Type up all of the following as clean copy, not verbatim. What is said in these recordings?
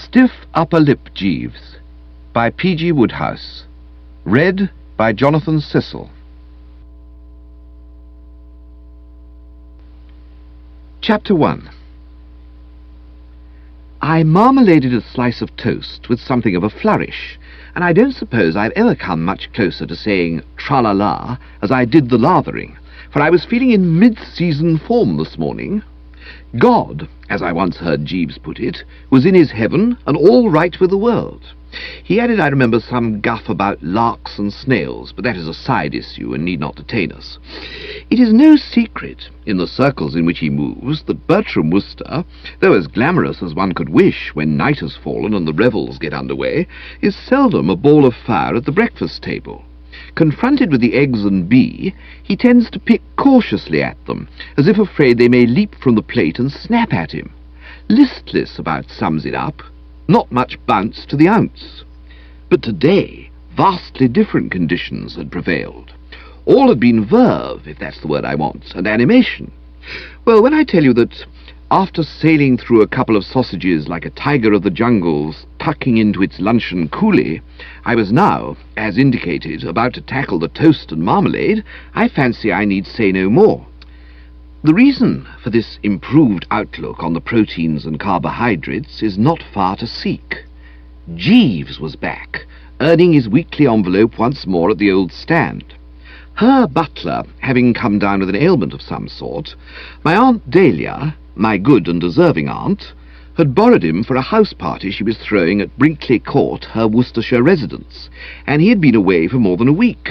Stiff Upper Lip, Jeeves, by P.G. Wodehouse. Read by Jonathan Cecil. Chapter 1. I marmaladed a slice of toast with something of a flourish, and I don't suppose I've ever come much closer to saying tra-la-la as I did the lathering, for I was feeling in mid-season form this morning. God, as I once heard Jeeves put it, was in his heaven and all right with the world. He added, I remember, some guff about larks and snails, but that is a side issue and need not detain us. It is no secret, in the circles in which he moves, that Bertram Wooster, though as glamorous as one could wish when night has fallen and the revels get under way, is seldom a ball of fire at the breakfast table. Confronted with the eggs and bee, he tends to pick cautiously at them, as if afraid they may leap from the plate and snap at him. Listless about sums it up, not much bounce to the ounce. But today, vastly different conditions had prevailed. All had been verve, if that's the word I want, and animation. Well, when I tell you that, after sailing through a couple of sausages like a tiger of the jungles, tucking into its luncheon coolie, I was now, as indicated, about to tackle the toast and marmalade, I fancy I need say no more. The reason for this improved outlook on the proteins and carbohydrates is not far to seek. Jeeves was back, earning his weekly envelope once more at the old stand. Her butler having come down with an ailment of some sort, my Aunt Dahlia, my good and deserving aunt, had borrowed him for a house party she was throwing at Brinkley Court, her Worcestershire residence, and he had been away for more than a week.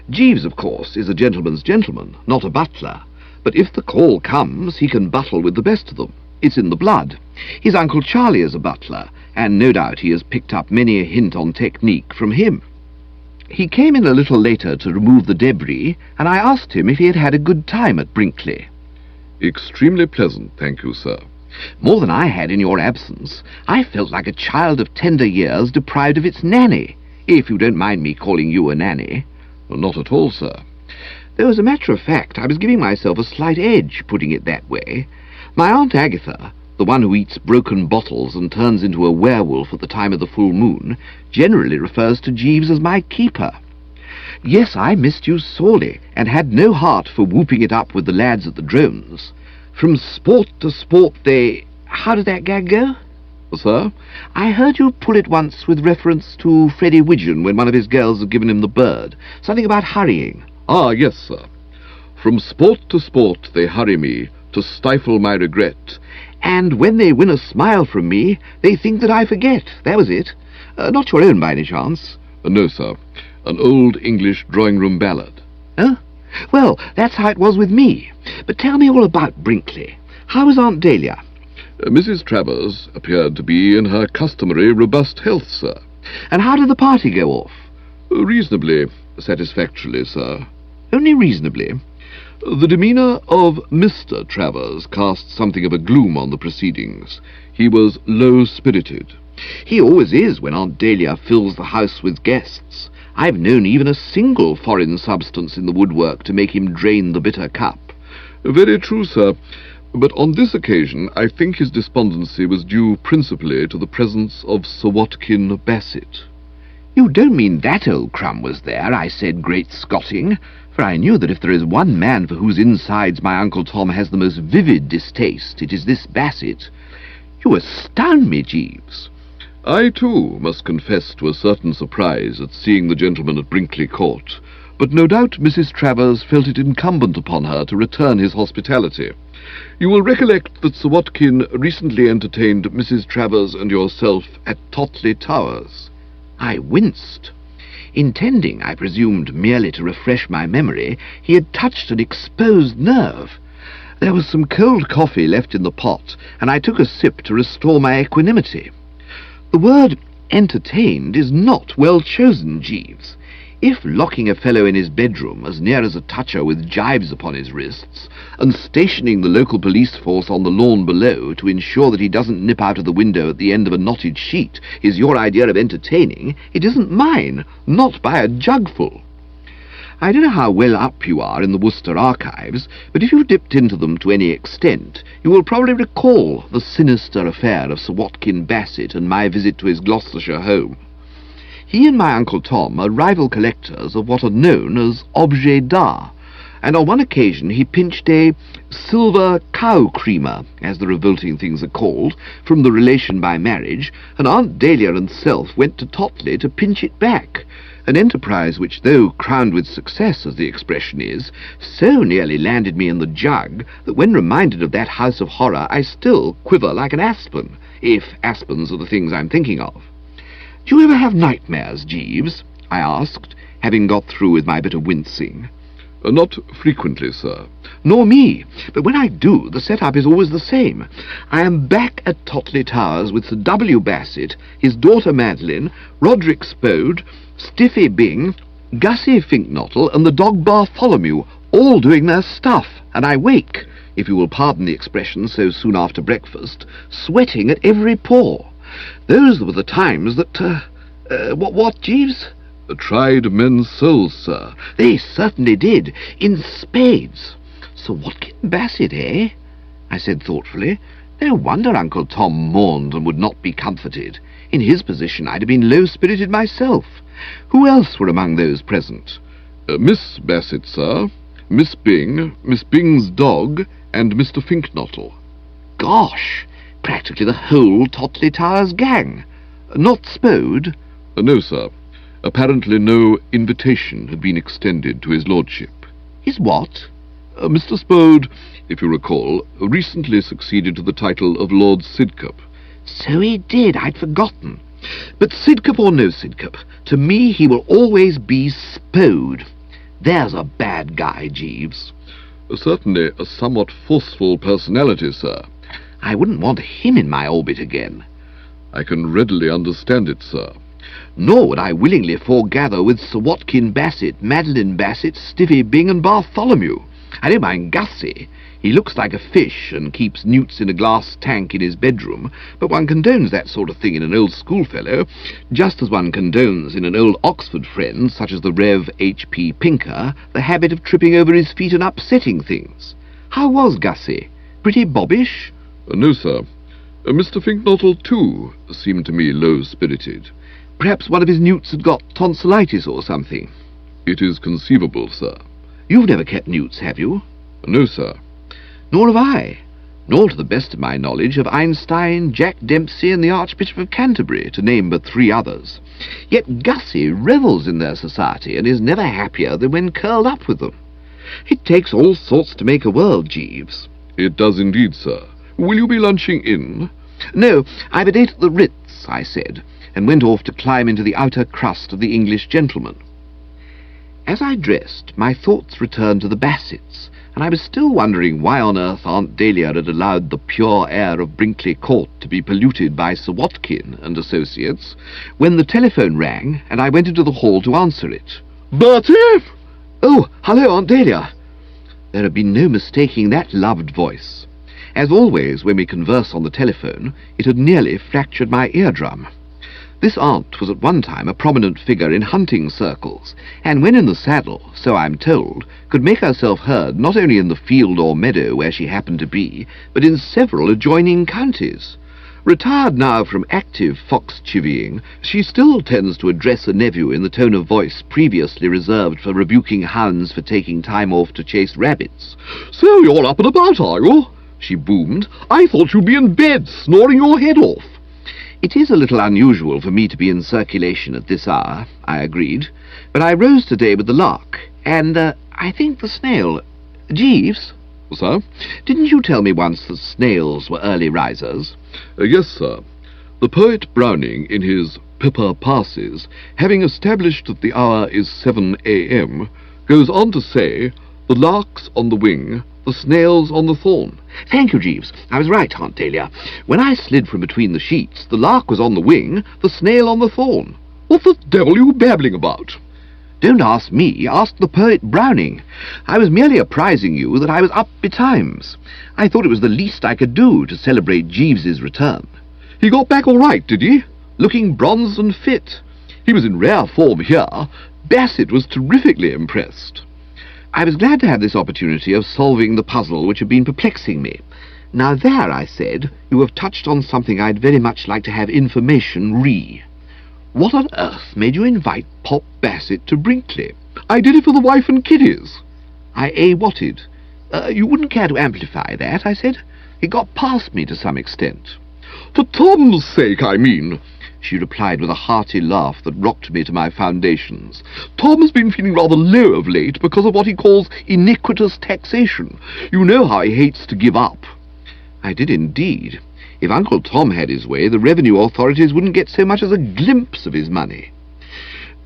Jeeves, of course, is a gentleman's gentleman, not a butler, but if the call comes, he can buttle with the best of them. It's in the blood. His Uncle Charlie is a butler, and no doubt he has picked up many a hint on technique from him. He came in a little later to remove the debris, and I asked him if he had had a good time at Brinkley. Extremely pleasant, thank you, sir. More than I had in your absence. I felt like a child of tender years deprived of its nanny, if you don't mind me calling you a nanny. Not at all, sir. Though, as a matter of fact, I was giving myself a slight edge, putting it that way. My Aunt Agatha, the one who eats broken bottles and turns into a werewolf at the time of the full moon, generally refers to Jeeves as my keeper. Yes, I missed you sorely, and had no heart for whooping it up with the lads at the drones. From sport to sport they... How did that gag go? Sir? I heard you pull it once with reference to Freddie Widgeon when one of his girls had given him the bird. Something about hurrying. Ah, yes, sir. From sport to sport they hurry me, to stifle my regret. And when they win a smile from me, they think that I forget. That was it. Not your own by any chance? No, sir. An old English drawing-room ballad. Huh? Well, that's how it was with me. But tell me all about Brinkley. How was Aunt Dahlia? Mrs. Travers appeared to be in her customary robust health, sir. And how did the party go off? Reasonably satisfactorily, sir. Only reasonably? The demeanour of Mr. Travers cast something of a gloom on the proceedings. He was low-spirited. He always is when Aunt Dahlia fills the house with guests. I've known even a single foreign substance in the woodwork to make him drain the bitter cup. Very true, sir. But on this occasion I think his despondency was due principally to the presence of Sir Watkin Bassett. You don't mean that old crumb was there, I said, great scotting, for I knew that if there is one man for whose insides my Uncle Tom has the most vivid distaste, it is this Bassett. You astound me, Jeeves. I, too, must confess to a certain surprise at seeing the gentleman at Brinkley Court, but no doubt Mrs. Travers felt it incumbent upon her to return his hospitality. You will recollect that Sir Watkin recently entertained Mrs. Travers and yourself at Totley Towers. I winced. Intending, I presumed, merely to refresh my memory, he had touched an exposed nerve. There was some cold coffee left in the pot, and I took a sip to restore my equanimity. The word entertained is not well chosen, Jeeves. If locking a fellow in his bedroom as near as a toucher with gyves upon his wrists, and stationing the local police force on the lawn below to ensure that he doesn't nip out of the window at the end of a knotted sheet is your idea of entertaining, it isn't mine, not by a jugful. I don't know how well up you are in the Worcester archives, but if you dipped into them to any extent, you will probably recall the sinister affair of Sir Watkin Bassett and my visit to his Gloucestershire home. He and my Uncle Tom are rival collectors of what are known as objets d'art, and on one occasion he pinched a silver cow creamer, as the revolting things are called, from the relation by marriage, and Aunt Dahlia and self went to Totley to pinch it back, an enterprise which, though crowned with success, as the expression is, so nearly landed me in the jug that when reminded of that house of horror I still quiver like an aspen, if aspens are the things I'm thinking of. "Do you ever have nightmares, Jeeves?" I asked, having got through with my bit of wincing. Not frequently, sir. Nor me, but when I do, the set-up is always the same. I am back at Totley Towers with Sir W. Bassett, his daughter Madeline, Roderick Spode, Stiffy Bing, Gussie Finknottle, and the dog Bartholomew, all doing their stuff, and I wake, if you will pardon the expression so soon after breakfast, sweating at every pore. Those were the times that, what, Jeeves? Tried men's souls, sir. They certainly did, in spades. Sir Watkin Bassett, eh? I said thoughtfully. No wonder Uncle Tom mourned and would not be comforted. In his position I'd have been low-spirited myself. Who else were among those present? Miss Bassett, sir, Miss Bing, Miss Bing's dog, and Mr. Finknottle. Gosh, practically the whole Totley Towers gang. Not Spode? No, sir. Apparently no invitation had been extended to his lordship. His what? Mr. Spode, if you recall, recently succeeded to the title of Lord Sidcup. So he did, I'd forgotten. But Sidcup or no Sidcup, to me he will always be Spode. There's a bad guy, Jeeves. Certainly a somewhat forceful personality, sir. I wouldn't want him in my orbit again. I can readily understand it, sir. Nor would I willingly foregather with Sir Watkin Bassett, Madeline Bassett, Stiffy Bing, and Bartholomew. I don't mind Gussie. He looks like a fish and keeps newts in a glass tank in his bedroom, but one condones that sort of thing in an old schoolfellow, just as one condones in an old Oxford friend, such as the Rev. H.P. Pinker, the habit of tripping over his feet and upsetting things. How was Gussie? Pretty bobbish? No, sir. Mr. Finknottle, too, seemed to me low-spirited. Perhaps one of his newts had got tonsillitis or something. It is conceivable, sir. You've never kept newts, have you? No, sir. Nor have I. Nor, to the best of my knowledge, have Einstein, Jack Dempsey, and the Archbishop of Canterbury, to name but 3 others. Yet Gussie revels in their society, and is never happier than when curled up with them. It takes all sorts to make a world, Jeeves. It does indeed, sir. Will you be lunching in? No, I've a date at the Ritz, I said, and went off to climb into the outer crust of the English gentleman. As I dressed, my thoughts returned to the Bassetts, and I was still wondering why on earth Aunt Dahlia had allowed the pure air of Brinkley Court to be polluted by Sir Watkin and associates, when the telephone rang, and I went into the hall to answer it. "Bertie!" "Oh, hello, Aunt Dahlia." There had been no mistaking that loved voice. As always, when we converse on the telephone, it had nearly fractured my eardrum. This aunt was at one time a prominent figure in hunting circles, and when in the saddle, so I'm told, could make herself heard not only in the field or meadow where she happened to be, but in several adjoining counties. Retired now from active fox-chivying, she still tends to address a nephew in the tone of voice previously reserved for rebuking hounds for taking time off to chase rabbits. "So you're up and about, are you?" she boomed. "I thought you'd be in bed, snoring your head off." "It is a little unusual for me to be in circulation at this hour," I agreed, "but I rose today with the lark, and, I think the snail. Jeeves?" "Sir?" "Didn't you tell me once that snails were early risers?" "Yes, sir. The poet Browning, in his Pippa Passes, having established that the hour is 7 a.m., goes on to say, 'The lark's on the wing, the snail's on the thorn.'" "Thank you, Jeeves. I was right, Aunt Dahlia. When I slid from between the sheets, the lark was on the wing, the snail on the thorn." "What the devil are you babbling about?" "Don't ask me, ask the poet Browning. I was merely apprising you that I was up betimes. I thought it was the least I could do to celebrate Jeeves's return." "He got back all right, did he?" "Looking bronzed and fit. He was in rare form here. Bassett was terrifically impressed. I was glad to have this opportunity of solving the puzzle which had been perplexing me. Now there, I said, you have touched on something I'd very much like to have information re. What on earth made you invite Pop Bassett to Brinkley? I did it for the wife and kiddies. I whatted. You wouldn't care to amplify that, I said. It got past me to some extent. For Tom's sake, I mean, she replied with a hearty laugh that rocked me to my foundations. Tom has been feeling rather low of late because of what he calls iniquitous taxation. You know how he hates to give up. I did indeed. If Uncle Tom had his way, the revenue authorities wouldn't get so much as a glimpse of his money.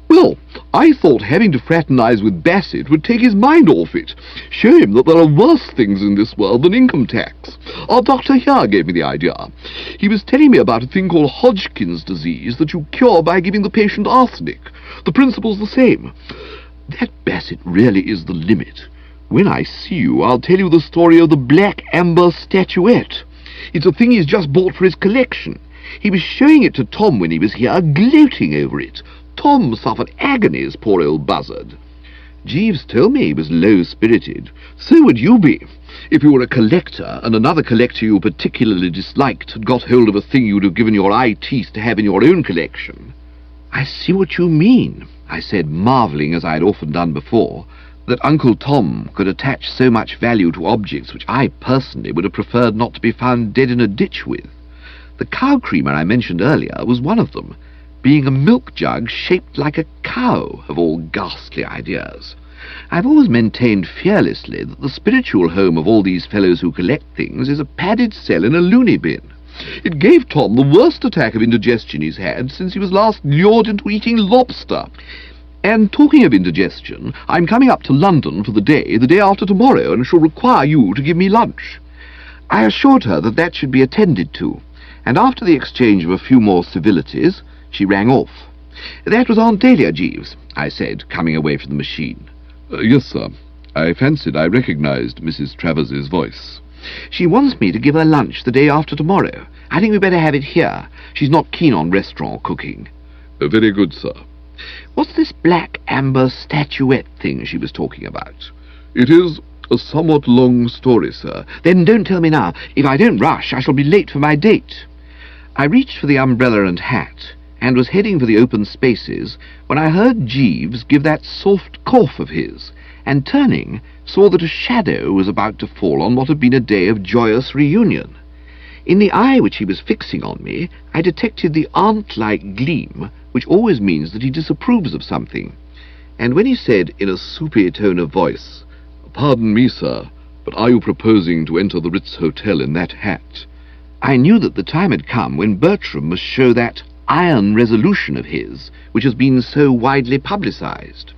Well, I thought having to fraternize with Bassett would take his mind off it, show him that there are worse things in this world than income tax. Our doctor here gave me the idea. He was telling me about a thing called Hodgkin's disease that you cure by giving the patient arsenic. The principle's the same. That Bassett really is the limit. When I see you, I'll tell you the story of the black amber statuette. It's a thing he's just bought for his collection. He was showing it to Tom when he was here, gloating over it. Tom suffered agonies, poor old buzzard. Jeeves told me he was low-spirited. So would you be, if you were a collector, and another collector you particularly disliked had got hold of a thing you'd have given your eye teeth to have in your own collection. I see what you mean, I said, marvelling, as I had often done before, that Uncle Tom could attach so much value to objects which I personally would have preferred not to be found dead in a ditch with. The cow creamer I mentioned earlier was one of them, being a milk jug shaped like a cow, of all ghastly ideas. I've always maintained fearlessly that the spiritual home of all these fellows who collect things is a padded cell in a loony bin. It gave Tom the worst attack of indigestion he's had since he was last lured into eating lobster. And talking of indigestion, I'm coming up to London for the day after tomorrow, and shall require you to give me lunch. I assured her that that should be attended to, and after the exchange of a few more civilities, she rang off. That was Aunt Dahlia, Jeeves, I said, coming away from the machine. Yes, sir. I fancied I recognized Mrs. Travers's voice. She wants me to give her lunch the day after tomorrow. I think we'd better have it here. She's not keen on restaurant cooking. Very good, sir. What's this black amber statuette thing she was talking about? It is a somewhat long story, sir. Then don't tell me now. If I don't rush, I shall be late for my date. I reached for the umbrella and hat, and was heading for the open spaces, when I heard Jeeves give that soft cough of his, and turning, saw that a shadow was about to fall on what had been a day of joyous reunion. In the eye which he was fixing on me, I detected the aunt-like gleam, which always means that he disapproves of something, and when he said in a soupy tone of voice, "Pardon me, sir, but are you proposing to enter the Ritz Hotel in that hat?" I knew that the time had come when Bertram must show that iron resolution of his, which has been so widely publicized.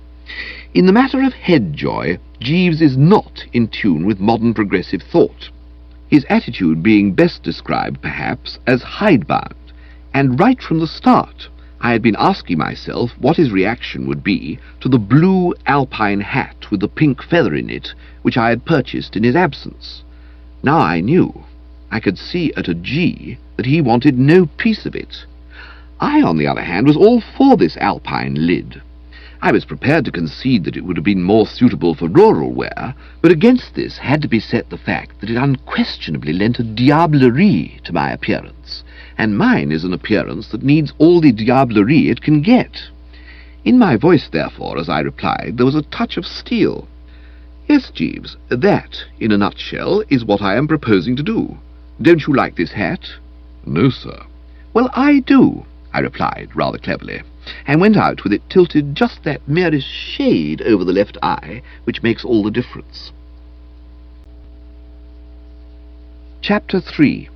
In the matter of head joy, Jeeves is not in tune with modern progressive thought, his attitude being best described, perhaps, as hidebound, and right from the start I had been asking myself what his reaction would be to the blue alpine hat with the pink feather in it, which I had purchased in his absence. Now I knew. I could see at a G that he wanted no piece of it. I, on the other hand, was all for this alpine lid. I was prepared to concede that it would have been more suitable for rural wear, but against this had to be set the fact that it unquestionably lent a diablerie to my appearance, and mine is an appearance that needs all the diablerie it can get. In my voice, therefore, as I replied, there was a touch of steel. Yes, Jeeves, that, in a nutshell, is what I am proposing to do. Don't you like this hat? No, sir. Well, I do, I replied, rather cleverly, and went out with it tilted just that merest shade over the left eye, which makes all the difference. Chapter 3.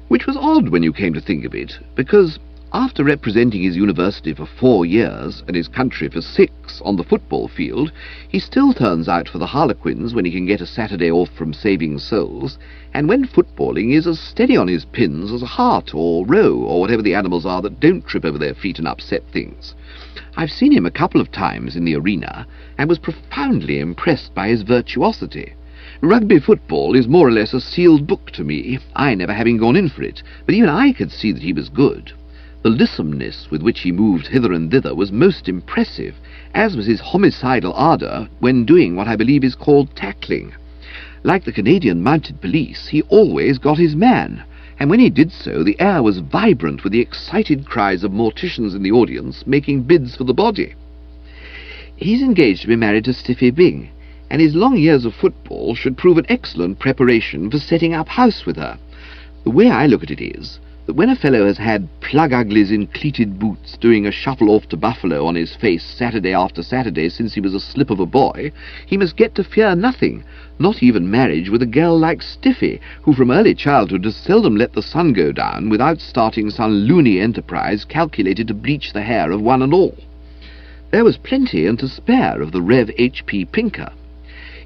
Which was odd when you came to think of it, because after representing his university for 4 years and his country for 6 on the football field, he still turns out for the Harlequins when he can get a Saturday off from saving souls, and when footballing is as steady on his pins as a hart or roe or whatever the animals are that don't trip over their feet and upset things. I've seen him a couple of times in the arena and was profoundly impressed by his virtuosity. Rugby football is more or less a sealed book to me, I never having gone in for it, but even I could see that he was good. The lissomeness with which he moved hither and thither was most impressive, as was his homicidal ardour when doing what I believe is called tackling. Like the Canadian Mounted Police, he always got his man, and when he did so the air was vibrant with the excited cries of morticians in the audience making bids for the body. He's engaged to be married to Stiffy Bing, and his long years of football should prove an excellent preparation for setting up house with her. The way I look at it is that when a fellow has had plug-uglies in cleated boots doing a shuffle off to Buffalo on his face Saturday after Saturday since he was a slip of a boy, he must get to fear nothing, not even marriage with a girl like Stiffy, who from early childhood has seldom let the sun go down without starting some loony enterprise calculated to bleach the hair of one and all. There was plenty and to spare of the Rev. H.P. Pinker.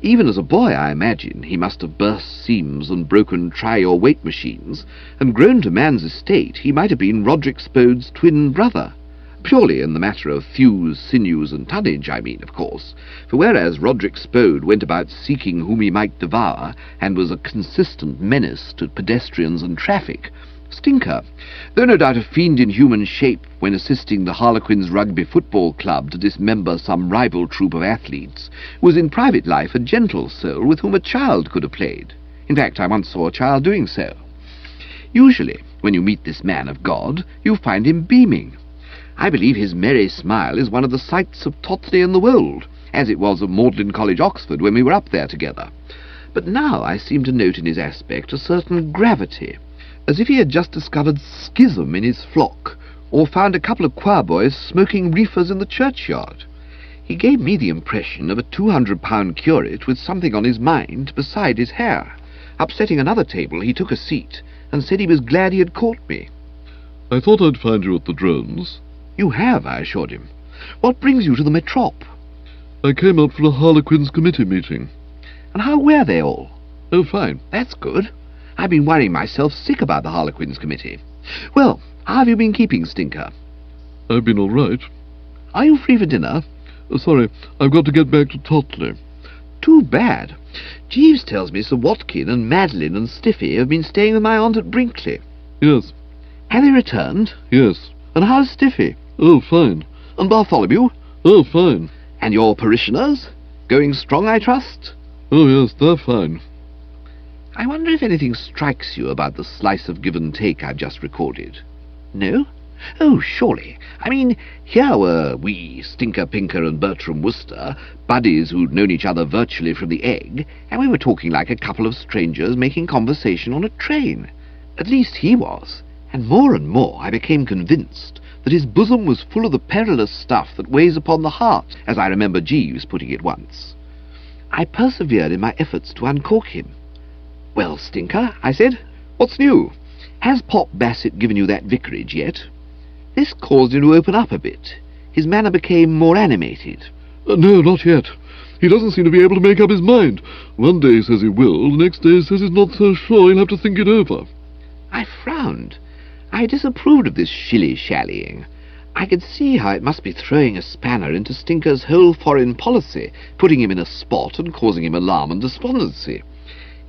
Even as a boy, I imagine, he must have burst seams and broken try-your-weight machines, and grown to man's estate, he might have been Roderick Spode's twin brother. Purely in the matter of thews, sinews, and tonnage, I mean, of course, for whereas Roderick Spode went about seeking whom he might devour, and was a consistent menace to pedestrians and traffic, Stinker, though no doubt a fiend in human shape when assisting the Harlequins Rugby Football Club to dismember some rival troop of athletes, was in private life a gentle soul with whom a child could have played. In fact, I once saw a child doing so. Usually, when you meet this man of God, you find him beaming. I believe his merry smile is one of the sights of Totley and the Wold, as it was of Magdalen College, Oxford, when we were up there together. But now I seem to note in his aspect a certain gravity, as if he had just discovered schism in his flock, or found a couple of choir boys smoking reefers in the churchyard. He gave me the impression of a £200 curate with something on his mind beside his hair. Upsetting another table, he took a seat, and said he was glad he had caught me. I thought I'd find you at the drones. You have, I assured him. What brings you to the Metrop? I came out for a Harlequins committee meeting. And how were they all? Oh, fine. That's good. I've been worrying myself sick about the Harlequins committee. Well, how have you been keeping, Stinker? I've been all right. Are you free for dinner? Sorry, I've got to get back to Totley. Too bad. Jeeves tells me Sir Watkin and Madeline and Stiffy have been staying with my aunt at Brinkley. Yes. Have they returned? Yes. And how's Stiffy? Oh, fine. And Bartholomew? Oh, fine. And your parishioners? Going strong, I trust? Oh, yes, they're fine. I wonder if anything strikes you about the slice of give and take I've just recorded. No? Oh, surely. I mean, here were we, Stinker Pinker and Bertram Wooster, buddies who'd known each other virtually from the egg, and we were talking like a couple of strangers making conversation on a train. At least he was, and more I became convinced that his bosom was full of the perilous stuff that weighs upon the heart, as I remember Jeeves putting it once. I persevered in my efforts to uncork him. "Well, Stinker," I said, "what's new? Has Pop Bassett given you that vicarage yet?" This caused him to open up a bit. His manner became more animated. No, not yet. He doesn't seem to be able to make up his mind. One day he says he will, the next day he says he's not so sure, he'll have to think it over. I frowned. I disapproved of this shilly-shallying. I could see how it must be throwing a spanner into Stinker's whole foreign policy, putting him in a spot and causing him alarm and despondency.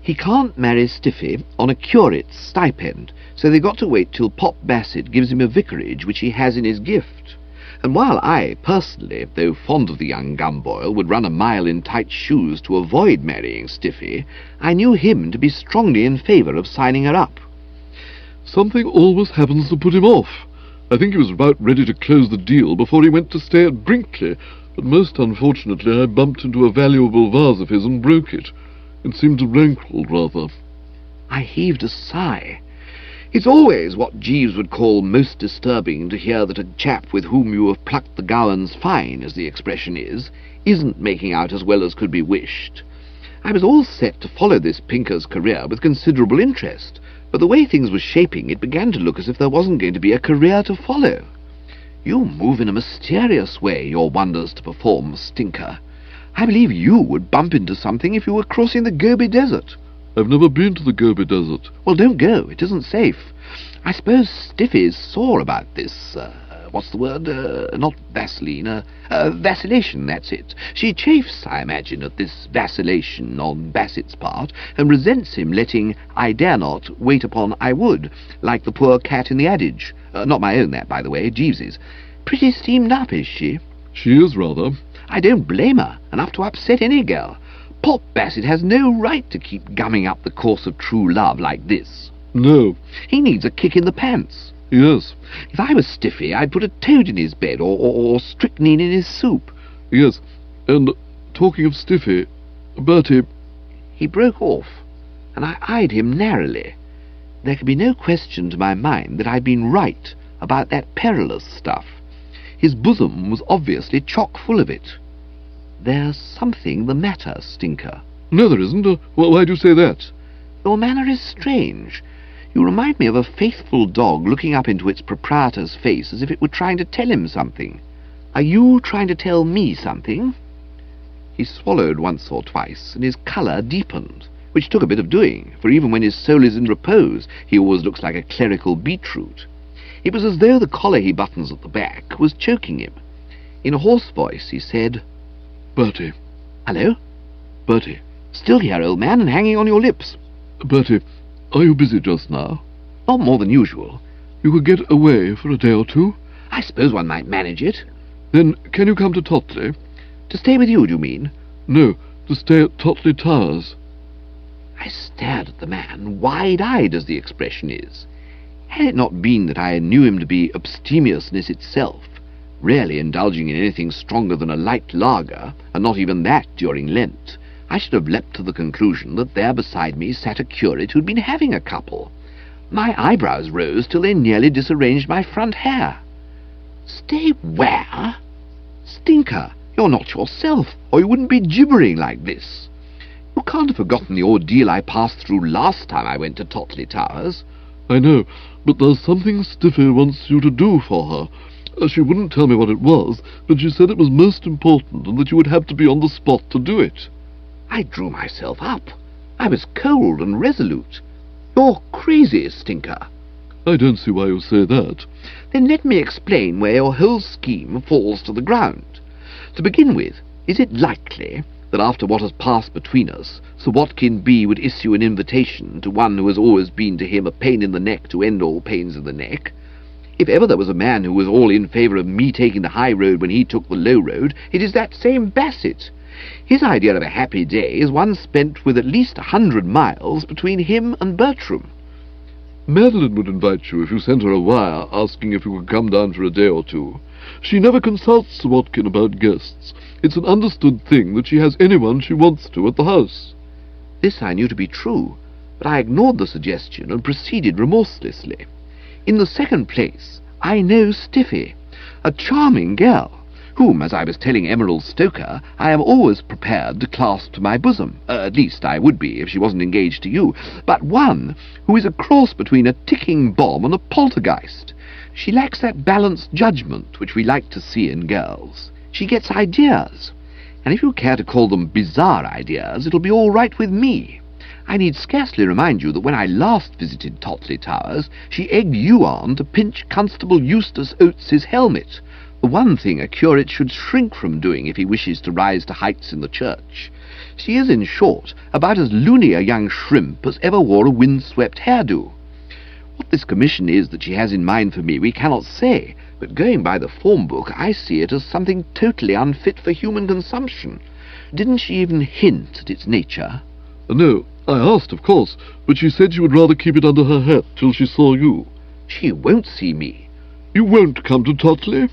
He can't marry Stiffy on a curate's stipend, so they've got to wait till Pop Bassett gives him a vicarage which he has in his gift. And while I, personally, though fond of the young gumboil, would run a mile in tight shoes to avoid marrying Stiffy, I knew him to be strongly in favour of signing her up. Something always happens to put him off. I think he was about ready to close the deal before he went to stay at Brinkley, but most unfortunately I bumped into a valuable vase of his and broke it. It seemed to rankle, rather. I heaved a sigh. It's always what Jeeves would call most disturbing to hear that a chap with whom you have plucked the gowans fine, as the expression is, isn't making out as well as could be wished. I was all set to follow this Pinker's career with considerable interest, but the way things were shaping, it began to look as if there wasn't going to be a career to follow. You move in a mysterious way, your wonders to perform, Stinker. I believe you would bump into something if you were crossing the Gobi Desert. I've never been to the Gobi Desert. Well, don't go. It isn't safe. I suppose Stiffy's sore about this, what's the word? Not Vaseline, vacillation, that's it. She chafes, I imagine, at this vacillation on Bassett's part, and resents him letting I dare not wait upon I would, like the poor cat in the adage. Not my own, that, by the way, Jeeves's. Pretty steamed up, is she? She is, rather. I don't blame her. Enough to upset any girl. Pop Bassett has no right to keep gumming up the course of true love like this. No. He needs a kick in the pants. Yes. If I was Stiffy, I'd put a toad in his bed, or strychnine in his soup. Yes, and talking of Stiffy, Bertie... He broke off, and I eyed him narrowly. There could be no question to my mind that I'd been right about that perilous stuff. His bosom was obviously chock full of it. There's something the matter, Stinker. No, there isn't. Why do you say that? Your manner is strange. You remind me of a faithful dog looking up into its proprietor's face as if it were trying to tell him something. Are you trying to tell me something? He swallowed once or twice, and his colour deepened, which took a bit of doing, for even when his soul is in repose, he always looks like a clerical beetroot. It was as though the collar he buttons at the back was choking him. In a hoarse voice he said, Bertie. Hello? Bertie. Still here, old man, and hanging on your lips. Bertie, are you busy just now? Not more than usual. You could get away for a day or two? I suppose one might manage it. Then can you come to Totley? To stay with you, do you mean? No, to stay at Totley Towers. I stared at the man, wide-eyed as the expression is. Had it not been that I knew him to be abstemiousness itself, rarely indulging in anything stronger than a light lager, and not even that during Lent, I should have leapt to the conclusion that there beside me sat a curate who'd been having a couple. My eyebrows rose till they nearly disarranged my front hair. Stay where? Stinker, you're not yourself, or you wouldn't be gibbering like this. You can't have forgotten the ordeal I passed through last time I went to Totley Towers. I know, but there's something Stiffy wants you to do for her. She wouldn't tell me what it was, but she said it was most important and that you would have to be on the spot to do it. I drew myself up. I was cold and resolute. You're crazy, Stinker. I don't see why you say that. Then let me explain where your whole scheme falls to the ground. To begin with, is it likely that after what has passed between us, Sir Watkin B would issue an invitation to one who has always been to him a pain in the neck to end all pains in the neck? If ever there was a man who was all in favour of me taking the high road when he took the low road, it is that same Bassett. His idea of a happy day is one spent with at least 100 miles between him and Bertram. Madeline would invite you if you sent her a wire asking if you could come down for a day or two. She never consults Sir Watkin about guests. It's an understood thing that she has anyone she wants to at the house. This I knew to be true, but I ignored the suggestion and proceeded remorselessly. In the second place, I know Stiffy, a charming girl, whom, as I was telling Emerald Stoker, I am always prepared to clasp to my bosom. At least I would be if she wasn't engaged to you, but one who is a cross between a ticking bomb and a poltergeist. She lacks that balanced judgment which we like to see in girls. She gets ideas, and if you care to call them bizarre ideas, it'll be all right with me. I need scarcely remind you that when I last visited Totley Towers, she egged you on to pinch Constable Eustace Oates's helmet, the one thing a curate should shrink from doing if he wishes to rise to heights in the church. She is, in short, about as loony a young shrimp as ever wore a wind-swept hairdo. What this commission is that she has in mind for me we cannot say, but going by the form book I see it as something totally unfit for human consumption. Didn't she even hint at its nature? No, I asked, of course, but she said she would rather keep it under her hat till she saw you. She won't see me. You won't come to Totley?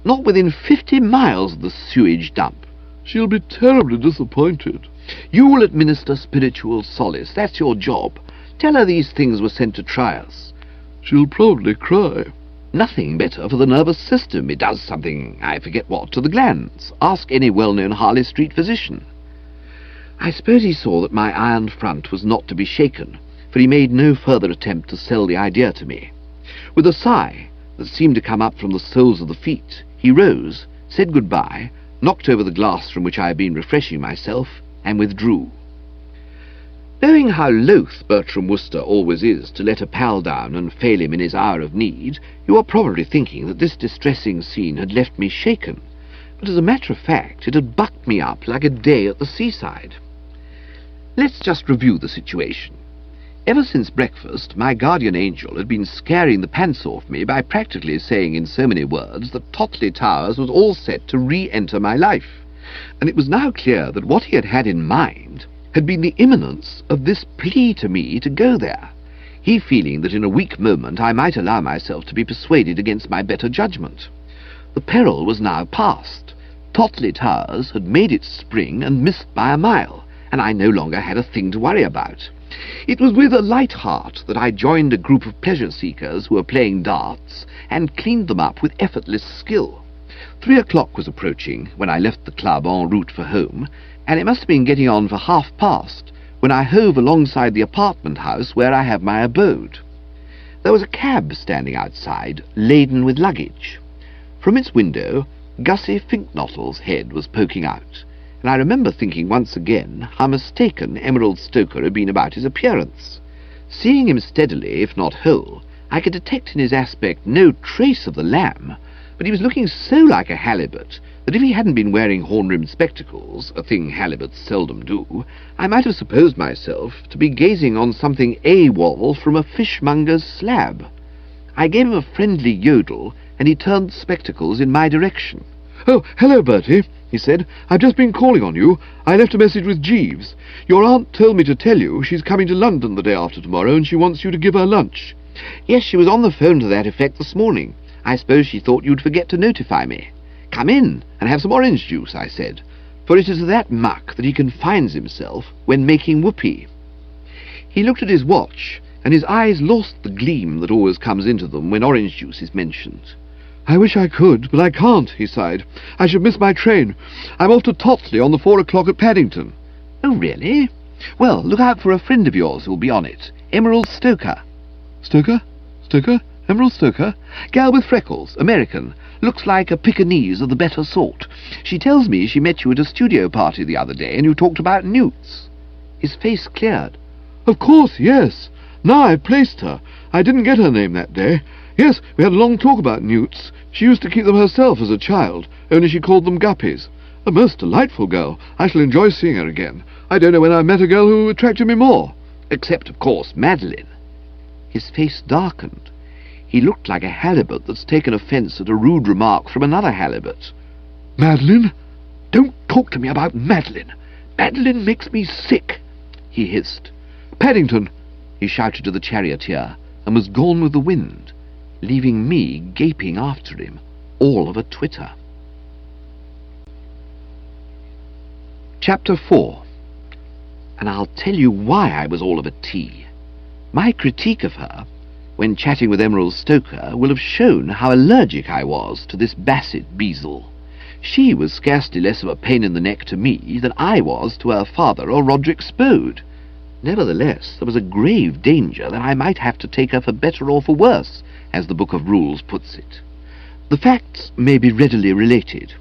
Not within 50 miles of the sewage dump. She'll be terribly disappointed. You will administer spiritual solace. That's your job. Tell her these things were sent to try us. She'll probably cry. Nothing better for the nervous system. It does something, I forget what, to the glands. Ask any well-known Harley Street physician. I suppose he saw that my iron front was not to be shaken, for he made no further attempt to sell the idea to me. With a sigh that seemed to come up from the soles of the feet, he rose, said good-bye, knocked over the glass from which I had been refreshing myself, and withdrew. Knowing how loath Bertram Wooster always is to let a pal down and fail him in his hour of need, you are probably thinking that this distressing scene had left me shaken, but as a matter of fact it had bucked me up like a day at the seaside. Let's just review the situation. Ever since breakfast, my guardian angel had been scaring the pants off me by practically saying in so many words that Totley Towers was all set to re-enter my life, and it was now clear that what he had had in mind had been the imminence of this plea to me to go there, he feeling that in a weak moment I might allow myself to be persuaded against my better judgment. The peril was now past. Totley Towers had made its spring and missed by a mile, and I no longer had a thing to worry about. It was with a light heart that I joined a group of pleasure-seekers who were playing darts and cleaned them up with effortless skill. 3 o'clock was approaching when I left the club en route for home, and it must have been getting on for 1:30 when I hove alongside the apartment house where I have my abode. There was a cab standing outside, laden with luggage. From its window, Gussie Finknottle's head was poking out, and I remember thinking once again how mistaken Emerald Stoker had been about his appearance. Seeing him steadily, if not whole, I could detect in his aspect no trace of the lamb, but he was looking so like a halibut that if he hadn't been wearing horn-rimmed spectacles, a thing halibuts seldom do, I might have supposed myself to be gazing on something AWOL from a fishmonger's slab. I gave him a friendly yodel, and he turned the spectacles in my direction. "Oh, hello, Bertie," he said. "I've just been calling on you. I left a message with Jeeves. Your aunt told me to tell you she's coming to London the day after tomorrow, and she wants you to give her lunch." Yes, she was on the phone to that effect this morning. I suppose she thought you'd forget to notify me. Come in and have some orange juice, I said, for it is that muck that he confines himself when making whoopee. He looked at his watch, and his eyes lost the gleam that always comes into them when orange juice is mentioned. "I wish I could, but I can't," he sighed. "I should miss my train. I'm off to Totley on the 4 o'clock at Paddington." Oh, really? Well, look out for a friend of yours who'll be on it, Emerald Stoker. "Stoker? Stoker? Emerald Stoker?" Gal with freckles, American. Looks like a Pekingese of the better sort. She tells me she met you at a studio party the other day, and you talked about newts. His face cleared. "Of course, yes. Now I've placed her. I didn't get her name that day. Yes, we had a long talk about newts. She used to keep them herself as a child, only she called them guppies. A most delightful girl. I shall enjoy seeing her again. I don't know when I met a girl who attracted me more." Except, of course, Madeline. His face darkened. He looked like a halibut that's taken offence at a rude remark from another halibut. "Madeline? Don't talk to me about Madeline. Madeline makes me sick," he hissed. "Paddington!" he shouted to the charioteer, and was gone with the wind, leaving me gaping after him, all of a twitter. Chapter 4. And I'll tell you why I was all of a tea. My critique of her, when chatting with Emerald Stoker, will have shown how allergic I was to this Bassett Beazle. She was scarcely less of a pain in the neck to me than I was to her father or Roderick Spode. Nevertheless, there was a grave danger that I might have to take her for better or for worse, as the Book of Rules puts it. The facts may be readily related.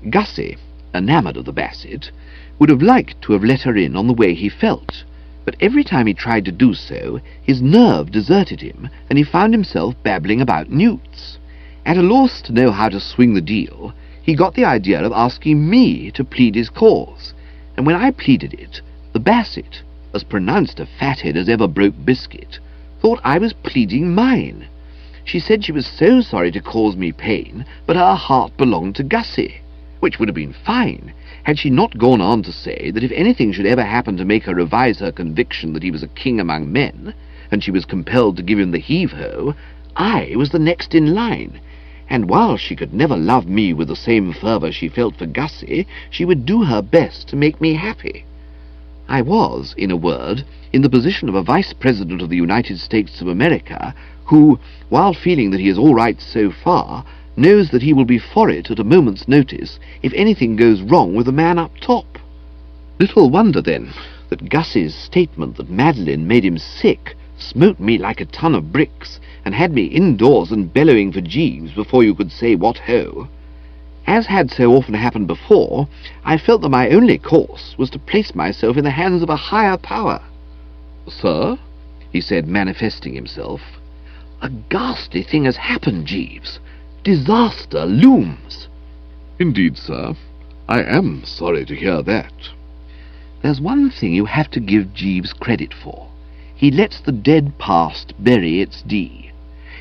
Gussie, enamoured of the Bassett, would have liked to have let her in on the way he felt, but every time he tried to do so, his nerve deserted him, and he found himself babbling about newts. At a loss to know how to swing the deal, he got the idea of asking me to plead his cause, and when I pleaded it, the Bassett, as pronounced a fathead as ever broke biscuit, thought I was pleading mine. She said she was so sorry to cause me pain, but her heart belonged to Gussie, which would have been fine, had she not gone on to say that if anything should ever happen to make her revise her conviction that he was a king among men, and she was compelled to give him the heave-ho, I was the next in line, and while she could never love me with the same fervour she felt for Gussie, she would do her best to make me happy. I was, in a word, in the position of a Vice-President of the United States of America, who, while feeling that he is all right so far, knows that he will be for it at a moment's notice if anything goes wrong with the man up top. Little wonder, then, that Gussie's statement that Madeline made him sick smote me like a ton of bricks, and had me indoors and bellowing for Jeeves before you could say what ho. As had so often happened before, I felt that my only course was to place myself in the hands of a higher power. Sir? he said, manifesting himself. A ghastly thing has happened, Jeeves. Disaster looms. Indeed, sir. I am sorry to hear that. There's one thing you have to give Jeeves credit for. He lets the dead past bury its D.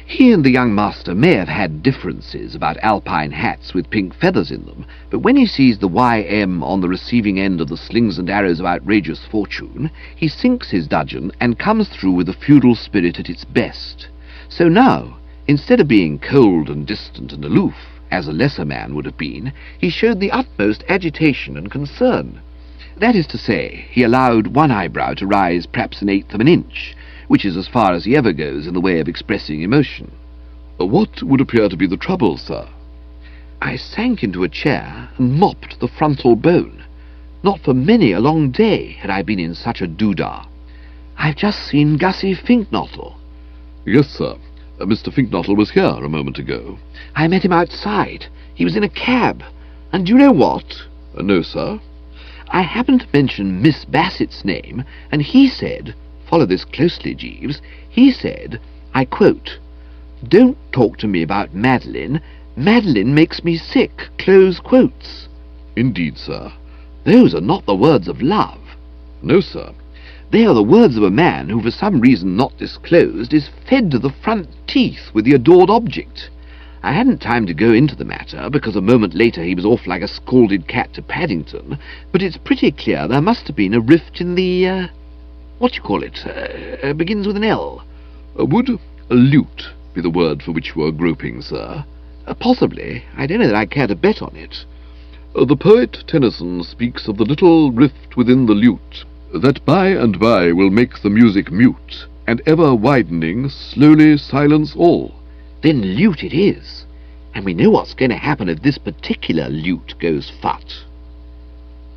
He and the young master may have had differences about alpine hats with pink feathers in them, but when he sees the YM on the receiving end of the slings and arrows of outrageous fortune, he sinks his dudgeon and comes through with the feudal spirit at its best. So now, instead of being cold and distant and aloof, as a lesser man would have been, he showed the utmost agitation and concern. That is to say, he allowed one eyebrow to rise perhaps 1/8 of an inch, which is as far as he ever goes in the way of expressing emotion. What would appear to be the trouble, sir? I sank into a chair and mopped the frontal bone. Not for many a long day had I been in such a doodah. I've just seen Gussie Finknottle. Yes, sir. Mr. Finknottle was here a moment ago. I met him outside. He was in a cab. And do you know what? No, sir. I happened to mention Miss Bassett's name, and he said, follow this closely, Jeeves, he said, I quote, "Don't talk to me about Madeline. Madeline makes me sick," close quotes. Indeed, sir. Those are not the words of love. No, sir. They are the words of a man who, for some reason not disclosed, is fed to the front teeth with the adored object. I hadn't time to go into the matter, because a moment later he was off like a scalded cat to Paddington, but it's pretty clear there must have been a rift in the, what do you call it, begins with an L. Would a lute be the word for which you are groping, sir? Possibly. I don't know that I care to bet on it. The poet Tennyson speaks of the little rift within the lute, that by and by will make the music mute, and ever widening slowly silence all. Then lute it is, and we know what's going to happen if this particular lute goes fut.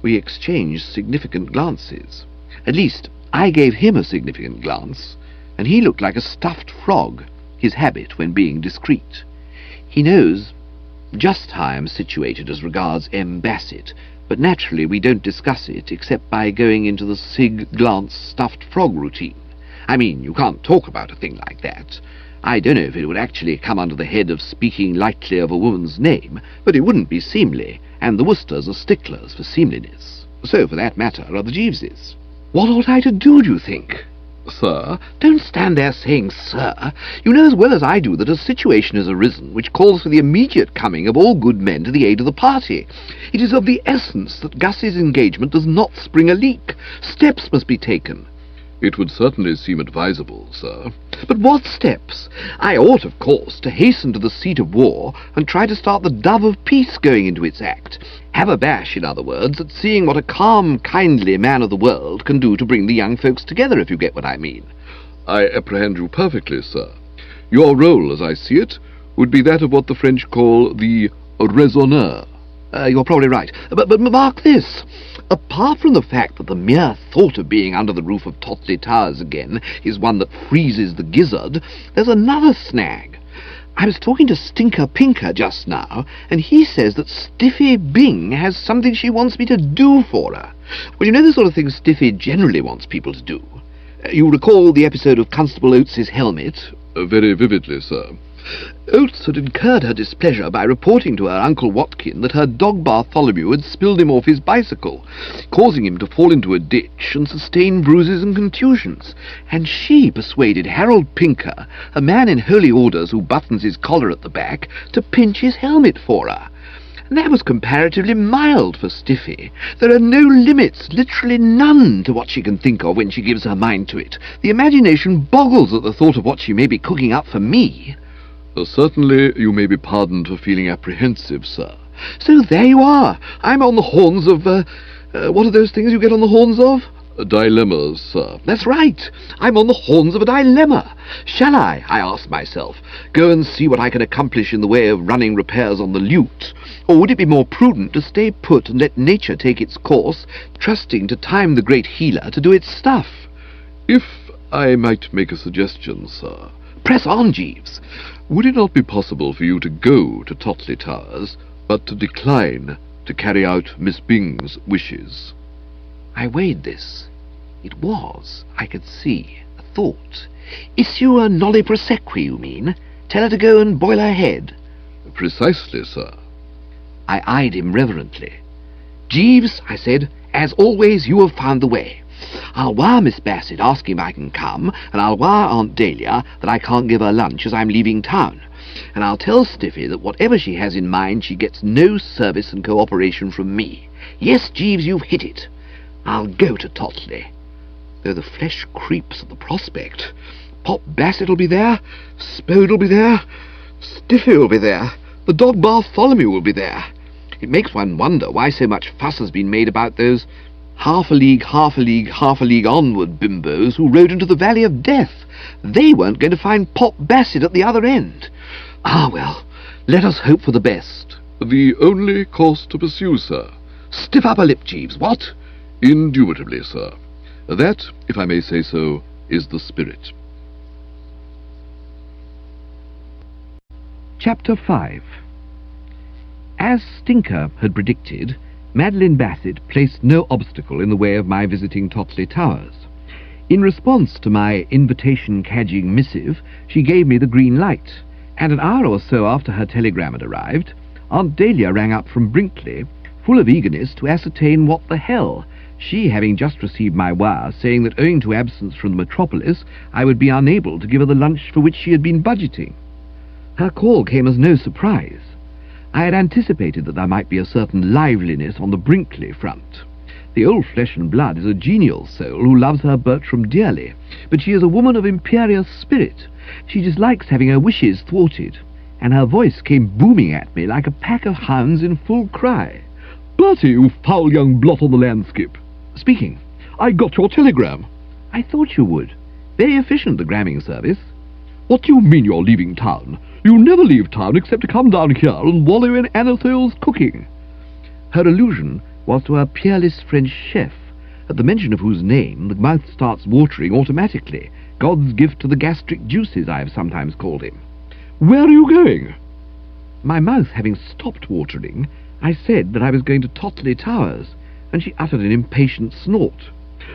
We exchanged significant glances. At least, I gave him a significant glance, and he looked like a stuffed frog, his habit when being discreet. He knows just how I am situated as regards M. Bassett, but naturally we don't discuss it except by going into the sig-glance stuffed frog routine. I mean, you can't talk about a thing like that. I don't know if it would actually come under the head of speaking lightly of a woman's name, but it wouldn't be seemly, and the Worcesters are sticklers for seemliness. So, for that matter, are the Jeeveses. What ought I to do, do you think? Sir? Don't stand there saying, sir. You know as well as I do that a situation has arisen which calls for the immediate coming of all good men to the aid of the party. It is of the essence that Gussie's engagement does not spring a leak. Steps must be taken. It would certainly seem advisable, sir. But what steps? I ought, of course, to hasten to the seat of war and try to start the dove of peace going into its act. Have a bash, in other words, at seeing what a calm, kindly man of the world can do to bring the young folks together, if you get what I mean. I apprehend you perfectly, sir. Your role, as I see it, would be that of what the French call the raisonneur. You're probably right. But mark this. Apart from the fact that the mere thought of being under the roof of Totley Towers again is one that freezes the gizzard, there's another snag. I was talking to Stinker Pinker just now, and he says that Stiffy Bing has something she wants me to do for her. Well, you know the sort of thing Stiffy generally wants people to do. You recall the episode of Constable Oates's helmet? Very vividly, sir. Oates had incurred her displeasure by reporting to her Uncle Watkin that her dog Bartholomew had spilled him off his bicycle, causing him to fall into a ditch and sustain bruises and contusions, and she persuaded Harold Pinker, a man in holy orders who buttons his collar at the back, to pinch his helmet for her. And that was comparatively mild for Stiffy. There are no limits, literally none, to what she can think of when she gives her mind to it. The imagination boggles at the thought of what she may be cooking up for me. Certainly you may be pardoned for feeling apprehensive, sir. So there you are. I'm on the horns of, what are those things you get on the horns of? Dilemmas, sir. That's right. I'm on the horns of a dilemma. Shall I ask myself, go and see what I can accomplish in the way of running repairs on the lute? Or would it be more prudent to stay put and let nature take its course, trusting to time the great healer to do its stuff? If I might make a suggestion, sir. Press on, Jeeves. Would it not be possible for you to go to Totley Towers, but to decline to carry out Miss Bing's wishes? I weighed this. It was, I could see, a thought. Issue a nolli prosequi, you mean? Tell her to go and boil her head? Precisely, sir. I eyed him reverently. Jeeves, I said, as always you have found the way. I'll wire Miss Bassett asking if I can come, and I'll wire Aunt Dahlia that I can't give her lunch as I'm leaving town. And I'll tell Stiffy that whatever she has in mind, she gets no service and cooperation from me. Yes, Jeeves, you've hit it. I'll go to Totley. Though the flesh creeps at the prospect. Pop Bassett'll be there, Spode'll be there, Stiffy'll be there, the dog Bartholomew will be there. It makes one wonder why so much fuss has been made about those half a league onward bimbos who rode into the Valley of Death. They weren't going to find Pop Bassett at the other end. Ah, well, let us hope for the best. The only course to pursue, sir. Stiff upper lip, Jeeves, what? Indubitably, sir. That, if I may say so, is the spirit. Chapter 5. As Stinker had predicted, Madeline Bassett placed no obstacle in the way of my visiting Totley Towers. In response to my invitation-cadging missive, she gave me the green light, and an hour or so after her telegram had arrived, Aunt Dahlia rang up from Brinkley, full of eagerness to ascertain what the hell, she having just received my wire saying that owing to absence from the metropolis, I would be unable to give her the lunch for which she had been budgeting. Her call came as no surprise. I had anticipated that there might be a certain liveliness on the Brinkley front. The old flesh and blood is a genial soul who loves her Bertram dearly, but she is a woman of imperious spirit. She dislikes having her wishes thwarted, and her voice came booming at me like a pack of hounds in full cry. "Bertie, you foul young blot on the landscape." Speaking. "I got your telegram." "I thought you would. Very efficient, the gramming service." "What do you mean you're leaving town? You never leave town except to come down here and wallow in Anathole's cooking." Her allusion was to her peerless French chef, at the mention of whose name the mouth starts watering automatically. God's gift to the gastric juices, I have sometimes called him. "Where are you going?" My mouth having stopped watering, I said that I was going to Totley Towers, and she uttered an impatient snort.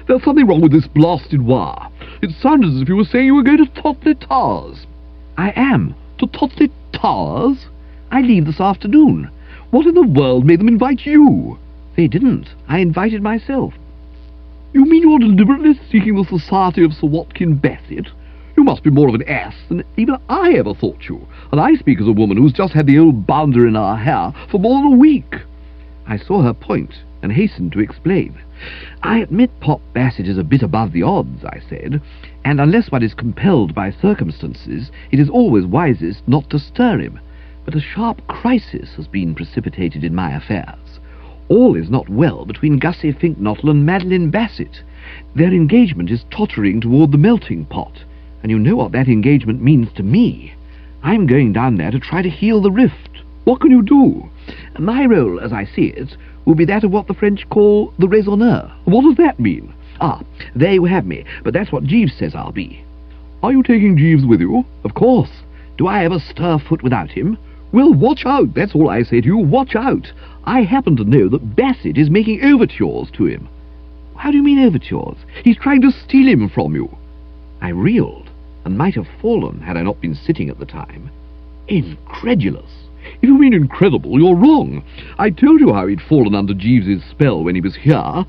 "There's something wrong with this blasted wire. It sounded as if you were saying you were going to Totley Towers." "I am." "To Totley Towers?" "I leave this afternoon." "What in the world made them invite you?" "They didn't. I invited myself." "You mean you're deliberately seeking the society of Sir Watkin Bassett? You must be more of an ass than even I ever thought you, and I speak as a woman who's just had the old bounder in her hair for more than a week." I saw her point, and hastened to explain. "I admit Pop Bassett is a bit above the odds," I said, "and unless one is compelled by circumstances, it is always wisest not to stir him. But a sharp crisis has been precipitated in my affairs. All is not well between Gussie Finknottle and Madeline Bassett. Their engagement is tottering toward the melting pot, and you know what that engagement means to me. I'm going down there to try to heal the rift. What can you do?" "My role, as I see it, will be that of what the French call the raisonneur." "What does that mean?" "Ah, there you have me, but that's what Jeeves says I'll be." "Are you taking Jeeves with you?" "Of course. Do I ever stir foot without him?" "Well, watch out, that's all I say to you, watch out. I happen to know that Bassett is making overtures to him." "How do you mean overtures?" "He's trying to steal him from you." I reeled, and might have fallen had I not been sitting at the time. Incredulous. "If you mean incredible, you're wrong. I told you how he'd fallen under Jeeves's spell when he was here.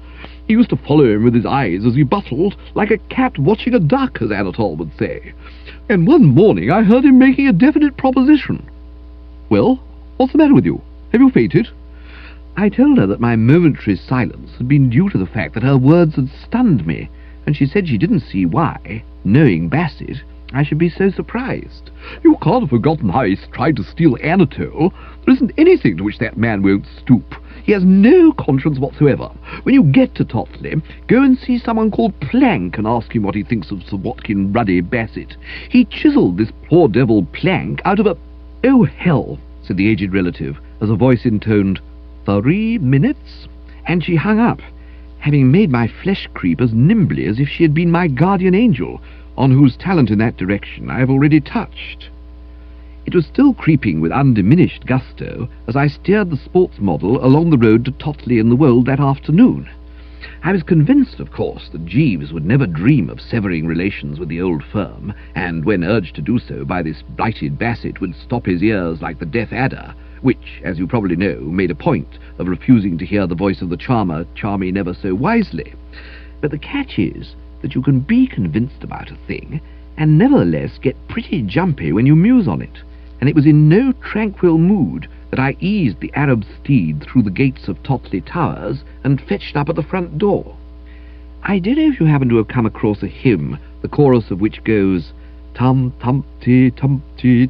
He used to follow him with his eyes as he buttled, like a cat watching a duck, as Anatole would say. And one morning I heard him making a definite proposition." "Well, what's the matter with you? Have you fainted?" I told her that my momentary silence had been due to the fact that her words had stunned me, and she said she didn't see why, knowing Bassett, I should be so surprised. "You can't have forgotten how he tried to steal Anatole. There isn't anything to which that man won't stoop. He has no conscience whatsoever. When you get to Totley, go and see someone called Plank and ask him what he thinks of Sir Watkin Ruddy Bassett. He chiselled this poor devil Plank out of a—" "Oh, hell," said the aged relative, as a voice intoned, 3 minutes, and she hung up, having made my flesh creep as nimbly as if she had been my guardian angel, on whose talent in that direction I have already touched. It was still creeping with undiminished gusto as I steered the sports model along the road to Totley in the Wold that afternoon. I was convinced, of course, that Jeeves would never dream of severing relations with the old firm, and when urged to do so by this blighted Bassett, would stop his ears like the deaf adder, which, as you probably know, made a point of refusing to hear the voice of the charmer charm me never so wisely. But the catch is that you can be convinced about a thing, and nevertheless get pretty jumpy when you muse on it, and it was in no tranquil mood that I eased the Arab steed through the gates of Totley Towers and fetched up at the front door. I don't know if you happen to have come across a hymn, the chorus of which goes, "Tum tum-ty, tum-ty,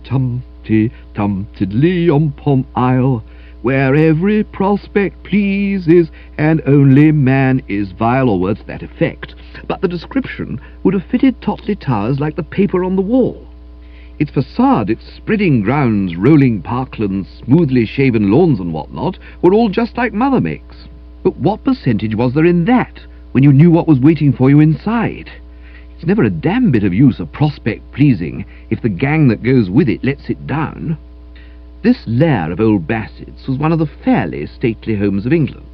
tum-tiddly on Pom Isle, where every prospect pleases, and only man is vile," or words to that effect, but the description would have fitted Totley Towers like the paper on the wall. Its facade, its spreading grounds, rolling parklands, smoothly shaven lawns and what-not, were all just like Mother makes. But what percentage was there in that, when you knew what was waiting for you inside? It's never a damn bit of use of prospect pleasing if the gang that goes with it lets it down. This lair of old Bassett's was one of the fairly stately homes of England.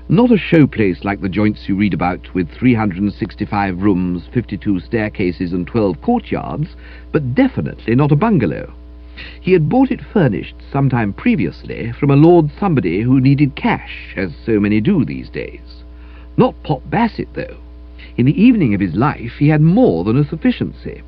Not a showplace like the joints you read about with 365 rooms, 52 staircases and 12 courtyards, but definitely not a bungalow. He had bought it furnished some time previously from a Lord Somebody who needed cash, as so many do these days. Not Pop Bassett, though. In the evening of his life he had more than a sufficiency.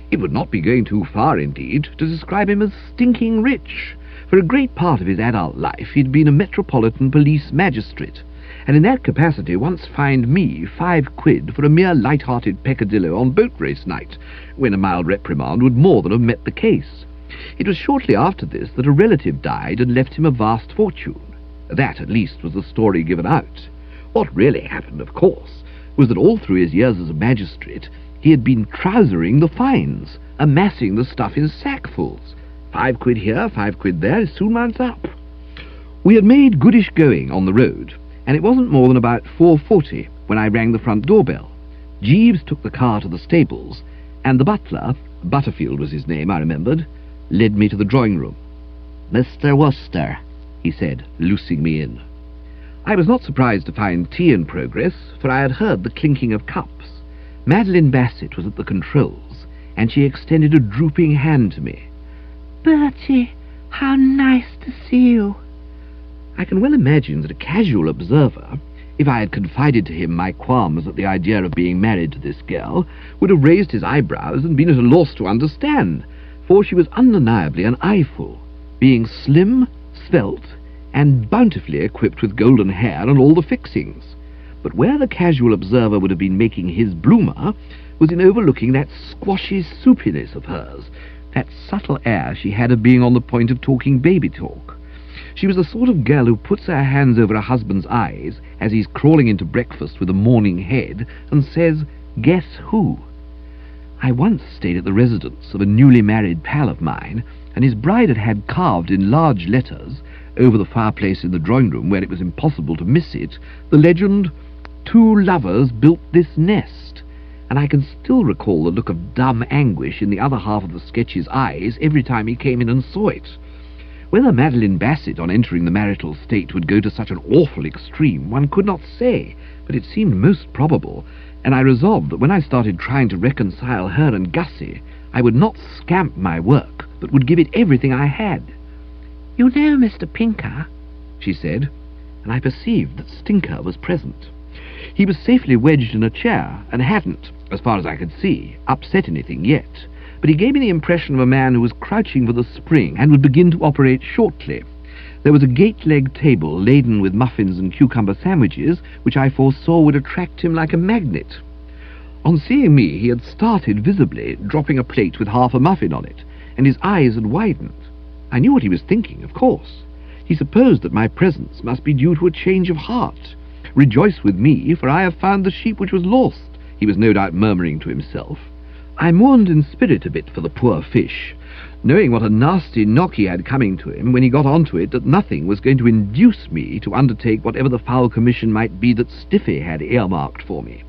It would not be going too far, indeed, to describe him as stinking rich. For a great part of his adult life he'd been a metropolitan police magistrate, and in that capacity once fined me £5 for a mere light-hearted peccadillo on boat race night, when a mild reprimand would more than have met the case. It was shortly after this that a relative died and left him a vast fortune. That, at least, was the story given out. What really happened, of course, was that all through his years as a magistrate he had been trousering the fines, amassing the stuff in sackfuls. £5 here, £5 there, it soon mounts up. We had made goodish going on the road, and it wasn't more than about 4:40 when I rang the front doorbell. Jeeves took the car to the stables, and the butler, Butterfield was his name, I remembered, led me to the drawing-room. "Mr. Worcester," he said, loosing me in. I was not surprised to find tea in progress, for I had heard the clinking of cups. Madeline Bassett was at the controls, and she extended a drooping hand to me. "Bertie, how nice to see you." I can well imagine that a casual observer, if I had confided to him my qualms at the idea of being married to this girl, would have raised his eyebrows and been at a loss to understand, for she was undeniably an eyeful, being slim, svelte, and bountifully equipped with golden hair and all the fixings. But where the casual observer would have been making his bloomer was in overlooking that squashy soupiness of hers, that subtle air she had of being on the point of talking baby talk. She was the sort of girl who puts her hands over her husband's eyes as he's crawling into breakfast with a morning head and says, "Guess who?" I once stayed at the residence of a newly married pal of mine, and his bride had carved in large letters over the fireplace in the drawing-room, where it was impossible to miss it, the legend, "Two lovers built this nest," and I can still recall the look of dumb anguish in the other half of the sketch's eyes every time he came in and saw it. Whether Madeline Bassett, on entering the marital state, would go to such an awful extreme, one could not say, but it seemed most probable, and I resolved that when I started trying to reconcile her and Gussie, I would not scamp my work, but would give it everything I had. "You know, Mr. Pinker," she said, and I perceived that Stinker was present. He was safely wedged in a chair, and hadn't, as far as I could see, upset anything yet, but he gave me the impression of a man who was crouching for the spring and would begin to operate shortly. There was a gate-leg table laden with muffins and cucumber sandwiches, which I foresaw would attract him like a magnet. On seeing me, he had started visibly, dropping a plate with half a muffin on it, and his eyes had widened. I knew what he was thinking, of course. He supposed that my presence must be due to a change of heart. "Rejoice with me, for I have found the sheep which was lost," he was no doubt murmuring to himself. I mourned in spirit a bit for the poor fish, knowing what a nasty knock he had coming to him when he got onto it, that nothing was going to induce me to undertake whatever the foul commission might be that Stiffy had earmarked for me.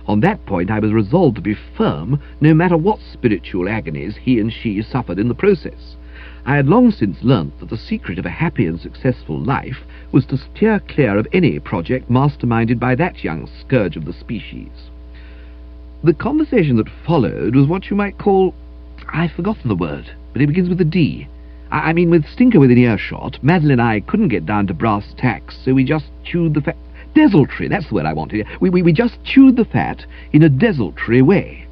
On that point I was resolved to be firm, no matter what spiritual agonies he and she suffered in the process. I had long since learnt that the secret of a happy and successful life was to steer clear of any project masterminded by that young scourge of the species. The conversation that followed was what you might call... I've forgotten the word, but it begins with a D. I mean, with Stinker within earshot, Madeline and I couldn't get down to brass tacks, so we just chewed the fat... Desultory, that's the word I wanted. We just chewed the fat in a desultory way.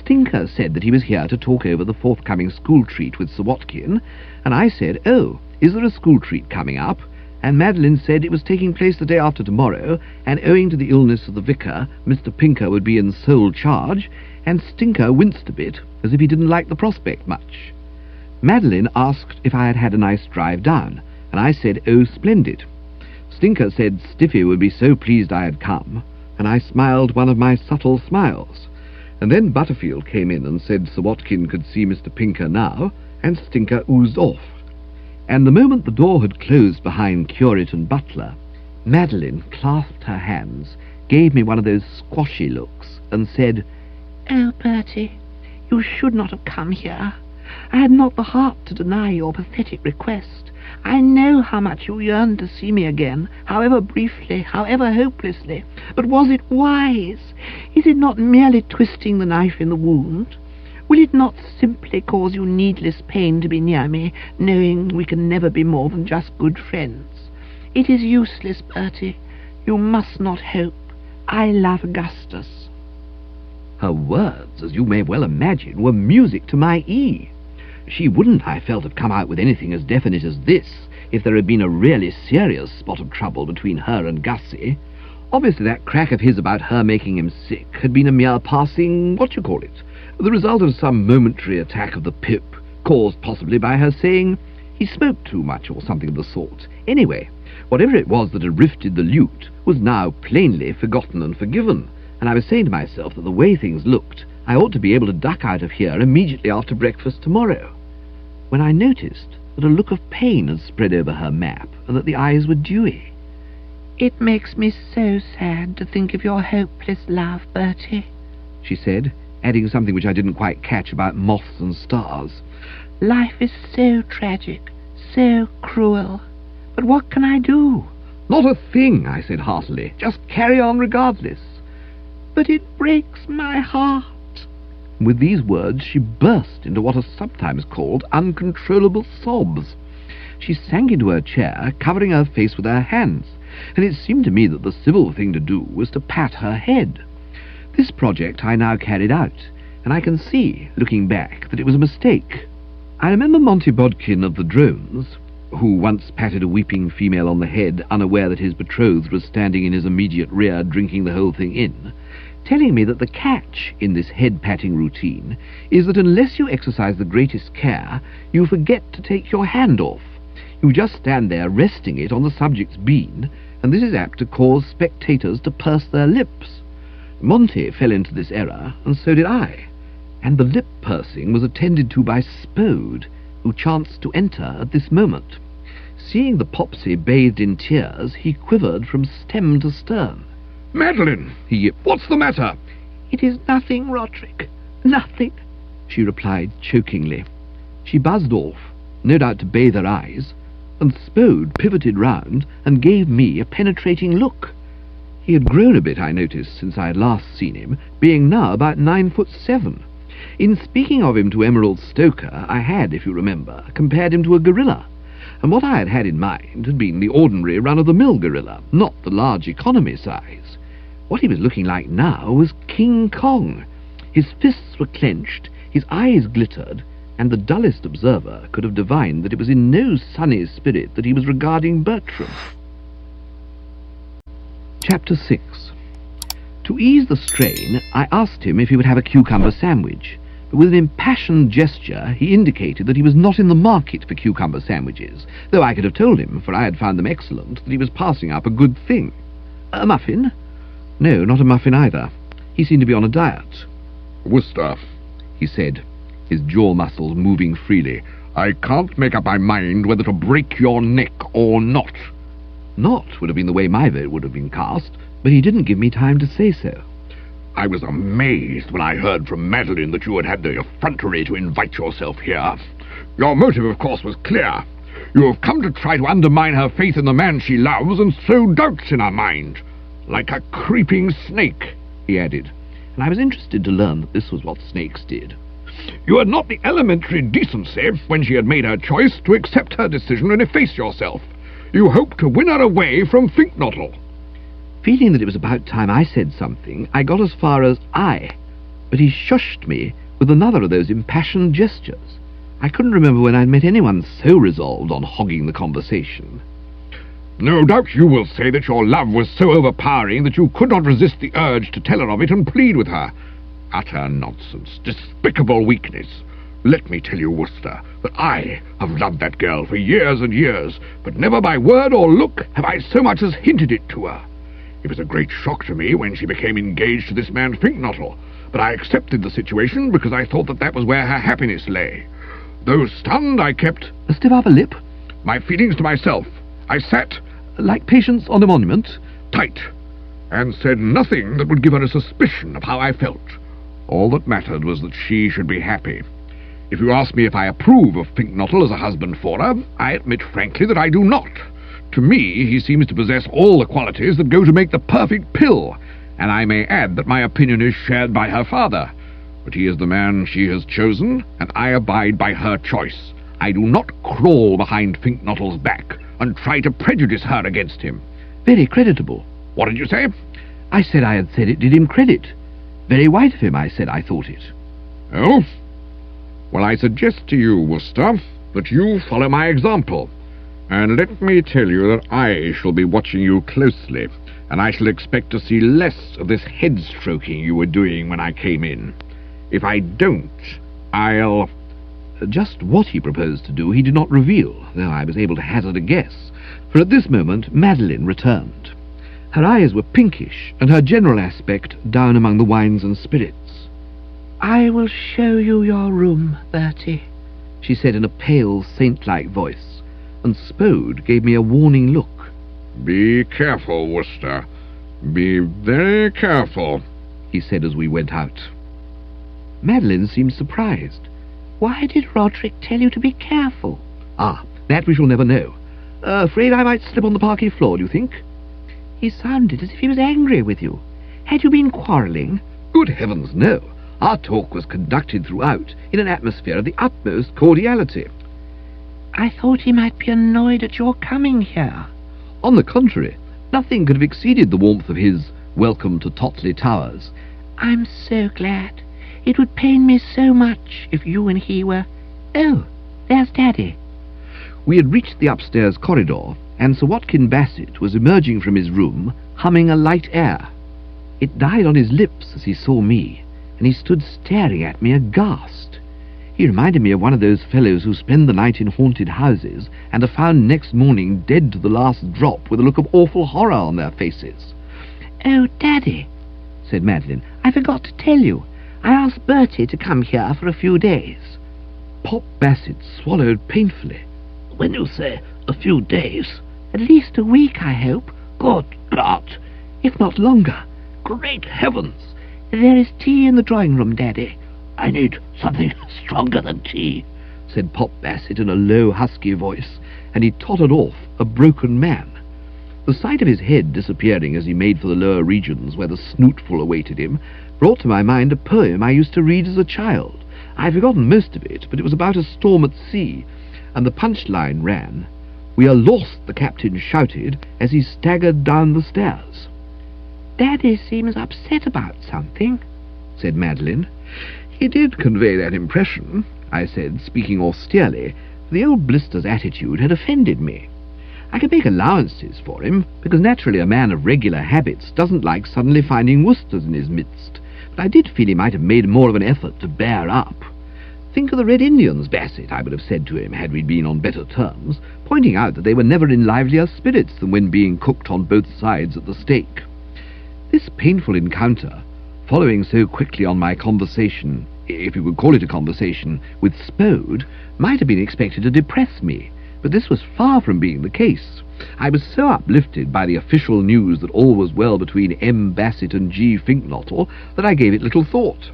Stinker said that he was here to talk over the forthcoming school treat with Ch1-10, and I said, "Oh, is there a school treat coming up?" And Madeline said it was taking place the day after tomorrow, and owing to the illness of the vicar, Mr. Pinker would be in sole charge, and Stinker winced a bit, as if he didn't like the prospect much. Madeline asked if I had had a nice drive down, and I said, "Oh, splendid." Stinker said Stiffy would be so pleased I had come, and I smiled one of my subtle smiles. And then Butterfield came in and said Ch1-10 could see Mr. Pinker now, and Stinker oozed off. And the moment the door had closed behind curate and butler, Madeline clasped her hands, gave me one of those squashy looks, and said, "Oh, Bertie, you should not have come here. I had not the heart to deny your pathetic request. I know how much you yearned to see me again, however briefly, however hopelessly. But was it wise? Is it not merely twisting the knife in the wound? Will it not simply cause you needless pain to be near me, knowing we can never be more than just good friends? It is useless, Bertie. You must not hope. I love Augustus." Her words, as you may well imagine, were music to my ear. She wouldn't, I felt, have come out with anything as definite as this if there had been a really serious spot of trouble between her and Gussie. Obviously that crack of his about her making him sick had been a mere passing, the result of some momentary attack of the pip, caused possibly by her saying he smoked too much or something of the sort. Anyway, whatever it was that had rifted the lute was now plainly forgotten and forgiven, and I was saying to myself that the way things looked, I ought to be able to duck out of here immediately after breakfast tomorrow, when I noticed that a look of pain had spread over her map, and that the eyes were dewy. "It makes me so sad to think of your hopeless love, Bertie," she said, adding something which I didn't quite catch about moths and stars. "Life is so tragic, so cruel. But what can I do?" "Not a thing," I said heartily. "Just carry on regardless." "But it breaks my heart." With these words she burst into what are sometimes called uncontrollable sobs. She sank into her chair, covering her face with her hands, and it seemed to me that the civil thing to do was to pat her head. This project I now carried out, and I can see, looking back, that it was a mistake. I remember Monty Bodkin of the Drones, who once patted a weeping female on the head, unaware that his betrothed was standing in his immediate rear drinking the whole thing in, telling me that the catch in this head-patting routine is that unless you exercise the greatest care, you forget to take your hand off. You just stand there resting it on the subject's bean, and this is apt to cause spectators to purse their lips. Monty fell into this error, and so did I, and the lip-pursing was attended to by Spode, who chanced to enter at this moment. Seeing the Popsy bathed in tears, he quivered from stem to stern. "Madeline," he yipped, "what's the matter?" "It is nothing, Roderick, nothing," she replied chokingly. She buzzed off, no doubt to bathe her eyes, and Spode pivoted round and gave me a penetrating look. He had grown a bit, I noticed, since I had last seen him, being now about 9'7". In speaking of him to Emerald Stoker, I had, if you remember, compared him to a gorilla, and what I had had in mind had been the ordinary run-of-the-mill gorilla, not the large economy size. What he was looking like now was King Kong. His fists were clenched, his eyes glittered, and the dullest observer could have divined that it was in no sunny spirit that he was regarding Bertram. Chapter 6. To ease the strain, I asked him if he would have a cucumber sandwich, but with an impassioned gesture he indicated that he was not in the market for cucumber sandwiches, though I could have told him, for I had found them excellent, that he was passing up a good thing. A muffin? No, not a muffin either. He seemed to be on a diet. "Worcester," he said, his jaw muscles moving freely. "I can't make up my mind whether to break your neck or not." Not would have been the way my vote would have been cast, but he didn't give me time to say so. "I was amazed when I heard from Madeline that you had had the effrontery to invite yourself here. Your motive, of course, was clear. You have come to try to undermine her faith in the man she loves and sow doubts in her mind. Like a creeping snake, he added, and I was interested to learn that this was what snakes did. You had not the elementary decency, when she had made her choice, to accept her decision and efface yourself. You hoped to win her away from Finknottle. Feeling that it was about time I said something, I got as far as "I," but he shushed me with another of those impassioned gestures. I couldn't remember when I'd met anyone so resolved on hogging the conversation. No doubt you will say that your love was so overpowering that you could not resist the urge to tell her of it and plead with her. Utter nonsense, despicable weakness. Let me tell you, Worcester, that I have loved that girl for years and years, but never by word or look have I so much as hinted it to her. It was a great shock to me when she became engaged to this man Finknottle, but I accepted the situation because I thought that that was where her happiness lay. Though stunned, I kept a stiff upper lip, my feelings to myself. I sat, like Patience on a monument, tight, and said nothing that would give her a suspicion of how I felt. All that mattered was that she should be happy. If you ask me if I approve of Finknottle as a husband for her, I admit frankly that I do not. To me, he seems to possess all the qualities that go to make the perfect pill, and I may add that my opinion is shared by her father. But he is the man she has chosen, and I abide by her choice. I do not crawl behind Finknottle's back and try to prejudice her against him. Very creditable. What did you say? I said I had said it did him credit. Very white of him, I said I thought it. Oh? Well, I suggest to you, Worcester, that you follow my example. And let me tell you that I shall be watching you closely, and I shall expect to see less of this head-stroking you were doing when I came in. If I don't, I'll... Just what he proposed to do he did not reveal, though I was able to hazard a guess, for at this moment Madeline returned. Her eyes were pinkish, and her general aspect down among the wines and spirits. "I will show you your room, Bertie," she said in a pale, saint-like voice, and Spode gave me a warning look. Be careful, Worcester. Be very careful, he said as we went out. Madeline seemed surprised. "Why did Roderick tell you to be careful?" "Ah, that we shall never know. Afraid I might slip on the parquet floor, do you think?" "He sounded as if he was angry with you. Had you been quarrelling?" "Good heavens, no. Our talk was conducted throughout in an atmosphere of the utmost cordiality." "I thought he might be annoyed at your coming here." "On the contrary, nothing could have exceeded the warmth of his welcome to Totley Towers." "I'm so glad. It would pain me so much if you and he were... Oh, there's Daddy." We had reached the upstairs corridor, and Sir Watkin Bassett was emerging from his room, humming a light air. It died on his lips as he saw me, and he stood staring at me aghast. He reminded me of one of those fellows who spend the night in haunted houses and are found next morning dead to the last drop with a look of awful horror on their faces. "Oh, Daddy," said Madeline, "I forgot to tell you. I asked Bertie to come here for a few days." Pop Bassett swallowed painfully. "When you say a few days, at least a week, I hope." "Good God, if not longer." "Great heavens!" "There is tea in the drawing-room, Daddy." "I need something stronger than tea," said Pop Bassett in a low, husky voice, and he tottered off, a broken man. The sight of his head disappearing as he made for the lower regions where the snootful awaited him brought to my mind a poem I used to read as a child. I have forgotten most of it, but it was about a storm at sea, and the punchline ran, "We are lost," the captain shouted as he staggered down the stairs. "Daddy seems upset about something," said Madeline. "He did convey that impression," I said, speaking austerely, for the old blister's attitude had offended me. I could make allowances for him, because naturally a man of regular habits doesn't like suddenly finding Worcesters in his midst, but I did feel he might have made more of an effort to bear up. "Think of the Red Indians, Bassett," I would have said to him had we been on better terms, pointing out that they were never in livelier spirits than when being cooked on both sides at the stake. This painful encounter, following so quickly on my conversation, if you could call it a conversation, with Spode, might have been expected to depress me, but this was far from being the case. I was so uplifted by the official news that all was well between M. Bassett and G. Finknottle that I gave it little thought.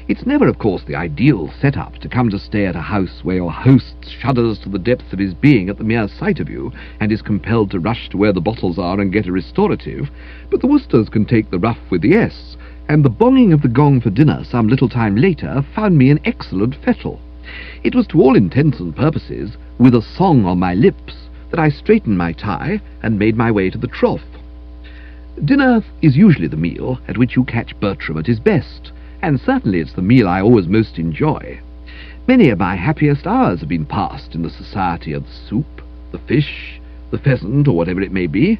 It's never, of course, the ideal setup to come to stay at a house where your host shudders to the depths of his being at the mere sight of you, and is compelled to rush to where the bottles are and get a restorative, but the Worcesters can take the rough with the S, and the bonging of the gong for dinner some little time later found me in excellent fettle. It was to all intents and purposes, with a song on my lips, that I straightened my tie and made my way to the trough. Dinner is usually the meal at which you catch Bertram at his best, and certainly it's the meal I always most enjoy. Many of my happiest hours have been passed in the society of the soup, the fish, the pheasant, or whatever it may be,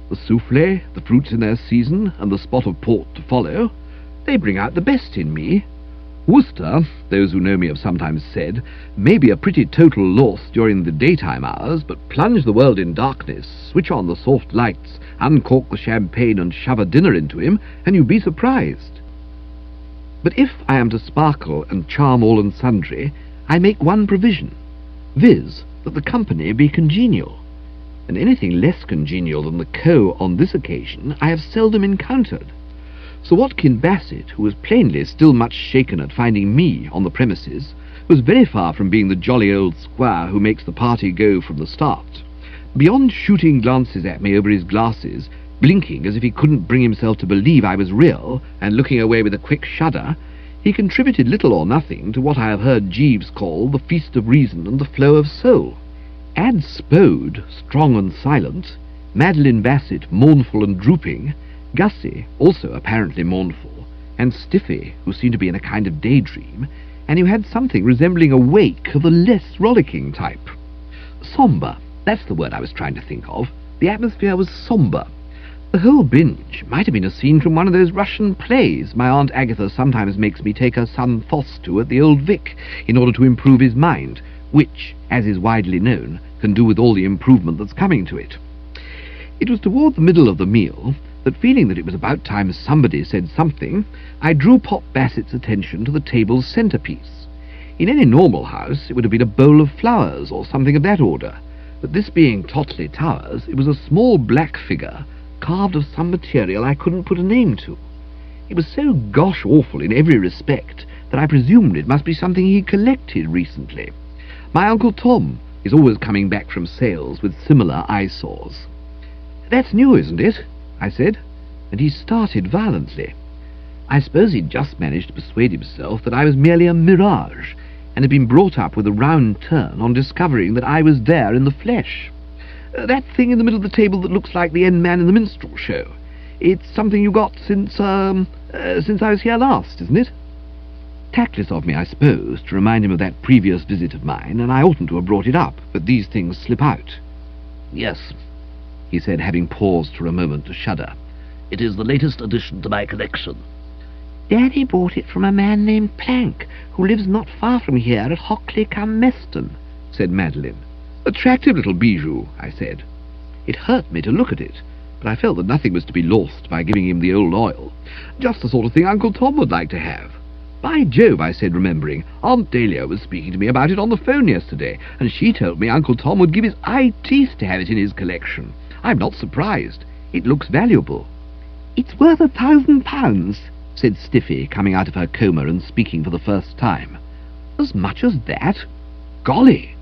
the souffle, the fruits in their season, and the spot of port to follow. They bring out the best in me. Worcester, those who know me have sometimes said, may be a pretty total loss during the daytime hours, but plunge the world in darkness, switch on the soft lights, uncork the champagne, and shove a dinner into him, and you'd be surprised. But if I am to sparkle and charm all and sundry, I make one provision, viz., that the company be congenial, and anything less congenial than the co on this occasion I have seldom encountered. Sir Watkin Bassett, who was plainly still much shaken at finding me on the premises, was very far from being the jolly old squire who makes the party go from the start. Beyond shooting glances at me over his glasses, blinking as if he couldn't bring himself to believe I was real, and looking away with a quick shudder, he contributed little or nothing to what I have heard Jeeves call the feast of reason and the flow of soul. Add Spode, strong and silent, Madeline Bassett, mournful and drooping, Gussie, also apparently mournful, and Stiffy, who seemed to be in a kind of daydream, and you had something resembling a wake of the less rollicking type. Sombre, that's the word I was trying to think of. The atmosphere was sombre. The whole binge might have been a scene from one of those Russian plays my Aunt Agatha sometimes makes me take her son Foss to at the Old Vic, in order to improve his mind, which, as is widely known, can do with all the improvement that's coming to it. It was toward the middle of the meal that, feeling that it was about time somebody said something, I drew Pop Bassett's attention to the table's centrepiece. In any normal house it would have been a bowl of flowers or something of that order, but this being Totley Towers, it was a small black figure, carved of some material I couldn't put a name to. It was so gosh awful in every respect that I presumed it must be something he collected recently. My Uncle Tom is always coming back from sales with similar eyesores. "That's new, isn't it?" I said, and he started violently. I suppose he'd just managed to persuade himself that I was merely a mirage, and had been brought up with a round turn on discovering that I was there in the flesh. "That thing in the middle of the table that looks like the end man in the minstrel show. It's something you got since I was here last, isn't it?" Tactless of me, I suppose, to remind him of that previous visit of mine, and I oughtn't to have brought it up, but these things slip out. Yes, he said, having paused for a moment to shudder. it is the latest addition to my collection. Daddy bought it from a man named Plank, who lives not far from here at Hockley-cum-Meston, said Madeline. "Attractive little bijou," I said. It hurt me to look at it, but I felt that nothing was to be lost by giving him the old oil. Just the sort of thing Uncle Tom would like to have. "By Jove," I said, remembering, "Aunt Dahlia was speaking to me about it on the phone yesterday, and she told me Uncle Tom would give his eye teeth to have it in his collection. I'm not surprised. It looks valuable." "It's worth £1,000, said Stiffy, coming out of her coma and speaking for the first time. "As much as that? Golly!"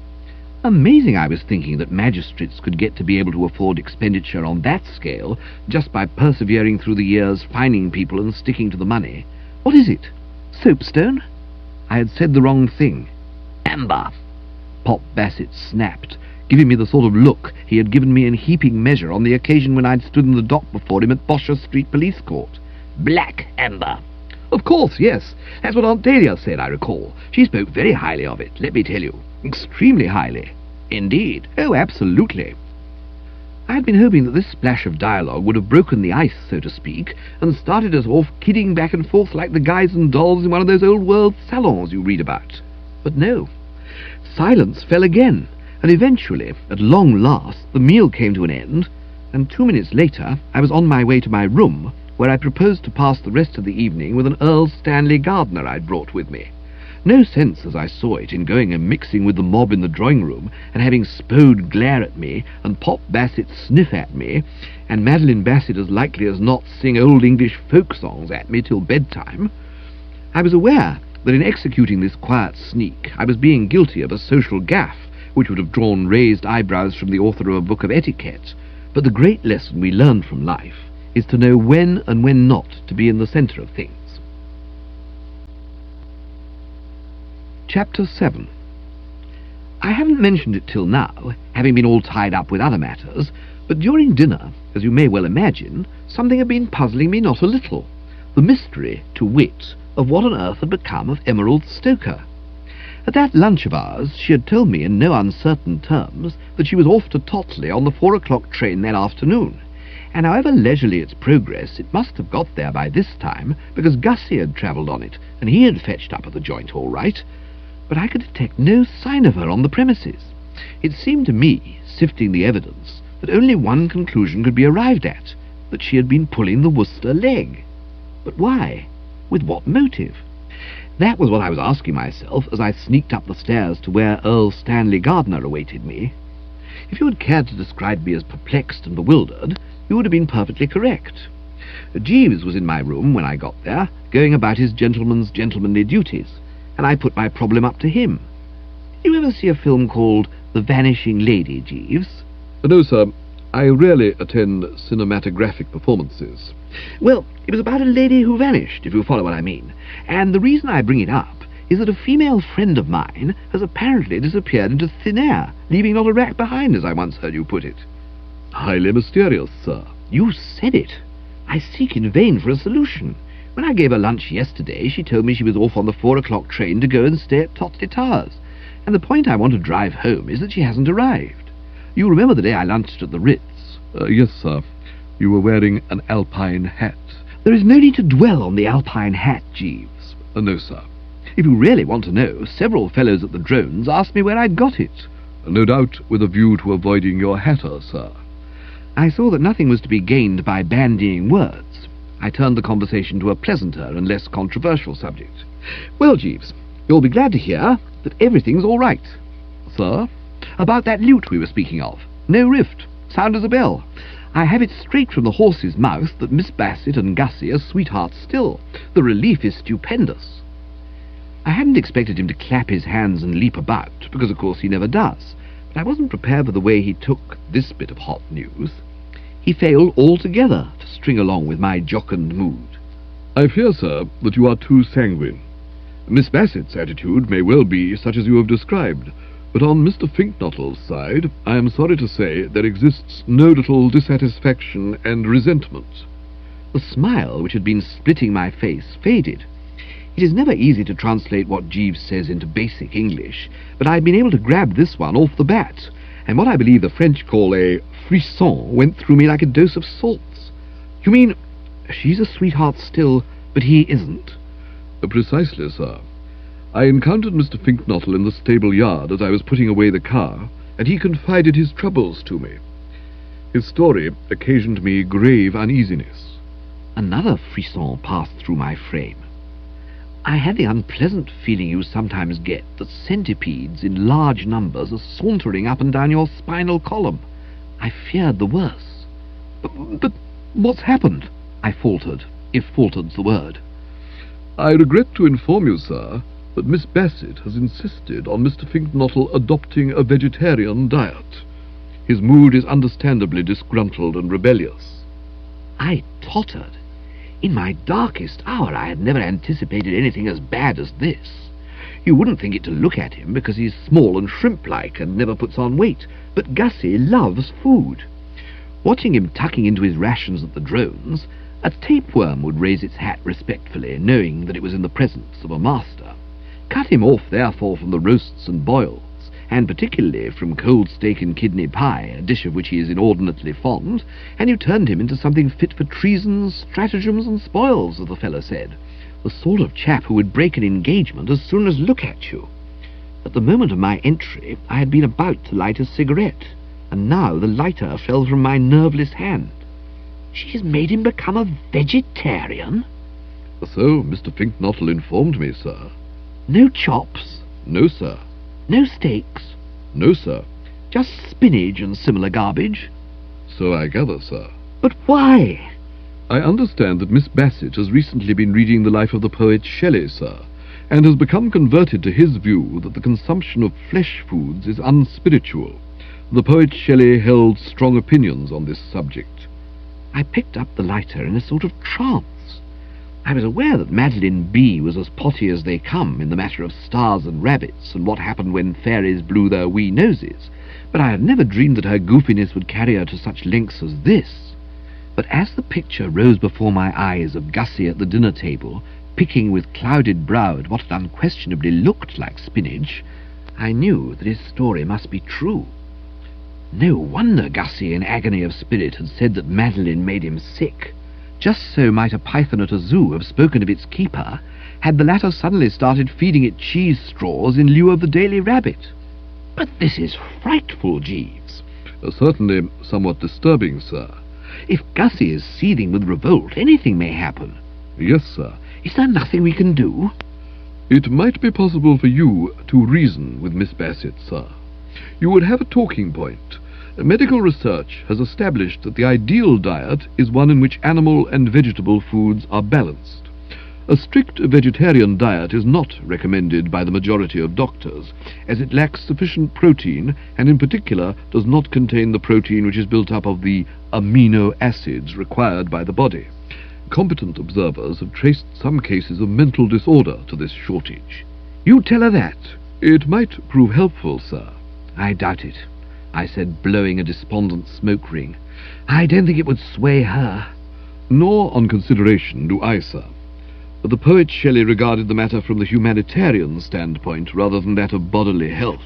Amazing, I was thinking, that magistrates could get to be able to afford expenditure on that scale just by persevering through the years, finding people and sticking to the money. What is it? Soapstone? I had said the wrong thing. Amber. Pop Bassett snapped, giving me the sort of look he had given me in heaping measure on the occasion when I'd stood in the dock before him at Bosher Street Police Court. Black amber. Of course, yes. That's what Aunt Dahlia said, I recall. She spoke very highly of it, let me tell you. Extremely highly. Indeed. Oh, absolutely. I had been hoping that this splash of dialogue would have broken the ice, so to speak, and started us off kidding back and forth like the guys and dolls in one of those old-world salons you read about. But no. Silence fell again, and eventually, at long last, the meal came to an end, and 2 minutes later I was on my way to my room, where I proposed to pass the rest of the evening with an Earl Stanley Gardner I'd brought with me. No sense, as I saw it, in going and mixing with the mob in the drawing-room, and having Spode glare at me, and Pop Bassett sniff at me, and Madeline Bassett as likely as not sing old English folk songs at me till bedtime. I was aware that in executing this quiet sneak I was being guilty of a social gaffe which would have drawn raised eyebrows from the author of a book of etiquette, but the great lesson we learn from life is to know when and when not to be in the centre of things. Chapter 7. I haven't mentioned it till now, having been all tied up with other matters, but during dinner, as you may well imagine, something had been puzzling me not a little. The mystery, to wit, of what on earth had become of Emerald Stoker. At that lunch of ours she had told me in no uncertain terms that she was off to Totley on the 4 o'clock train that afternoon, and however leisurely its progress, it must have got there by this time, because Gussie had travelled on it, and he had fetched up at the joint all right. But I could detect no sign of her on the premises. It seemed to me, sifting the evidence, that only one conclusion could be arrived at, that she had been pulling the Worcester leg. But why? With what motive? That was what I was asking myself as I sneaked up the stairs to where Earl Stanley Gardner awaited me. If you had cared to describe me as perplexed and bewildered, you would have been perfectly correct. Jeeves was in my room when I got there, going about his gentleman's gentlemanly duties, and I put my problem up to him. Did you ever see a film called The Vanishing Lady, Jeeves? No, sir. I rarely attend cinematographic performances. Well, it was about a lady who vanished, if you follow what I mean, and the reason I bring it up is that a female friend of mine has apparently disappeared into thin air, leaving not a rack behind, as I once heard you put it. Highly mysterious, sir. You said it. I seek in vain for a solution. When I gave her lunch yesterday, she told me she was off on the 4 o'clock train to go and stay at Totley Towers, and the point I want to drive home is that she hasn't arrived. You remember the day I lunched at the Ritz? Yes, sir. You were wearing an alpine hat. There is no need to dwell on the alpine hat, Jeeves. No, sir. If you really want to know, several fellows at the Drones asked me where I'd got it. No doubt with a view to avoiding your hatter, sir. I saw that nothing was to be gained by bandying words. I turned the conversation to a pleasanter and less controversial subject. Well, Jeeves, you'll be glad to hear that everything's all right. Sir? About that lute we were speaking of. No rift. Sound as a bell. I have it straight from the horse's mouth that Miss Bassett and Gussie are sweethearts still. The relief is stupendous. I hadn't expected him to clap his hands and leap about, because of course he never does, but I wasn't prepared for the way he took this bit of hot news. He failed altogether to string along with my jocund mood. I fear, sir, that you are too sanguine. Miss Bassett's attitude may well be such as you have described, but on Mr. Finknottle's side, I am sorry to say, there exists no little dissatisfaction and resentment. The smile which had been splitting my face faded. It is never easy to translate what Jeeves says into basic English, but I had been able to grab this one off the bat, and what I believe the French call a frisson went through me like a dose of salts. You mean, she's a sweetheart still, but he isn't? Precisely, sir. I encountered Mr. Finknottle in the stable yard as I was putting away the car, and he confided his troubles to me. His story occasioned me grave uneasiness. Another frisson passed through my frame. I had the unpleasant feeling you sometimes get that centipedes in large numbers are sauntering up and down your spinal column. I feared the worst. But what's happened? I faltered, if faltered's the word. I regret to inform you, sir, that Miss Bassett has insisted on Mr. Finknottle adopting a vegetarian diet. His mood is understandably disgruntled and rebellious. I tottered. In my darkest hour I had never anticipated anything as bad as this. You wouldn't think it to look at him, because he's small and shrimp-like and never puts on weight, but Gussie loves food. Watching him tucking into his rations at the Drones, a tapeworm would raise its hat respectfully, knowing that it was in the presence of a master. Cut him off, therefore, from the roasts and boils, and particularly from cold steak and kidney pie, a dish of which he is inordinately fond, and you turned him into something fit for treasons, stratagems, and spoils, as the fellow said, the sort of chap who would break an engagement as soon as look at you. At the moment of my entry I had been about to light a cigarette, and now the lighter fell from my nerveless hand. She has made him become a vegetarian? So Mr. Finknottle informed me, sir. No chops? No, sir. No steaks? No, sir. Just spinach and similar garbage? So I gather, sir. But why? I understand that Miss Bassett has recently been reading the life of the poet Shelley, sir, and has become converted to his view that the consumption of flesh foods is unspiritual. The poet Shelley held strong opinions on this subject. I picked up the lighter in a sort of trance. I was aware that Madeline B. was as potty as they come in the matter of stars and rabbits and what happened when fairies blew their wee noses, but I had never dreamed that her goofiness would carry her to such lengths as this. But as the picture rose before my eyes of Gussie at the dinner table, picking with clouded brow at what had unquestionably looked like spinach, I knew that his story must be true. No wonder Gussie, in agony of spirit, had said that Madeline made him sick. Just so might a python at a zoo have spoken of its keeper, had the latter suddenly started feeding it cheese straws in lieu of the daily rabbit. But this is frightful, Jeeves. Certainly somewhat disturbing, sir. If Gussie is seething with revolt, anything may happen. Yes, sir. Is there nothing we can do? It might be possible for you to reason with Miss Bassett, sir. You would have a talking point. Medical research has established that the ideal diet is one in which animal and vegetable foods are balanced. A strict vegetarian diet is not recommended by the majority of doctors, as it lacks sufficient protein and in particular does not contain the protein which is built up of the amino acids required by the body. Competent observers have traced some cases of mental disorder to this shortage. You tell her that. It might prove helpful, sir. I doubt it, I said, blowing a despondent smoke ring. I don't think it would sway her. Nor, on consideration, do I, sir. The poet Shelley regarded the matter from the humanitarian standpoint rather than that of bodily health.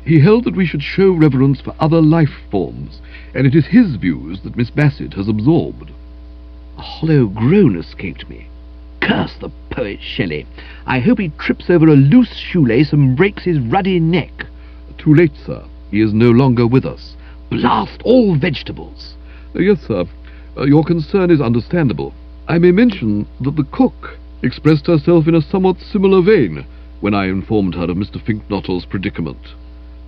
He held that we should show reverence for other life forms, and it is his views that Miss Bassett has absorbed. A hollow groan escaped me. Curse the poet Shelley. I hope he trips over a loose shoelace and breaks his ruddy neck. Too late, sir. He is no longer with us. Blast all vegetables. Yes, sir. Your concern is understandable. I may mention that the cook expressed herself in a somewhat similar vein when I informed her of Mr. Finknottle's predicament.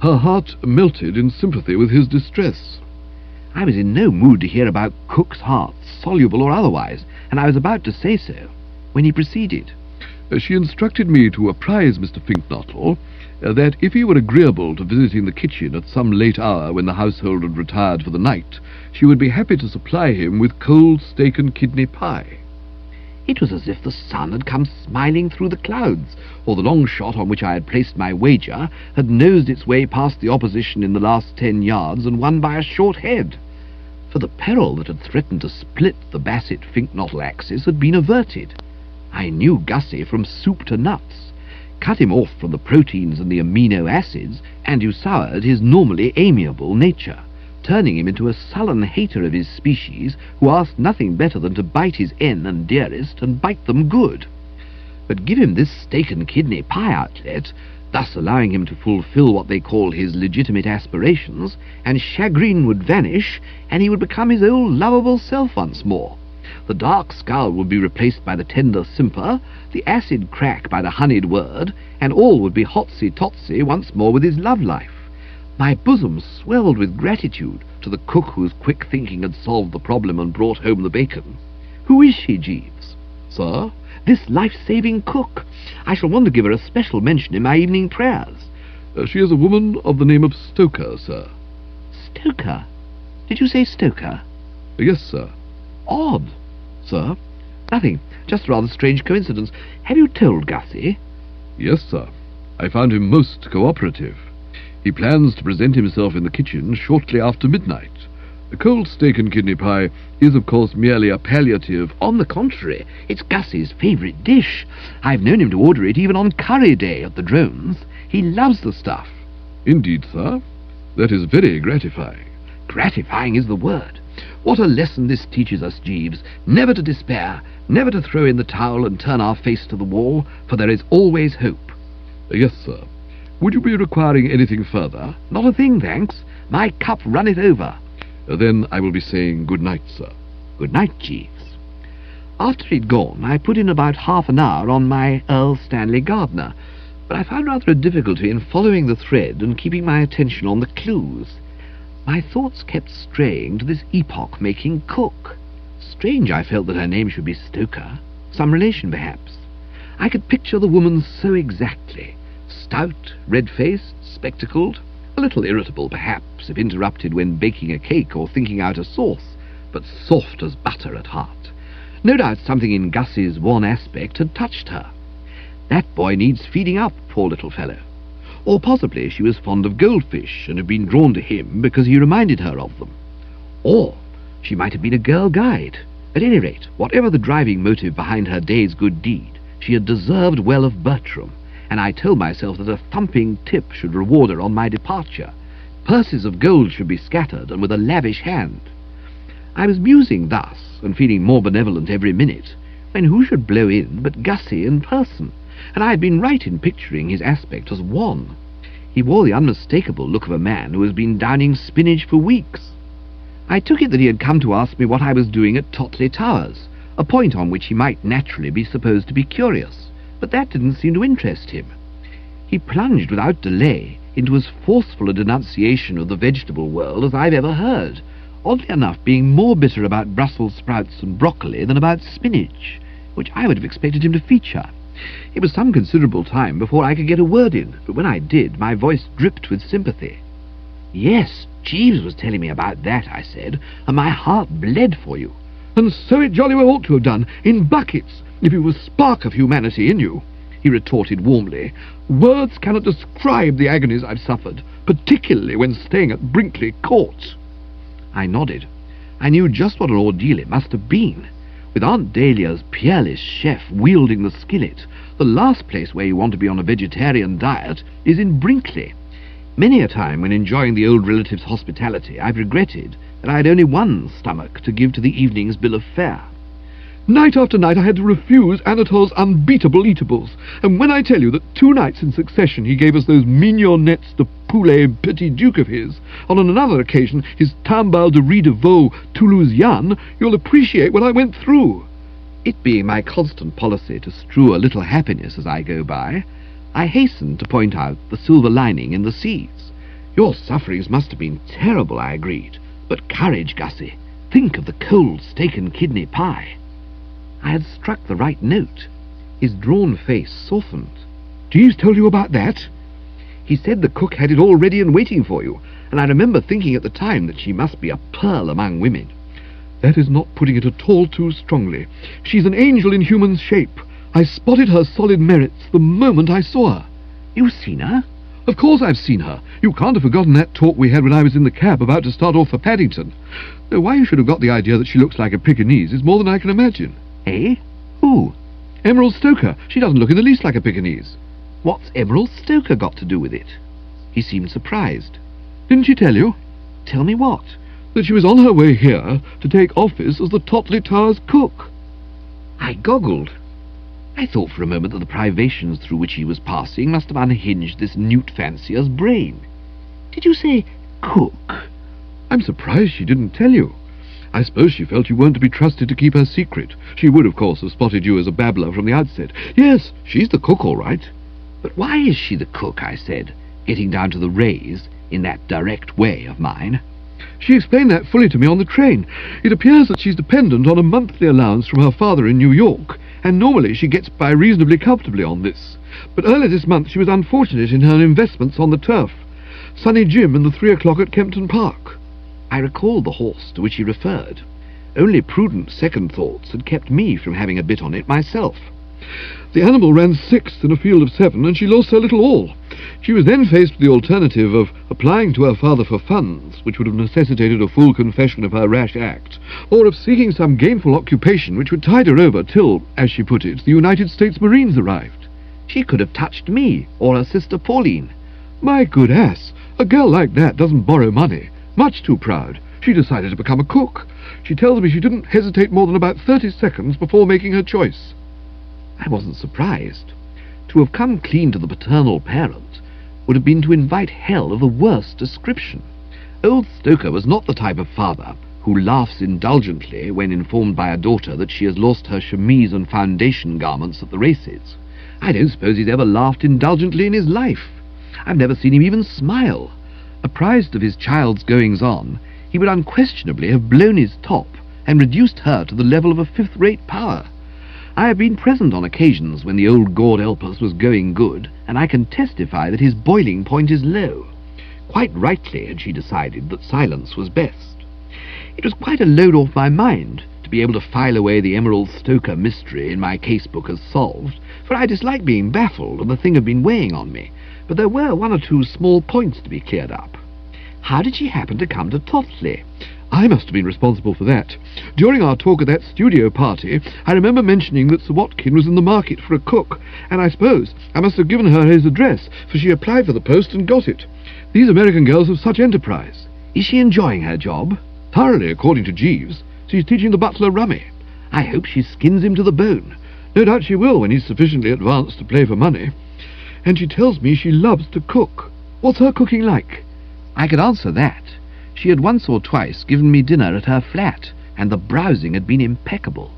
Her heart melted in sympathy with his distress. I was in no mood to hear about cooks' hearts, soluble or otherwise, and I was about to say so when he proceeded. She instructed me to apprise Mr. Finknottle that if he were agreeable to visiting the kitchen at some late hour when the household had retired for the night, she would be happy to supply him with cold steak and kidney pie. It was as if the sun had come smiling through the clouds, or the long shot on which I had placed my wager had nosed its way past the opposition in the last 10 yards and won by a short head. For the peril that had threatened to split the Bassett-Finknottle axis had been averted. I knew Gussie from soup to nuts. Cut him off from the proteins and the amino acids, and you soured his normally amiable nature, turning him into a sullen hater of his species who asked nothing better than to bite his N and dearest and bite them good. But give him this steak and kidney pie outlet, thus allowing him to fulfill what they call his legitimate aspirations, and chagrin would vanish, and he would become his old lovable self once more. The dark scowl would be replaced by the tender simper, the acid crack by the honeyed word, and all would be hotsy-totsy once more with his love life. My bosom swelled with gratitude to the cook whose quick thinking had solved the problem and brought home the bacon. Who is she, Jeeves? Sir? This life-saving cook. I shall want to give her a special mention in my evening prayers. She is a woman of the name of Stoker, sir. Stoker? Did you say Stoker? Yes, sir. Odd. Sir? Nothing. Just a rather strange coincidence. Have you told Gussie? Yes, sir. I found him most cooperative. He plans to present himself in the kitchen shortly after midnight. The cold steak and kidney pie is, of course, merely a palliative. On the contrary, it's Gussie's favourite dish. I've known him to order it even on curry day at the Drones. He loves the stuff. Indeed, sir. That is very gratifying. Gratifying is the word. What a lesson this teaches us, Jeeves. Never to despair, never to throw in the towel and turn our face to the wall, for there is always hope. Yes, sir. Would you be requiring anything further? Not a thing, thanks. My cup runneth over. Then I will be saying good night, sir. Good night, Jeeves. After he'd gone, I put in about half an hour on my Earl Stanley Gardner, but I found rather a difficulty in following the thread and keeping my attention on the clues. My thoughts kept straying to this epoch-making cook. Strange, I felt, that her name should be Stoker. Some relation, perhaps. I could picture the woman so exactly. Stout, red-faced, spectacled, a little irritable, perhaps, if interrupted when baking a cake or thinking out a sauce, but soft as butter at heart. No doubt something in Gussie's wan aspect had touched her. That boy needs feeding up, poor little fellow. Or possibly she was fond of goldfish and had been drawn to him because he reminded her of them. Or she might have been a girl guide. At any rate, whatever the driving motive behind her day's good deed, she had deserved well of Bertram, and I told myself that a thumping tip should reward her on my departure. Purses of gold should be scattered, and with a lavish hand. I was musing thus, and feeling more benevolent every minute, when who should blow in but Gussie in person, and I had been right in picturing his aspect as wan. He wore the unmistakable look of a man who has been downing spinach for weeks. I took it that he had come to ask me what I was doing at Totley Towers, a point on which he might naturally be supposed to be curious, but that didn't seem to interest him. He plunged without delay into as forceful a denunciation of the vegetable world as I've ever heard, oddly enough being more bitter about Brussels sprouts and broccoli than about spinach, which I would have expected him to feature. It was some considerable time before I could get a word in, but when I did, my voice dripped with sympathy. "Yes, Jeeves was telling me about that," I said, "and my heart bled for you." "And so it jolly well ought to have done, in buckets, if you was a spark of humanity in you," he retorted warmly. "Words cannot describe the agonies I've suffered, particularly when staying at Brinkley Court." I nodded. I knew just what an ordeal it must have been. With Aunt Dahlia's peerless chef wielding the skillet, the last place where you want to be on a vegetarian diet is in Brinkley. Many a time when enjoying the old relative's hospitality, I've regretted that I had only one stomach to give to the evening's bill of fare. Night after night I had to refuse Anatole's unbeatable eatables, and when I tell you that 2 nights in succession he gave us those mignonettes de poulet petit duc of his, on another occasion his tambal de riz de veau Toulousian, you'll appreciate what I went through. It being my constant policy to strew a little happiness as I go by, I hastened to point out the silver lining in the seas. "Your sufferings must have been terrible," I agreed. "But courage, Gussie. Think of the cold steak and kidney pie." I had struck the right note. His drawn face softened. "Jeeves told you about that?" "He said the cook had it all ready and waiting for you, and I remember thinking at the time that she must be a pearl among women." "That is not putting it at all too strongly. She's an angel in human shape. I spotted her solid merits the moment I saw her." "You've seen her?" "Of course I've seen her. You can't have forgotten that talk we had when I was in the cab about to start off for Paddington. Though why you should have got the idea that she looks like a Pekingese is more than I can imagine." "Eh? Who?" "Emerald Stoker. She doesn't look in the least like a Pekingese." "What's Emerald Stoker got to do with it?" He seemed surprised. "Didn't she tell you?" "Tell me what?" "That she was on her way here to take office as the Totley Towers cook." I goggled. I thought for a moment that the privations through which he was passing must have unhinged this newt fancier's brain. "Did you say cook?" "I'm surprised she didn't tell you. I suppose she felt you weren't to be trusted to keep her secret. She would, of course, have spotted you as a babbler from the outset. Yes, she's the cook, all right." "But why is she the cook?" I said, getting down to the raise in that direct way of mine. "She explained that fully to me on the train. It appears that she's dependent on a monthly allowance from her father in New York, and normally she gets by reasonably comfortably on this. But early this month she was unfortunate in her investments on the turf. Sunny Jim and the 3 o'clock at Kempton Park." I recalled the horse to which he referred. Only prudent second thoughts had kept me from having a bit on it myself. "The animal ran 6th in a field of 7, and she lost her little all. She was then faced with the alternative of applying to her father for funds, which would have necessitated a full confession of her rash act, or of seeking some gainful occupation which would tide her over till, as she put it, the United States Marines arrived." "She could have touched me, or her sister Pauline." "My good ass, a girl like that doesn't borrow money. Much too proud. She decided to become a cook. She tells me she didn't hesitate more than about 30 seconds before making her choice." I wasn't surprised. To have come clean to the paternal parent would have been to invite hell of the worst description. Old Stoker was not the type of father who laughs indulgently when informed by a daughter that she has lost her chemise and foundation garments at the races. I don't suppose he's ever laughed indulgently in his life. I've never seen him even smile. Apprised of his child's goings-on, he would unquestionably have blown his top and reduced her to the level of a fifth-rate power. I have been present on occasions when the old God help us was going good, and I can testify that his boiling point is low. Quite rightly had she decided that silence was best. It was quite a load off my mind to be able to file away the Emerald Stoker mystery in my casebook as solved, for I dislike being baffled, and the thing had been weighing on me, but there were one or two small points to be cleared up. How did she happen to come to Totley? I must have been responsible for that. During our talk at that studio party, I remember mentioning that Sir Watkin was in the market for a cook, and I suppose I must have given her his address, for she applied for the post and got it. These American girls have such enterprise. Is she enjoying her job? Thoroughly, according to Jeeves. She's teaching the butler rummy. I hope she skins him to the bone. No doubt she will when he's sufficiently advanced to play for money. And she tells me she loves to cook. What's her cooking like? I could answer that. She had once or twice given me dinner at her flat, and the browsing had been impeccable.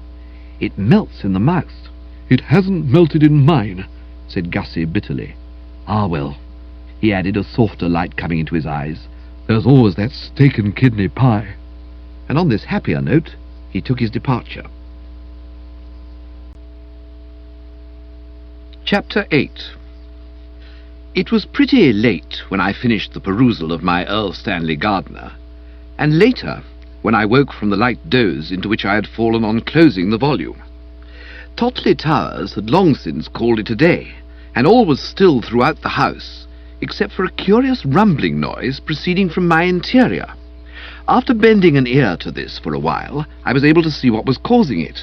It melts in the mouth. It hasn't melted in mine, said Gussie bitterly. Ah, well, he added, a softer light coming into his eyes. There's always that steak and kidney pie. And on this happier note, he took his departure. Chapter 8. It was pretty late when I finished the perusal of my Earl Stanley Gardner, and later when I woke from the light doze into which I had fallen on closing the volume. Totley Towers had long since called it a day, and all was still throughout the house, except for a curious rumbling noise proceeding from my interior. After bending an ear to this for a while, I was able to see what was causing it.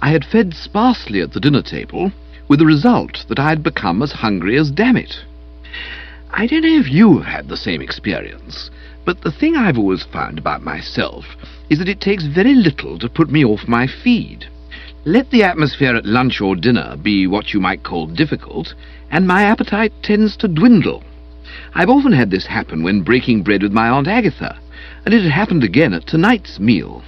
I had fed sparsely at the dinner table, with the result that I had become as hungry as Dammit. I don't know if you have had the same experience, but the thing I've always found about myself is that it takes very little to put me off my feed. Let the atmosphere at lunch or dinner be what you might call difficult, and my appetite tends to dwindle. I've often had this happen when breaking bread with my Aunt Agatha, and it had happened again at tonight's meal.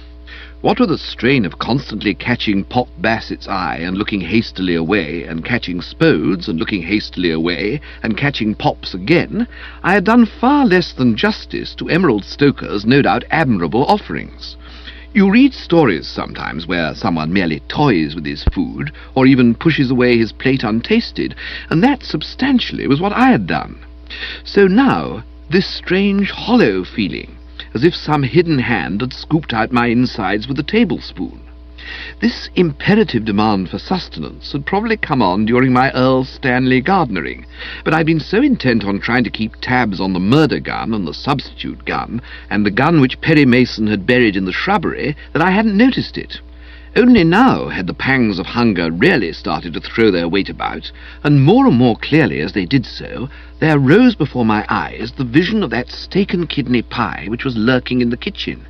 What with the strain of constantly catching Pop Bassett's eye and looking hastily away, and catching Spode's and looking hastily away, and catching Pop's again, I had done far less than justice to Emerald Stoker's no doubt admirable offerings. You read stories sometimes where someone merely toys with his food, or even pushes away his plate untasted, and that substantially was what I had done. So now, this strange hollow feeling, as if some hidden hand had scooped out my insides with a tablespoon. This imperative demand for sustenance had probably come on during my Earl Stanley gardenering, but I'd been so intent on trying to keep tabs on the murder gun and the substitute gun, and the gun which Perry Mason had buried in the shrubbery, that I hadn't noticed it. Only now had the pangs of hunger really started to throw their weight about, and more clearly as they did so, there rose before my eyes the vision of that steak and kidney pie which was lurking in the kitchen,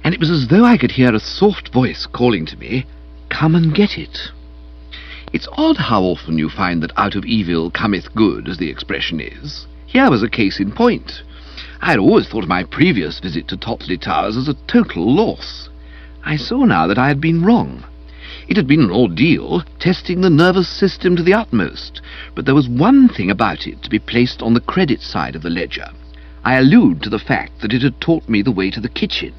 and it was as though I could hear a soft voice calling to me, "Come and get it." It's odd how often you find that out of evil cometh good, as the expression is. Here was a case in point. I had always thought of my previous visit to Totley Towers as a total loss. I saw now that I had been wrong. It had been an ordeal, testing the nervous system to the utmost, but there was one thing about it to be placed on the credit side of the ledger. I allude to the fact that it had taught me the way to the kitchen.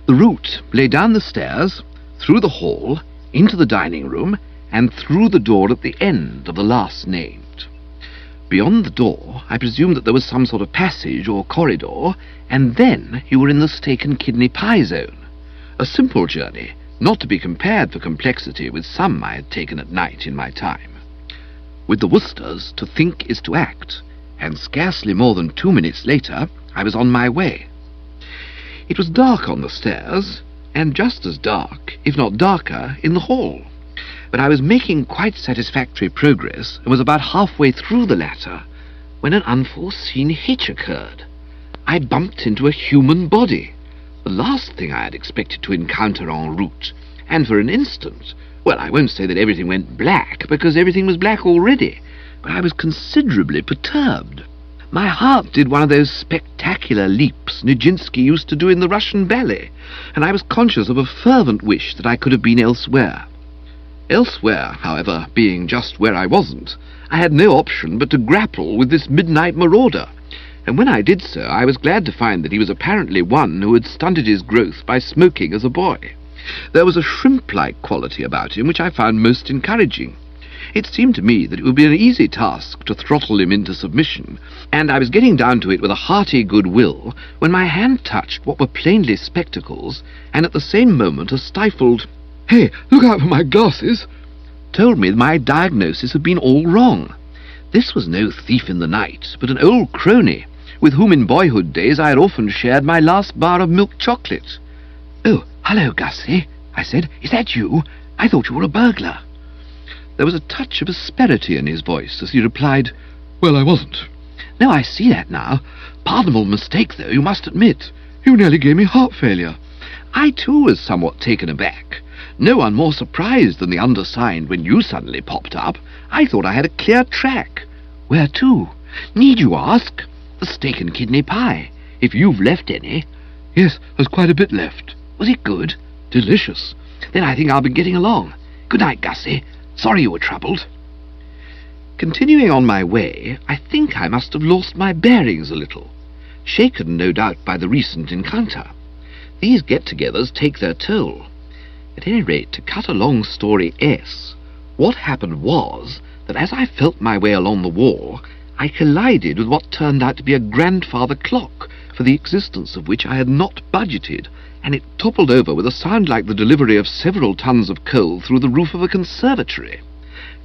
The route lay down the stairs, through the hall, into the dining room, and through the door at the end of the last named. Beyond the door, I presumed that there was some sort of passage or corridor, and then you were in the steak and kidney pie zone. A simple journey, not to be compared for complexity with some I had taken at night in my time. With the Worcesters, to think is to act, and scarcely more than 2 minutes later, I was on my way. It was dark on the stairs, and just as dark, if not darker, in the hall. But I was making quite satisfactory progress, and was about halfway through the latter, when an unforeseen hitch occurred. I bumped into a human body, the last thing I had expected to encounter en route, and for an instant, well, I won't say that everything went black, because everything was black already, but I was considerably perturbed. My heart did one of those spectacular leaps Nijinsky used to do in the Russian ballet, and I was conscious of a fervent wish that I could have been elsewhere. Elsewhere, however, being just where I wasn't, I had no option but to grapple with this midnight marauder, and when I did so, I was glad to find that he was apparently one who had stunted his growth by smoking as a boy. There was a shrimp-like quality about him which I found most encouraging. It seemed to me that it would be an easy task to throttle him into submission, and I was getting down to it with a hearty goodwill when my hand touched what were plainly spectacles, and at the same moment a stifled, "Hey, look out for my glasses!" told me that my diagnosis had been all wrong. This was no thief in the night, but an old crony, with whom in boyhood days I had often shared my last bar of milk chocolate. "Oh, hello, Gussie," I said. "Is that you? I thought you were a burglar." There was a touch of asperity in his voice as he replied, "Well, I wasn't." "No, I see that now. Pardonable mistake, though, you must admit. You nearly gave me heart failure." I, too, was somewhat taken aback. No one more surprised than the undersigned when you suddenly popped up. I thought I had a clear track. "Where to? Need you ask?" "The steak and kidney pie, if you've left any." "Yes, there's quite a bit left." "Was it good?" "Delicious." "Then I think I'll be getting along. Good night, Gussie. Sorry you were troubled." Continuing on my way, I think I must have lost my bearings a little, shaken no doubt by the recent encounter. These get-togethers take their toll. At any rate, to cut a long story what happened was that as I felt my way along the wall, I collided with what turned out to be a grandfather clock, for the existence of which I had not budgeted, and it toppled over with a sound like the delivery of several tons of coal through the roof of a conservatory.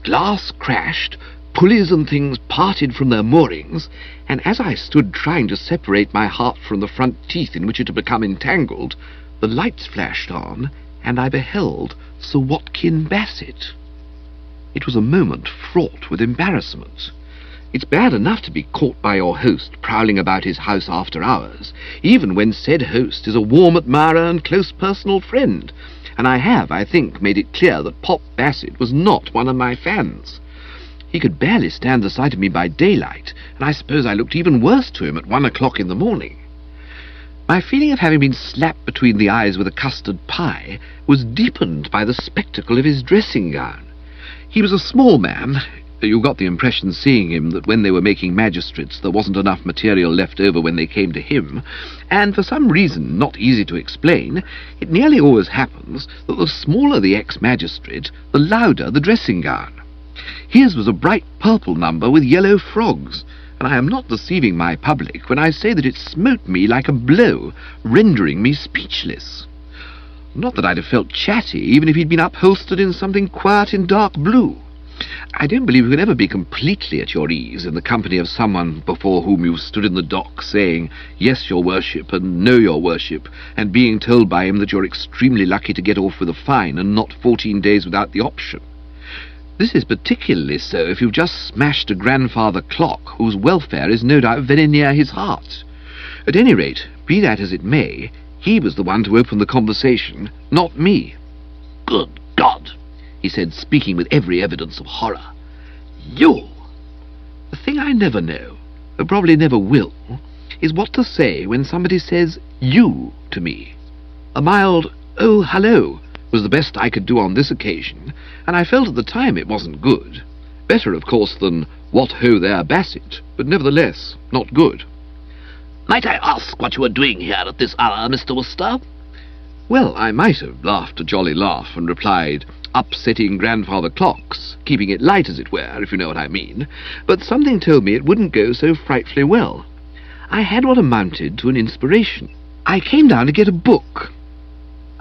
Glass crashed, pulleys and things parted from their moorings, and as I stood trying to separate my heart from the front teeth in which it had become entangled, the lights flashed on, and I beheld Sir Watkin Bassett. It was a moment fraught with embarrassment. It's bad enough to be caught by your host prowling about his house after hours, even when said host is a warm admirer and close personal friend, and I have, I think, made it clear that Pop Bassett was not one of my fans. He could barely stand the sight of me by daylight, and I suppose I looked even worse to him at 1 o'clock in the morning. My feeling of having been slapped between the eyes with a custard pie was deepened by the spectacle of his dressing gown. He was a small man. You got the impression, seeing him, that when they were making magistrates there wasn't enough material left over when they came to him, and for some reason not easy to explain, it nearly always happens that the smaller the ex-magistrate, the louder the dressing gown. His was a bright purple number with yellow frogs, and I am not deceiving my public when I say that it smote me like a blow, rendering me speechless. Not that I'd have felt chatty, even if he'd been upholstered in something quiet in dark blue. I don't believe you can ever be completely at your ease in the company of someone before whom you've stood in the dock saying, "Yes, your worship," and "No, your worship," and being told by him that you're extremely lucky to get off with a fine and not 14 days without the option. This is particularly so if you've just smashed a grandfather clock whose welfare is no doubt very near his heart. At any rate, be that as it may, he was the one to open the conversation, not me. Good God, he said, speaking with every evidence of horror. "You!" The thing I never know, or probably never will, is what to say when somebody says "you" to me. A mild "oh, hello" was the best I could do on this occasion, and I felt at the time it wasn't good. Better, of course, than "what ho there, Bassett," but nevertheless not good. might I ask what you are doing here at this hour, Mr. Worcester? Well, I might have laughed a jolly laugh and replied, "Upsetting grandfather clocks, keeping it light, as it were, if you know what I mean," but something told me it wouldn't go so frightfully well. I had what amounted to an inspiration. I came down to get a book.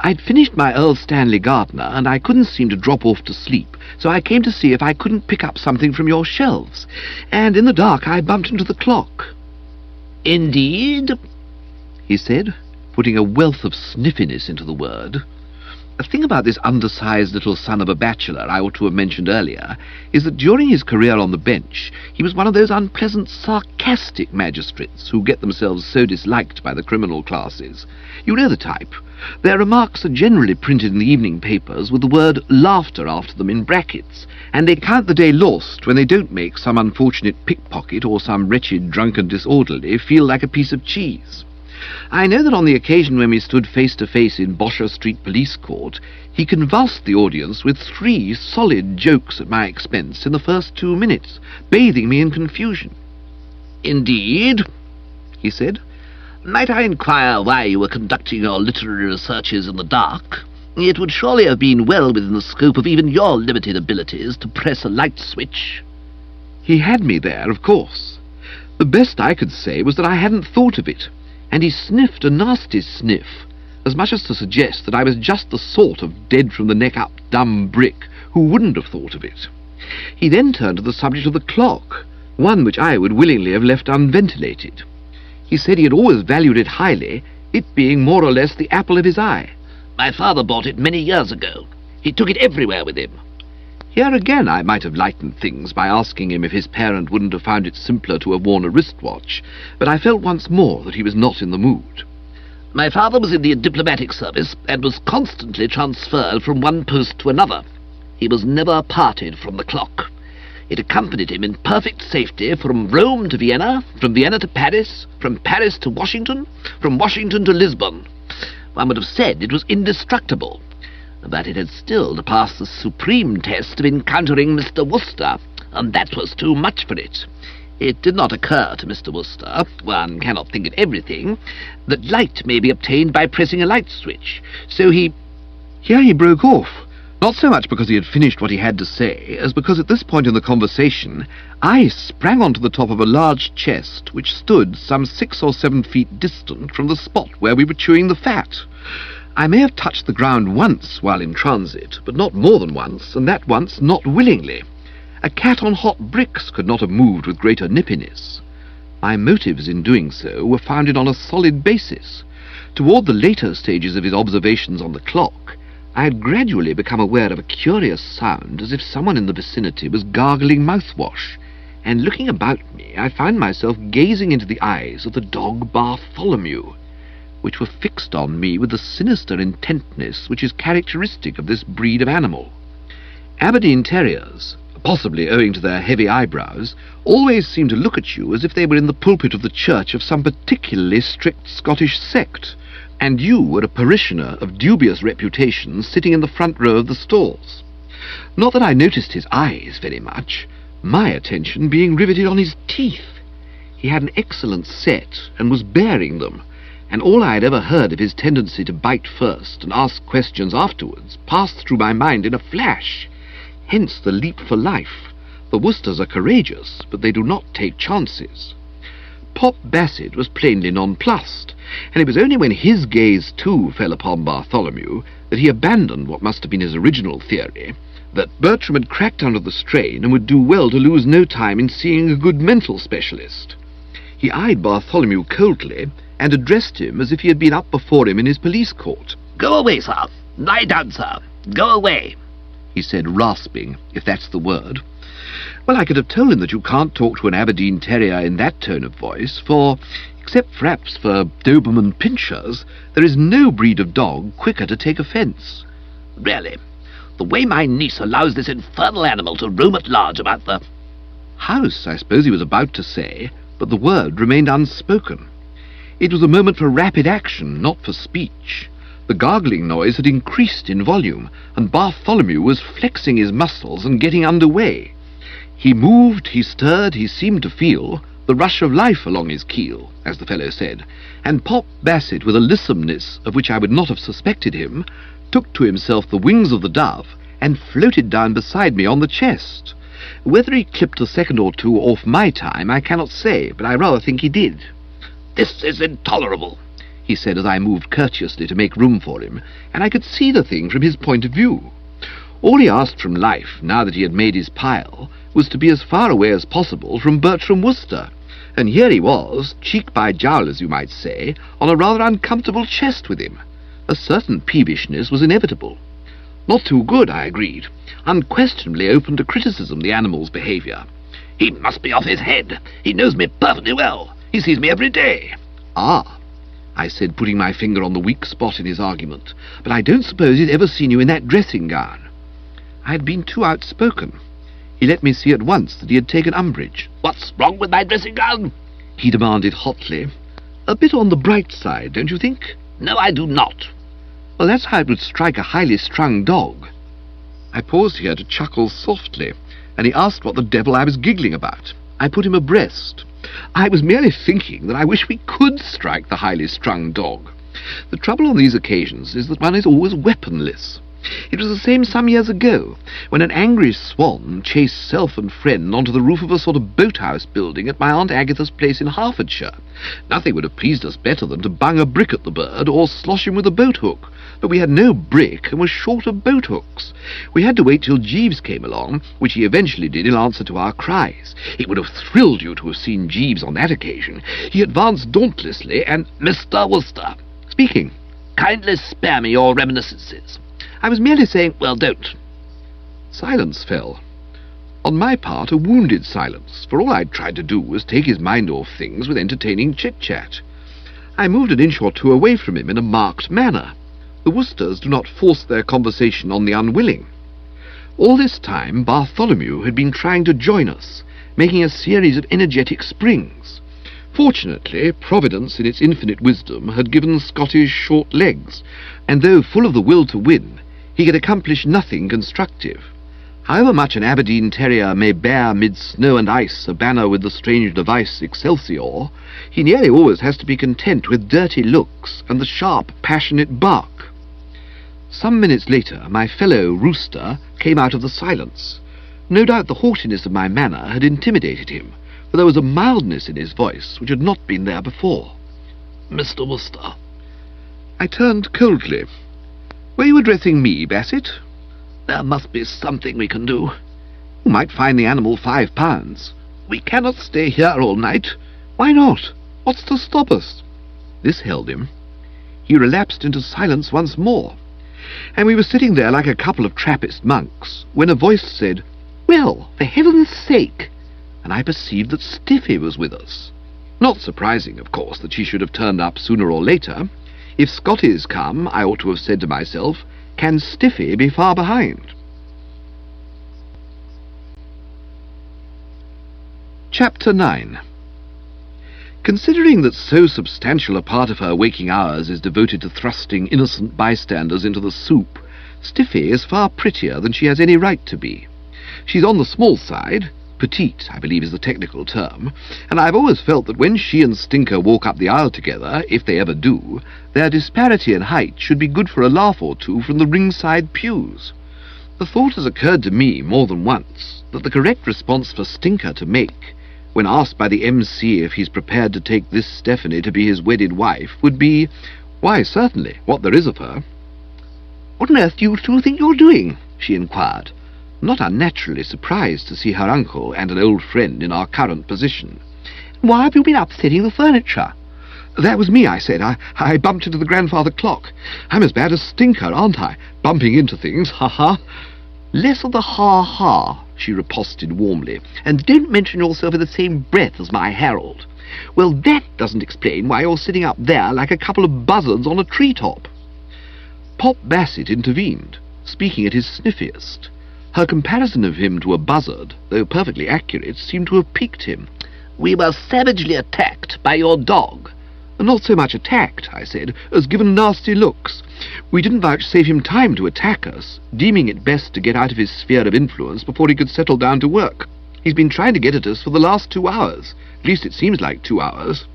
I'd finished my Earl Stanley Gardner, and I couldn't seem to drop off to sleep, so I came to see if I couldn't pick up something from your shelves, and in the dark I bumped into the clock. Indeed? He said, putting a wealth of sniffiness into the word. The thing about this undersized little son of a bachelor I ought to have mentioned earlier is that during his career on the bench he was one of those unpleasant, sarcastic magistrates who get themselves so disliked by the criminal classes. You know the type. Their remarks are generally printed in the evening papers with the word laughter after them in brackets, and they count the day lost when they don't make some unfortunate pickpocket or some wretched drunken disorderly feel like a piece of cheese. I know that on the occasion when we stood face to face in Bosher Street Police Court, he convulsed the audience with 3 solid jokes at my expense in the first 2 minutes, bathing me in confusion. Indeed? He said. Might I inquire why you were conducting your literary researches in the dark? It would surely have been well within the scope of even your limited abilities to press a light switch. He had me there, of course. The best I could say was that I hadn't thought of it, and he sniffed a nasty sniff, as much as to suggest that I was just the sort of dead-from-the-neck-up dumb brick who wouldn't have thought of it. He then turned to the subject of the clock, one which I would willingly have left unventilated. He said he had always valued it highly, it being more or less the apple of his eye. My father bought it many years ago. He took it everywhere with him. Here again I might have lightened things by asking him if his parent wouldn't have found it simpler to have worn a wristwatch, but I felt once more that he was not in the mood. My father was in the diplomatic service and was constantly transferred from one post to another. He was never parted from the clock. It accompanied him in perfect safety from Rome to Vienna, from Vienna to Paris, from Paris to Washington, from Washington to Lisbon. One would have said it was indestructible, but it had still to pass the supreme test of encountering Mr. Wooster, and that was too much for it. It did not occur to Mr. Wooster, one cannot think of everything, that light may be obtained by pressing a light switch, so he... Here he broke off, not so much because he had finished what he had to say, as because at this point in the conversation I sprang onto the top of a large chest which stood some 6 or 7 feet distant from the spot where we were chewing the fat. I may have touched the ground once while in transit, but not more than once, and that once not willingly. A cat on hot bricks could not have moved with greater nippiness. My motives in doing so were founded on a solid basis. Toward the later stages of his observations on the clock, I had gradually become aware of a curious sound as if someone in the vicinity was gargling mouthwash, and looking about me I found myself gazing into the eyes of the dog Bartholomew, which were fixed on me with the sinister intentness which is characteristic of this breed of animal. Aberdeen Terriers, possibly owing to their heavy eyebrows, always seem to look at you as if they were in the pulpit of the church of some particularly strict Scottish sect, and you were a parishioner of dubious reputation sitting in the front row of the stalls. Not that I noticed his eyes very much, my attention being riveted on his teeth. He had an excellent set, and was baring them, and all I had ever heard of his tendency to bite first and ask questions afterwards passed through my mind in a flash. Hence the leap for life. The Woosters are courageous, but they do not take chances. Pop Bassett was plainly nonplussed, and it was only when his gaze too fell upon Bartholomew that he abandoned what must have been his original theory, that Bertram had cracked under the strain and would do well to lose no time in seeing a good mental specialist. He eyed Bartholomew coldly and addressed him as if he had been up before him in his police court. "Go away, sir. Lie down, sir. Go away," he said, rasping, if that's the word. Well, I could have told him that you can't talk to an Aberdeen Terrier in that tone of voice, for, except perhaps for Doberman Pinschers, there is no breed of dog quicker to take offence. "Really, the way my niece allows this infernal animal to roam at large about the house," I suppose he was about to say, but the word remained unspoken. It was a moment for rapid action, not for speech. The gargling noise had increased in volume, and Bartholomew was flexing his muscles and getting under way. He moved, he stirred, he seemed to feel the rush of life along his keel, as the fellow said, and Pop Bassett, with a lissomeness of which I would not have suspected him, took to himself the wings of the dove and floated down beside me on the chest. Whether he clipped a second or two off my time I cannot say, but I rather think he did. "This is intolerable," he said as I moved courteously to make room for him, and I could see the thing from his point of view. All he asked from life, now that he had made his pile, was to be as far away as possible from Bertram Wooster, and here he was, cheek by jowl, as you might say, on a rather uncomfortable chest with him. A certain peevishness was inevitable. Not too good, I agreed, unquestionably open to criticism, the animal's behaviour. "He must be off his head. He knows me perfectly well. He sees me every day." "Ah," I said, putting my finger on the weak spot in his argument, "but I don't suppose he'd ever seen you in that dressing gown." I had been too outspoken. He let me see at once that he had taken umbrage. "What's wrong with my dressing gown?" he demanded hotly. "A bit on the bright side, don't you think?" "No, I do not." "Well, that's how it would strike a highly strung dog." I paused here to chuckle softly, and he asked what the devil I was giggling about. I put him abreast. "I was merely thinking that I wish we could strike the highly strung dog. The trouble on these occasions is that one is always weaponless. It was the same some years ago, when an angry swan chased self and friend onto the roof of a sort of boathouse building at my Aunt Agatha's place in Hertfordshire. Nothing would have pleased us better than to bung a brick at the bird or slosh him with a boat hook, but we had no brick and were short of boat hooks. We had to wait till Jeeves came along, which he eventually did in answer to our cries. It would have thrilled you to have seen Jeeves on that occasion. He advanced dauntlessly and— Mr. Worcester, Speaking. kindly spare me your reminiscences. I was merely saying— Well, don't. Silence fell. On my part, a wounded silence, for all I'd tried to do was take his mind off things with entertaining chit-chat. I moved an inch or two away from him in a marked manner. The Worcesters do not force their conversation on the unwilling. All this time Bartholomew had been trying to join us, making a series of energetic springs. Fortunately, Providence in its infinite wisdom had given Scottish short legs, and though full of the will to win, he could accomplish nothing constructive. However much an Aberdeen terrier may bear mid snow and ice a banner with the strange device Excelsior, he nearly always has to be content with dirty looks and the sharp, passionate bark. Some minutes later my fellow rooster came out of the silence. No doubt the haughtiness of my manner had intimidated him, for there was a mildness in his voice which had not been there before. Mr. Worcester. I turned coldly. Were you addressing me, Bassett? There must be something we can do. You might fine the animal £5. We cannot stay here all night. Why not? What's to stop us? This held him. He relapsed into silence once more, and we were sitting there like a couple of Trappist monks, when a voice said, "Well, for heaven's sake!" and I perceived that Stiffy was with us. Not surprising, of course, that she should have turned up sooner or later. If Scotty's come, I ought to have said to myself, can Stiffy be far behind? Chapter 9. Considering that so substantial a part of her waking hours is devoted to thrusting innocent bystanders into the soup, Stiffy is far prettier than she has any right to be. She's on the small side— petite, I believe is the technical term, and I've always felt that when she and Stinker walk up the aisle together, if they ever do, their disparity in height should be good for a laugh or two from the ringside pews. The thought has occurred to me more than once that the correct response for Stinker to make, when asked by the MC if he's prepared to take this Stephanie to be his wedded wife, would be, "Why, certainly, what there is of her." "What on earth do you two think you're doing?" she inquired, not unnaturally surprised to see her uncle and an old friend in our current position. "Why have you been upsetting the furniture?" "That was me," I said. I bumped into the grandfather clock. I'm as bad as Stinker, aren't I? Bumping into things, ha-ha." "Less of the ha-ha," she riposted warmly, "and don't mention yourself in the same breath as my Harold. Well, that doesn't explain why you're sitting up there like a couple of buzzards on a treetop." Pop Bassett intervened, speaking at his sniffiest. Her comparison of him to a buzzard, though perfectly accurate, seemed to have piqued him. We were savagely attacked by your dog. "Not so much attacked," I said, "as given nasty looks. We didn't vouchsafe him time to attack us, deeming it best to get out of his sphere of influence before he could settle down to work. He's been trying to get at us for the last 2 hours. At least it seems like 2 hours."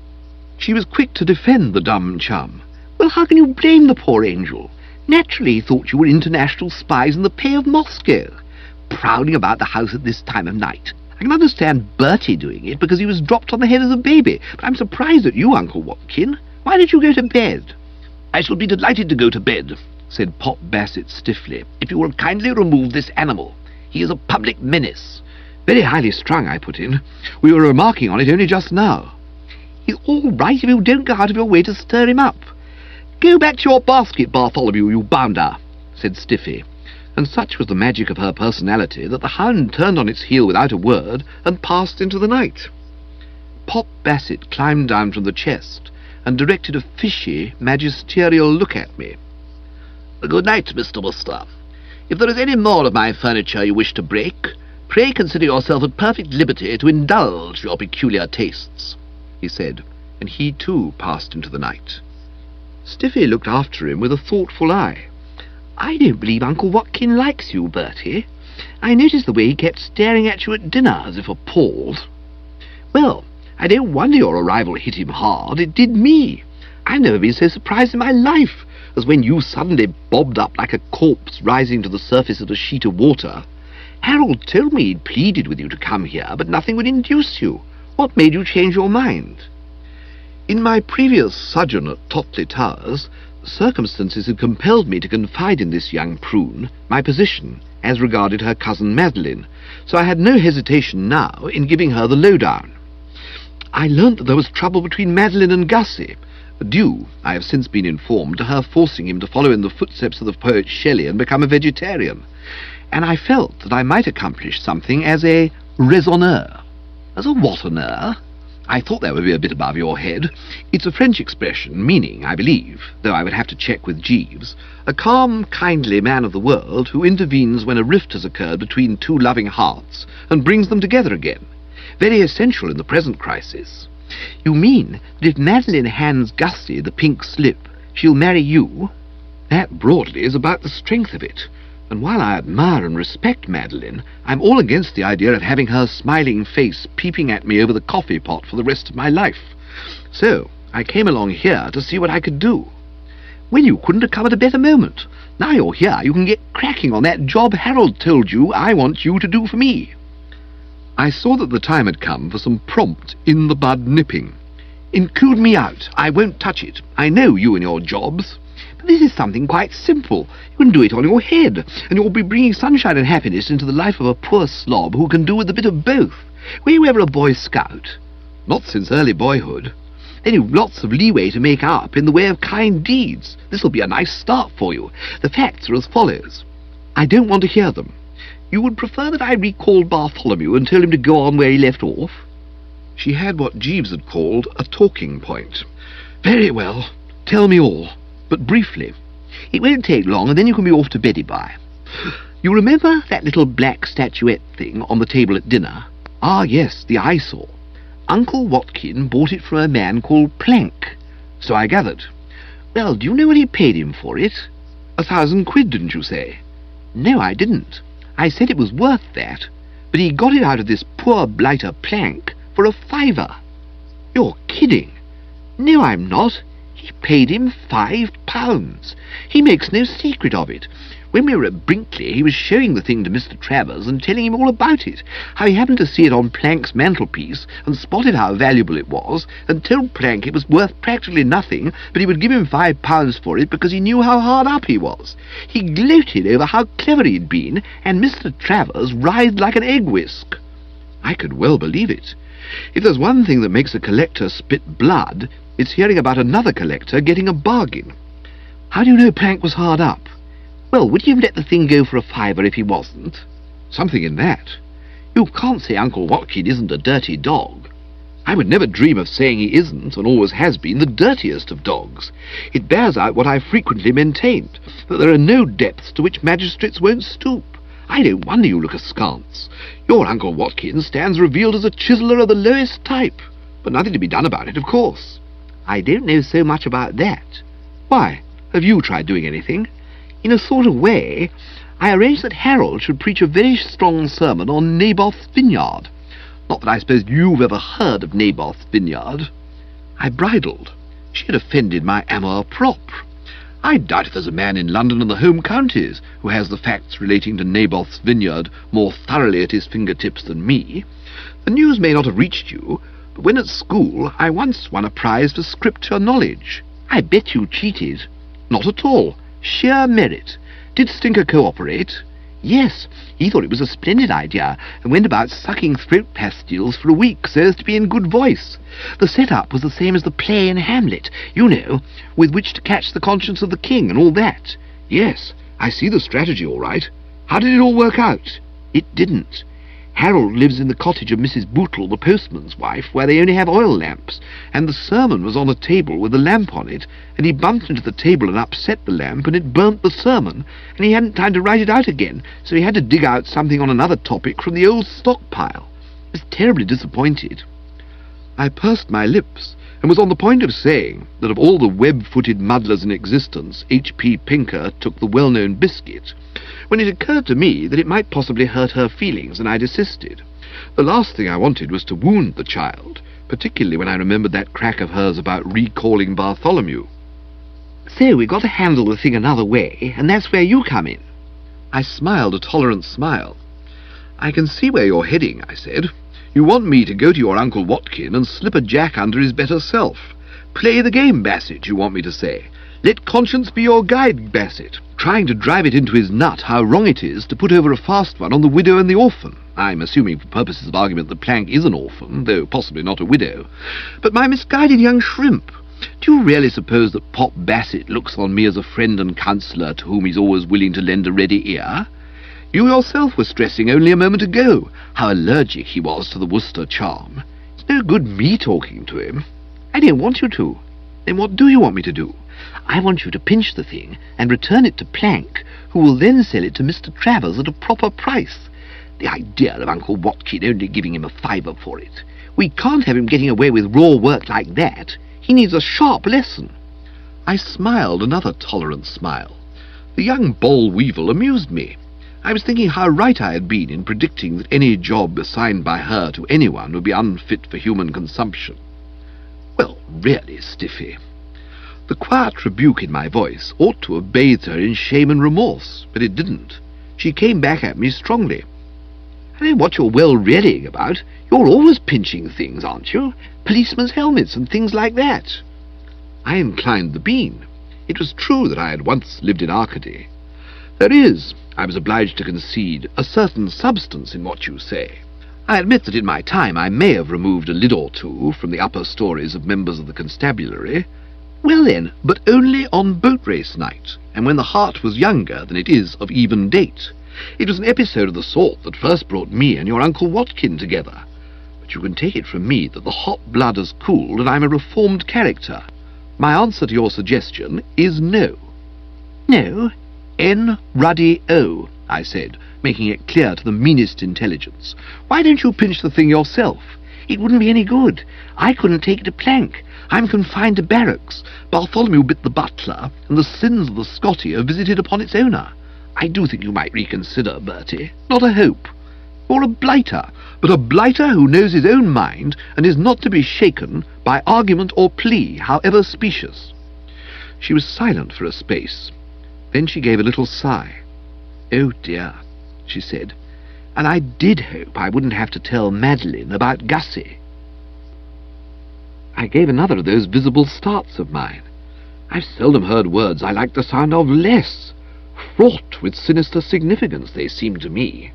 She was quick to defend the dumb chum. "Well, how can you blame the poor angel? Naturally he thought you were international spies in the pay of Moscow, prowling about the house at this time of night. I can understand Bertie doing it because he was dropped on the head as a baby, but I'm surprised at you, Uncle Watkin. Why did you go to bed?" "I shall be delighted to go to bed," said Pop Bassett stiffly, "if you will kindly remove this animal. He is a public menace." "Very highly strung," I put in. "We were remarking on it only just now." "He's all right if you don't go out of your way to stir him up." "Go back to your basket, Bartholomew, you bounder," said Stiffy, and such was the magic of her personality that the hound turned on its heel without a word and passed into the night. Pop Bassett climbed down from the chest and directed a fishy, magisterial look at me. "Good night, Mr. Worcester. If there is any more of my furniture you wish to break, pray consider yourself at perfect liberty to indulge your peculiar tastes," he said, and he too passed into the night. Stiffy looked after him with a thoughtful eye. "I don't believe Uncle Watkin likes you, Bertie. I noticed the way he kept staring at you at dinner as if appalled." "Well, I don't wonder your arrival hit him hard. It did me. I've never been so surprised in my life as when you suddenly bobbed up like a corpse rising to the surface of a sheet of water. Harold told me he'd pleaded with you to come here, but nothing would induce you. What made you change your mind?" "In my previous sojourn at Totley Towers, circumstances had compelled me to confide in this young prune my position as regarded her cousin Madeline, so I had no hesitation now in giving her the lowdown. I learnt that there was trouble between Madeline and Gussie, due, I have since been informed, to her forcing him to follow in the footsteps of the poet Shelley and become a vegetarian, and I felt that I might accomplish something as a raisonneur." "As a what-oneur?" "I thought that would be a bit above your head. It's a French expression, meaning, I believe, though I would have to check with Jeeves, a calm, kindly man of the world who intervenes when a rift has occurred between two loving hearts and brings them together again. Very essential in the present crisis." "You mean that if Madeline hands Gussie the pink slip, she'll marry you?" "That, broadly, is about the strength of it. And while I admire and respect Madeline, I'm all against the idea of having her smiling face peeping at me over the coffee pot for the rest of my life. So I came along here to see what I could do." "Well, you couldn't have come at a better moment. Now you're here, you can get cracking on that job Harold told you I want you to do for me." I saw that the time had come for some prompt, in-the-bud nipping. "Include me out. I won't touch it. I know you and your jobs. But this is something quite simple. You can do it on your head, and you'll be bringing sunshine and happiness into the life of a poor slob who can do with a bit of both. Were you ever a Boy Scout?" "Not since early boyhood." "Then you've lots of leeway to make up in the way of kind deeds. This'll be a nice start for you. The facts are as follows." "I don't want to hear them." "You would prefer that I recalled Bartholomew and told him to go on where he left off?" She had what Jeeves had called a talking point. "Very well. Tell me all, but briefly." "It won't take long, and then you can be off to beddy by. You remember that little black statuette thing on the table at dinner?" "Ah, yes, the eyesore." "Uncle Watkin bought it from a man called Plank." "So I gathered." "Well, do you know what he paid him for it?" £1,000, didn't you say?" "No, I didn't. I said it was worth that, but he got it out of this poor blighter Plank for a £5. "You're kidding." "No, I'm not. He paid him £5. He makes no secret of it. When we were at Brinkley, he was showing the thing to Mr. Travers and telling him all about it, how he happened to see it on Plank's mantelpiece and spotted how valuable it was, and told Plank it was worth practically nothing, but he would give him £5 for it because he knew how hard up he was. He gloated over how clever he'd been, and Mr. Travers writhed like an egg whisk." I could well believe it. If there's one thing that makes a collector spit blood, it's hearing about another collector getting a bargain. "How do you know Plank was hard up?" "Well, would you have let the thing go for a £5 if he wasn't?" "Something in that." "You can't say Uncle Watkin isn't a dirty dog." "I would never dream of saying he isn't, and always has been, the dirtiest of dogs. It bears out what I've frequently maintained, that there are no depths to which magistrates won't stoop. I don't wonder you look askance. Your Uncle Watkin stands revealed as a chiseller of the lowest type, but nothing to be done about it, of course." "I don't know so much about that." "Why? Have you tried doing anything?" "In a sort of way. I arranged that Harold should preach a very strong sermon on Naboth's vineyard. Not that I suppose you've ever heard of Naboth's vineyard." I bridled. She had offended my amour propre. I doubt if there's a man in London and the home counties who has the facts relating to Naboth's vineyard more thoroughly at his fingertips than me. The news may not have reached you, but when at school I once won a prize for scripture knowledge. "I bet you cheated." "Not at all. Sheer merit. Did Stinker cooperate?" "Yes, he thought it was a splendid idea, and went about sucking throat pastilles for a week so as to be in good voice. The set-up was the same as the play in Hamlet, you know, with which to catch the conscience of the king and all that." "Yes, I see the strategy all right. How did it all work out?" "It didn't. Harold lives in the cottage of Mrs. Bootle, the postman's wife, where they only have oil lamps, and the sermon was on a table with a lamp on it, and he bumped into the table and upset the lamp, and it burnt the sermon, and he hadn't time to write it out again, so he had to dig out something on another topic from the old stockpile. He was terribly disappointed." I pursed my lips, and was on the point of saying that of all the web-footed muddlers in existence, H.P. Pinker took the well-known biscuit, when it occurred to me that it might possibly hurt her feelings, and I desisted. The last thing I wanted was to wound the child, particularly when I remembered that crack of hers about recalling Bartholomew. So we've got to handle the thing another way, and that's where you come in. I smiled a tolerant smile. I can see where you're heading, I said. You want me to go to your Uncle Watkin and slip a jack under his better self. Play the game, Bassett, you want me to say. Let conscience be your guide, Bassett, trying to drive it into his nut how wrong it is to put over a fast one on the widow and the orphan. I'm assuming for purposes of argument that Plank is an orphan, though possibly not a widow. But my misguided young shrimp, do you really suppose that Pop Bassett looks on me as a friend and counsellor to whom he's always willing to lend a ready ear? You yourself were stressing only a moment ago how allergic he was to the Worcester charm. It's no good me talking to him. I don't want you to. Then what do you want me to do? I want you to pinch the thing and return it to Plank, who will then sell it to Mr. Travers at a proper price. The idea of Uncle Watkin only giving him a fiver for it. We can't have him getting away with raw work like that. He needs a sharp lesson. I smiled another tolerant smile. The young boll weevil amused me. I was thinking how right I had been in predicting that any job assigned by her to anyone would be unfit for human consumption. Well, really, Stiffy. The quiet rebuke in my voice ought to have bathed her in shame and remorse, but it didn't. She came back at me strongly. I know what you're well readying about. You're always pinching things, aren't you? Policemen's helmets and things like that. I inclined the bean. It was true that I had once lived in Arcady. There is, I was obliged to concede, a certain substance in what you say. I admit that in my time I may have removed a lid or two from the upper stories of members of the constabulary. Well then, but only on boat race night, and when the heart was younger than it is of even date. It was an episode of the sort that first brought me and your Uncle Watkin together. But you can take it from me that the hot blood has cooled and I'm a reformed character. My answer to your suggestion is no. No? N-ruddy-O, I said, making it clear to the meanest intelligence. Why don't you pinch the thing yourself? It wouldn't be any good. I couldn't take it to Plank. I'm confined to barracks. Bartholomew bit the butler, and the sins of the Scotty are visited upon its owner. I do think you might reconsider, Bertie. Not a hope. You're a blighter, but a blighter who knows his own mind and is not to be shaken by argument or plea, however specious. She was silent for a space. Then she gave a little sigh. Oh dear, she said, and I did hope I wouldn't have to tell Madeline about Gussie. I gave another of those visible starts of mine. I've seldom heard words I like the sound of less. Fraught with sinister significance, they seem to me.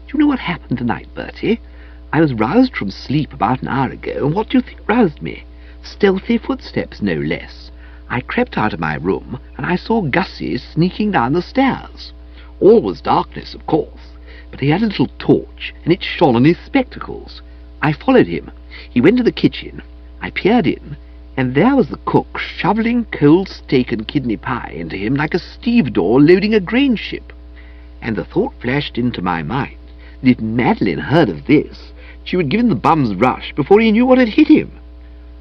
Do you know what happened tonight, Bertie? I was roused from sleep about an hour ago, and what do you think roused me? Stealthy footsteps, no less. I crept out of my room, and I saw Gussie sneaking down the stairs. All was darkness, of course, but he had a little torch, and it shone on his spectacles. I followed him. He went to the kitchen. I peered in, and there was the cook shovelling cold steak and kidney pie into him like a stevedore loading a grain ship. And the thought flashed into my mind that if Madeline heard of this, she would give him the bum's rush before he knew what had hit him.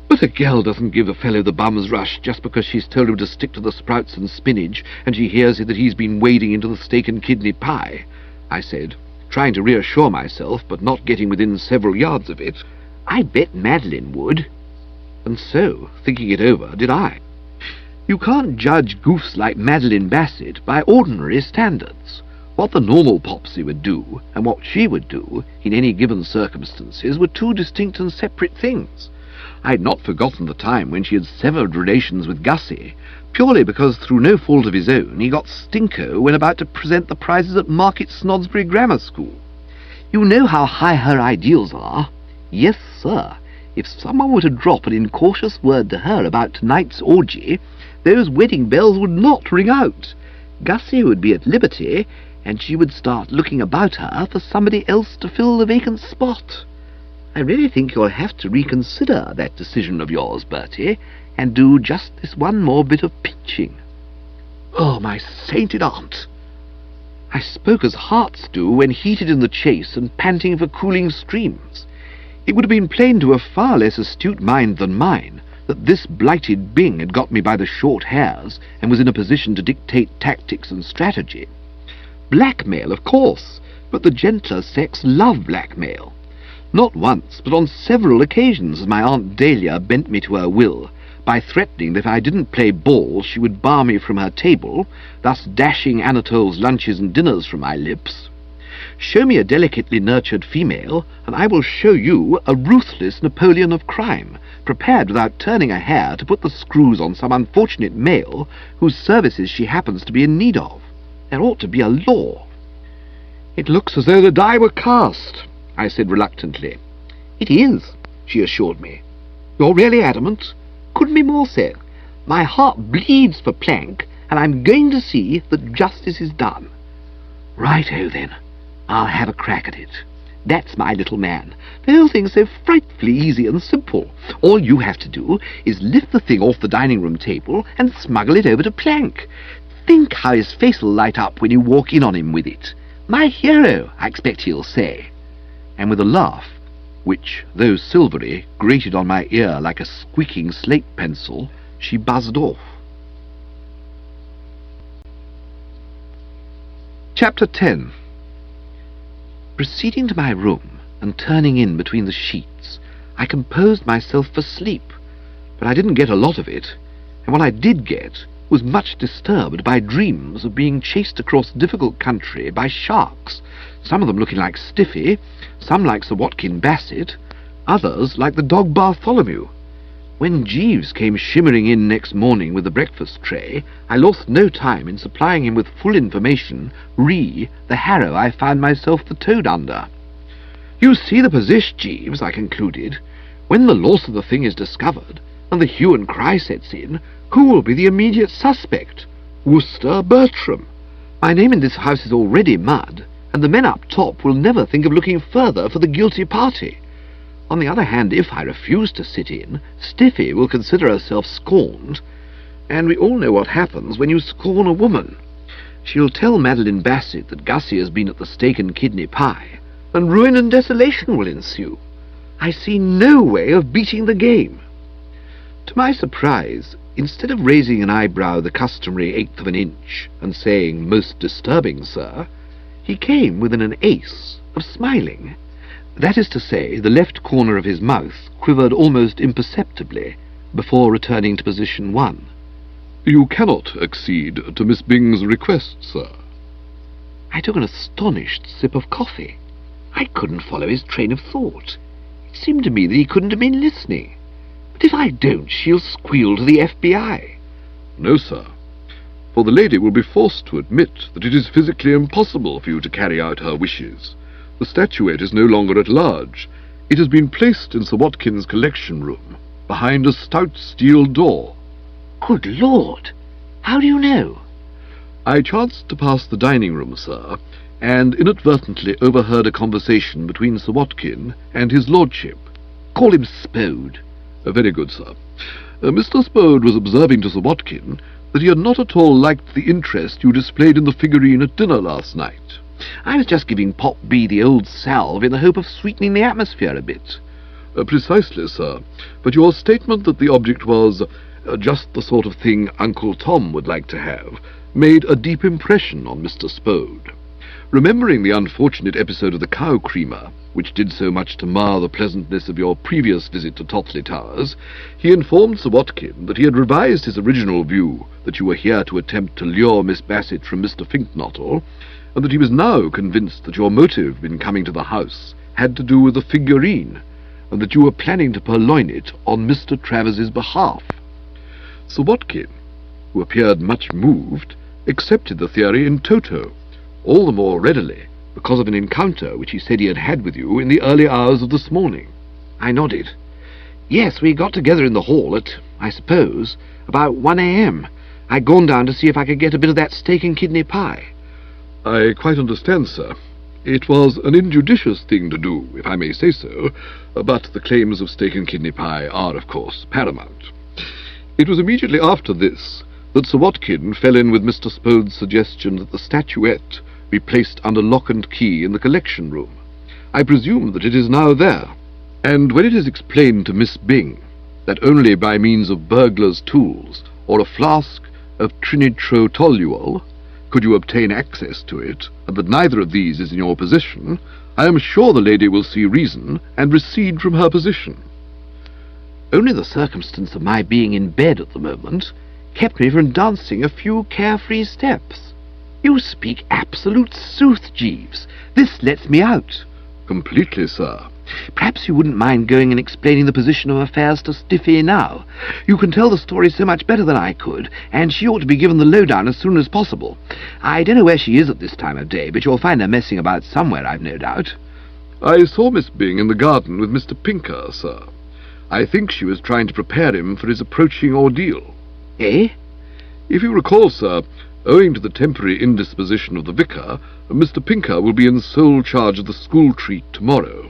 But a girl doesn't give a fellow the bum's rush just because she's told him to stick to the sprouts and spinach, and she hears that he's been wading into the steak and kidney pie, I said, trying to reassure myself, but not getting within several yards of it. I bet Madeline would. And so, thinking it over, did I. You can't judge goofs like Madeline Bassett by ordinary standards. What the normal Popsy would do, and what she would do, in any given circumstances, were two distinct and separate things. I had not forgotten the time when she had severed relations with Gussie, purely because through no fault of his own he got stinko when about to present the prizes at Market Snodsbury Grammar School. You know how high her ideals are. Yes, sir. If someone were to drop an incautious word to her about tonight's orgy, those wedding bells would not ring out. Gussie would be at liberty, and she would start looking about her for somebody else to fill the vacant spot. I really think you'll have to reconsider that decision of yours, Bertie, and do just this one more bit of pinching. Oh, my sainted aunt! I spoke as hearts do when heated in the chase and panting for cooling streams. It would have been plain to a far less astute mind than mine that this blighted Bing had got me by the short hairs and was in a position to dictate tactics and strategy. Blackmail, of course, but the gentler sex love blackmail. Not once, but on several occasions has my Aunt Dahlia bent me to her will, by threatening that if I didn't play ball she would bar me from her table, thus dashing Anatole's lunches and dinners from my lips. Show me a delicately nurtured female, and I will show you a ruthless Napoleon of crime, prepared without turning a hair to put the screws on some unfortunate male whose services she happens to be in need of. There ought to be a law. It looks as though the die were cast, I said reluctantly. It is, she assured me. You're really adamant? Couldn't be more so. My heart bleeds for plank, and I'm going to see that justice is done. Right-o, then. I'll have a crack at it. That's my little man. The whole thing's so frightfully easy and simple. All you have to do is lift the thing off the dining-room table and smuggle it over to Plank. Think how his face'll light up when you walk in on him with it. My hero, I expect he'll say. And with a laugh, which, though silvery, grated on my ear like a squeaking slate pencil, she buzzed off. Chapter 10. Proceeding to my room and turning in between the sheets, I composed myself for sleep, but I didn't get a lot of it, and what I did get was much disturbed by dreams of being chased across difficult country by sharks, some of them looking like Stiffy, some like Sir Watkin Bassett, others like the dog Bartholomew. When Jeeves came shimmering in next morning with the breakfast tray, I lost no time in supplying him with full information re the harrow I found myself the toad under. You see the position, Jeeves, I concluded. When the loss of the thing is discovered, and the hue and cry sets in, who will be the immediate suspect? Worcester Bertram. My name in this house is already mud, and the men up top will never think of looking further for the guilty party. On the other hand, if I refuse to sit in, Stiffy will consider herself scorned, and we all know what happens when you scorn a woman. She'll tell Madeline Bassett that Gussie has been at the steak and kidney pie, and ruin and desolation will ensue. I see no way of beating the game. To my surprise, instead of raising an eyebrow the customary eighth of an inch, and saying, "Most disturbing, sir," he came within an ace of smiling. That is to say, the left corner of his mouth quivered almost imperceptibly before returning to position 1. You cannot accede to Miss Bing's request, sir. I took an astonished sip of coffee. I couldn't follow his train of thought. It seemed to me that he couldn't have been listening. But if I don't, she'll squeal to the FBI. No, sir, for the lady will be forced to admit that it is physically impossible for you to carry out her wishes. The statuette is no longer at large. It has been placed in Sir Watkin's collection room, behind a stout steel door. Good Lord! How do you know? I chanced to pass the dining room, sir, and inadvertently overheard a conversation between Sir Watkin and his lordship. Call him Spode. Very good, sir. Mr. Spode was observing to Sir Watkin that he had not at all liked the interest you displayed in the figurine at dinner last night. I was just giving Pop B the old salve in the hope of sweetening the atmosphere a bit. Precisely, sir. But your statement that the object was just the sort of thing Uncle Tom would like to have made a deep impression on Mr. Spode. Remembering the unfortunate episode of the cow creamer, which did so much to mar the pleasantness of your previous visit to Totley Towers, he informed Sir Watkin that he had revised his original view that you were here to attempt to lure Miss Bassett from Mr. Finknottle, and that he was now convinced that your motive in coming to the house had to do with the figurine, and that you were planning to purloin it on Mr. Travers's behalf. Sir Watkin, who appeared much moved, accepted the theory in toto, all the more readily because of an encounter which he said he had had with you in the early hours of this morning. I nodded. Yes, we got together in the hall at, I suppose, about 1 a.m. I'd gone down to see if I could get a bit of that steak and kidney pie. I quite understand, sir. It was an injudicious thing to do, if I may say so, but the claims of steak and kidney pie are, of course, paramount. It was immediately after this that Sir Watkin fell in with Mr. Spode's suggestion that the statuette be placed under lock and key in the collection room. I presume that it is now there, and when it is explained to Miss Bing that only by means of burglar's tools or a flask of trinitrotoluol Could you obtain access to it, and that neither of these is in your possession, I am sure the lady will see reason and recede from her position. Only the circumstance of my being in bed at the moment kept me from dancing a few carefree steps. You speak absolute sooth, Jeeves. This lets me out. Completely, sir. Perhaps you wouldn't mind going and explaining the position of affairs to Stiffy now. You can tell the story so much better than I could, and she ought to be given the lowdown as soon as possible. I don't know where she is at this time of day, but you'll find her messing about somewhere, I've no doubt. I saw Miss Byng in the garden with Mr. Pinker, sir. I think she was trying to prepare him for his approaching ordeal. Eh? If you recall, sir, owing to the temporary indisposition of the vicar, Mr. Pinker will be in sole charge of the school treat tomorrow,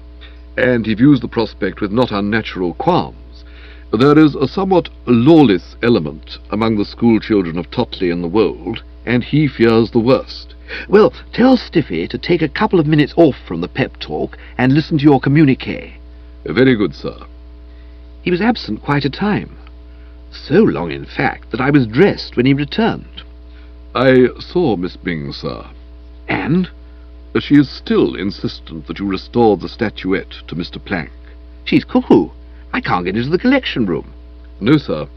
and he views the prospect with not unnatural qualms. There is a somewhat lawless element among the school children of Totley and the Wold, and he fears the worst. Well, tell Stiffy to take a couple of minutes off from the pep talk and listen to your communiqué. Very good, sir. He was absent quite a time. So long, in fact, that I was dressed when he returned. I saw Miss Byng, sir. And? She is still insistent that you restore the statuette to Mr. Plank. She's cuckoo. I can't get into the collection room. No, sir,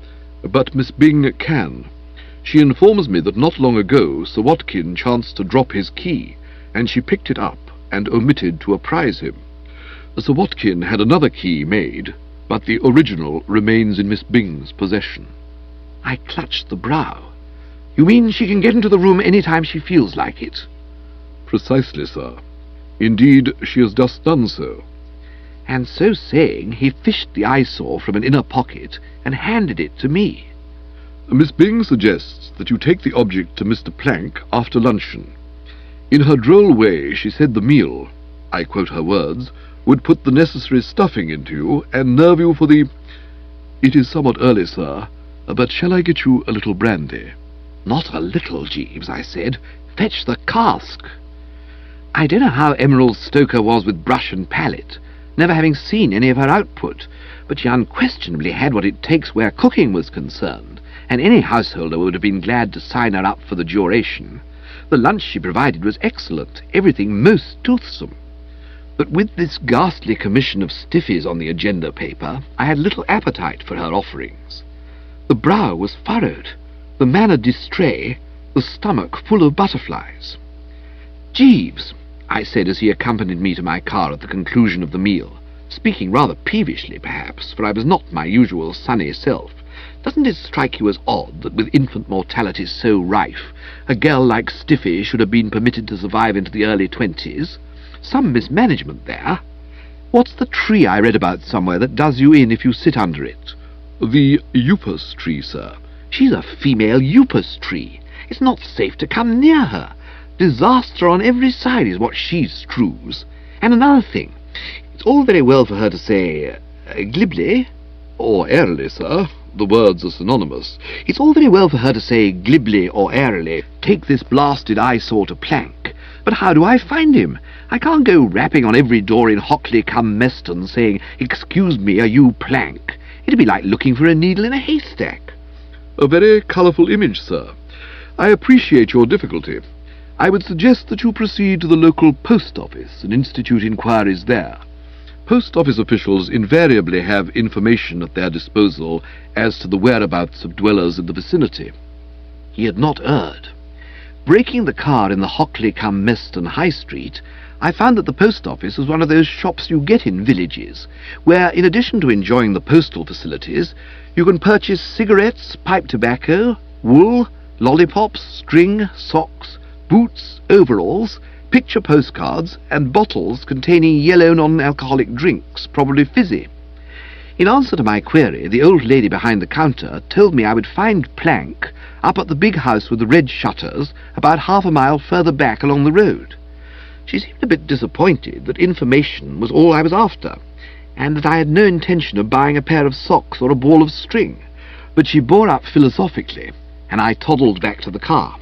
but Miss Byng can. She informs me that not long ago Sir Watkin chanced to drop his key, and she picked it up and omitted to apprise him. Sir Watkin had another key made, but the original remains in Miss Byng's possession. I clutched the brow. You mean she can get into the room any time she feels like it? Precisely, sir. Indeed, she has just done so. And so saying, he fished the eyesore from an inner pocket and handed it to me. Miss Byng suggests that you take the object to Mr. Plank after luncheon. In her droll way, she said the meal, I quote her words, would put the necessary stuffing into you and nerve you for the... It is somewhat early, sir, but shall I get you a little brandy? Not a little, Jeeves, I said. Fetch the cask. I don't know how Emerald Stoker was with brush and palette, never having seen any of her output, but she unquestionably had what it takes where cooking was concerned, and any householder would have been glad to sign her up for the duration. The lunch she provided was excellent, everything most toothsome. But with this ghastly commission of Stiffy's on the agenda paper, I had little appetite for her offerings. The brow was furrowed, the manner distrait, the stomach full of butterflies. "Jeeves," I said as he accompanied me to my car at the conclusion of the meal, speaking rather peevishly perhaps, for I was not my usual sunny self, "doesn't it strike you as odd that with infant mortality so rife, a girl like Stiffy should have been permitted to survive into the early 20s? Some mismanagement there. What's the tree I read about somewhere that does you in if you sit under it?" The upas tree, sir. She's a female upas tree. It's not safe to come near her. Disaster on every side is what she strews. And another thing, it's all very well for her to say, glibly, Or airily, sir. The words are synonymous. It's all very well for her to say glibly or airily, take this blasted eyesore to Plank. But how do I find him? I can't go rapping on every door in Hockley-cum-Meston saying, "Excuse me, are you Plank?" It'd be like looking for a needle in a haystack. A very colourful image, sir. I appreciate your difficulty. I would suggest that you proceed to the local post office and institute inquiries there. Post office officials invariably have information at their disposal as to the whereabouts of dwellers in the vicinity. He had not erred. Breaking the car in the Hockley-cum-Meston High Street, I found that the post office was one of those shops you get in villages, where, in addition to enjoying the postal facilities, you can purchase cigarettes, pipe tobacco, wool, lollipops, string, socks, boots, overalls, picture postcards, and bottles containing yellow non-alcoholic drinks, probably fizzy. In answer to my query, the old lady behind the counter told me I would find Plank up at the big house with the red shutters about half a mile further back along the road. She seemed a bit disappointed that information was all I was after, and that I had no intention of buying a pair of socks or a ball of string, but she bore up philosophically, and I toddled back to the car.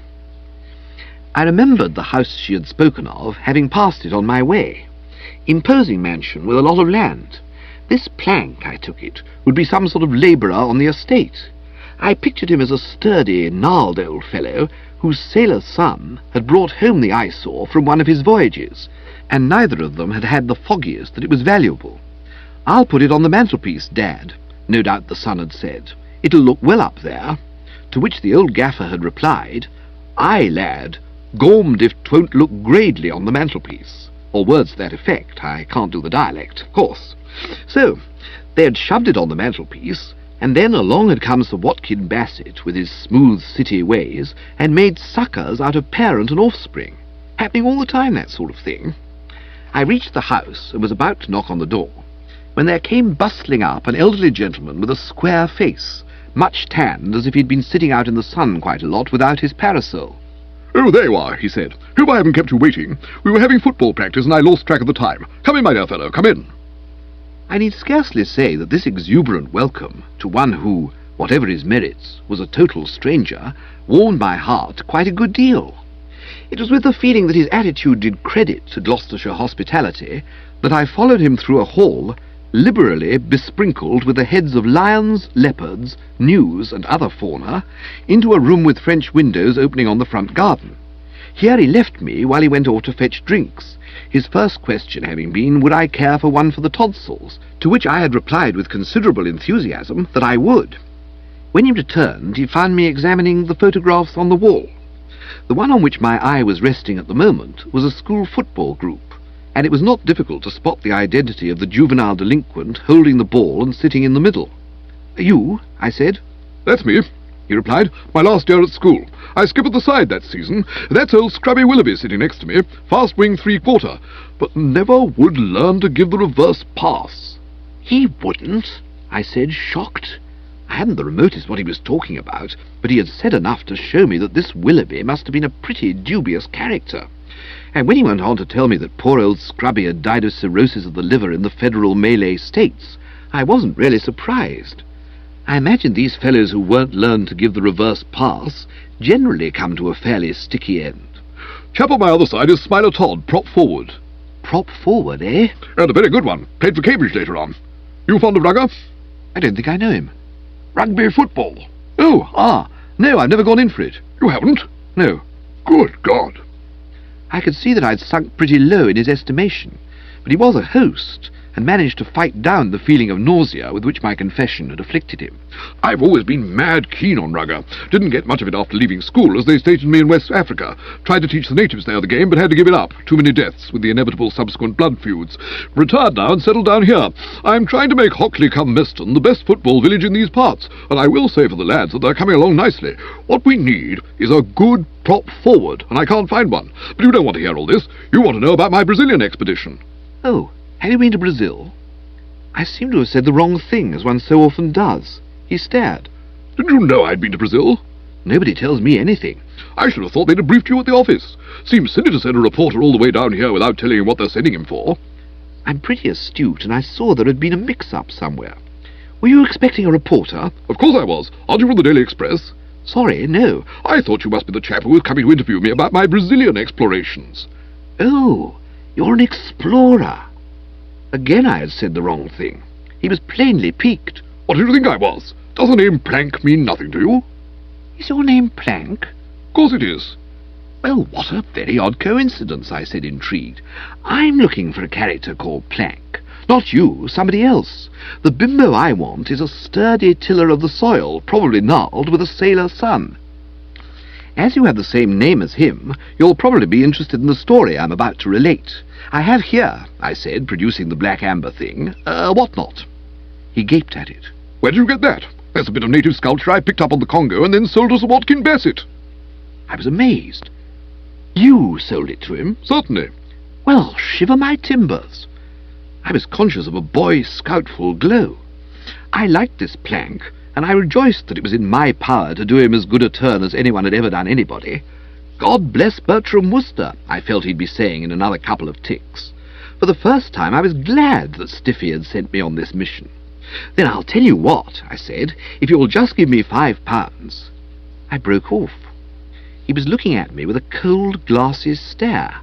I remembered the house she had spoken of, having passed it on my way. Imposing mansion with a lot of land. This Plank, I took it, would be some sort of labourer on the estate. I pictured him as a sturdy, gnarled old fellow whose sailor son had brought home the eyesore from one of his voyages, and neither of them had had the foggiest that it was valuable. "I'll put it on the mantelpiece, Dad," no doubt the son had said. "It'll look well up there." To which the old gaffer had replied, "Aye, lad, gormed if 'twon't look gradely on the mantelpiece," or words to that effect. I can't do the dialect, of course. So they had shoved it on the mantelpiece, and then along had come Sir Watkin Bassett with his smooth city ways, and made suckers out of parent and offspring. Happening all the time, that sort of thing. I reached the house and was about to knock on the door, when there came bustling up an elderly gentleman with a square face, much tanned, as if he'd been sitting out in the sun quite a lot without his parasol. "Oh, there you are," he said. "Hope I haven't kept you waiting. We were having football practice and I lost track of the time. Come in, my dear fellow, come in." I need scarcely say that this exuberant welcome to one who, whatever his merits, was a total stranger, warmed my heart quite a good deal. It was with the feeling that his attitude did credit to Gloucestershire hospitality that I followed him through a hall liberally besprinkled with the heads of lions, leopards, gnus, and other fauna, into a room with French windows opening on the front garden. Here he left me while he went off to fetch drinks, his first question having been, would I care for one for the tonsils, to which I had replied with considerable enthusiasm that I would. When he returned, he found me examining the photographs on the wall. The one on which my eye was resting at the moment was a school football group, and it was not difficult to spot the identity of the juvenile delinquent holding the ball and sitting in the middle. "You?" I said. "That's me," he replied. "My last year at school. I skip at the side that season. That's old Scrubby Willoughby sitting next to me, fast wing 3/4, but never would learn to give the reverse pass." "He wouldn't?" I said, shocked. I hadn't the remotest what he was talking about, but he had said enough to show me that this Willoughby must have been a pretty dubious character. And when he went on to tell me that poor old Scrubby had died of cirrhosis of the liver in the federal Malay states, I wasn't really surprised. I imagined these fellows who weren't learned to give the reverse pass generally come to a fairly sticky end. "Chap on my other side is Smiler Todd, prop forward." Prop forward, eh? And a very good one. Played for Cambridge later on. You fond of rugger? I don't think I know him. Rugby football. No, I've never gone in for it. You haven't? No. Good God. I could see that I'd sunk pretty low in his estimation, but he was a host, and managed to fight down the feeling of nausea with which my confession had afflicted him. "I've always been mad keen on rugger. Didn't get much of it after leaving school, as they stationed me in West Africa. Tried to teach the natives there the game, but had to give it up. Too many deaths, with the inevitable subsequent blood feuds. Retired now and settled down here. I'm trying to make Hockley cum Meston the best football village in these parts, and I will say for the lads that they're coming along nicely. What we need is a good prop forward, and I can't find one. But you don't want to hear all this. You want to know about my Brazilian expedition." "Oh, have you been to Brazil?" I seem to have said the wrong thing, as one so often does. He stared. "Didn't you know I'd been to Brazil?" "Nobody tells me anything." "I should have thought they'd have briefed you at the office. Seems silly to send a reporter all the way down here without telling him what they're sending him for." I'm pretty astute, and I saw there had been a mix-up somewhere. "Were you expecting a reporter?" "Of course I was. Aren't you from the Daily Express?" "Sorry, no." "I thought you must be the chap who was coming to interview me about my Brazilian explorations." "Oh, you're an explorer." Again I had said the wrong thing. He was plainly piqued. "What did you think I was? Does the name Plank mean nothing to you?" "Is your name Plank?" "Of course it is." "Well, what a very odd coincidence," I said, intrigued. "I'm looking for a character called Plank. Not you, somebody else. The bimbo I want is a sturdy tiller of the soil, probably gnarled, with a sailor son. As you have the same name as him, you'll probably be interested in the story I'm about to relate. I have here," I said, producing the black amber thing, whatnot." He gaped at it. "Where did you get that? That's a bit of native sculpture I picked up on the Congo and then sold to Sir Watkin Bassett." I was amazed. "You sold it to him?" "Certainly." "Well, shiver my timbers." I was conscious of a boy scoutful glow. I liked this Plank, and I rejoiced that it was in my power to do him as good a turn as anyone had ever done anybody. "God bless Bertram Wooster," I felt he'd be saying in another couple of ticks. For the first time I was glad that Stiffy had sent me on this mission. "Then I'll tell you what," I said, "if you'll just give me £5. I broke off. He was looking at me with a cold, glassy stare,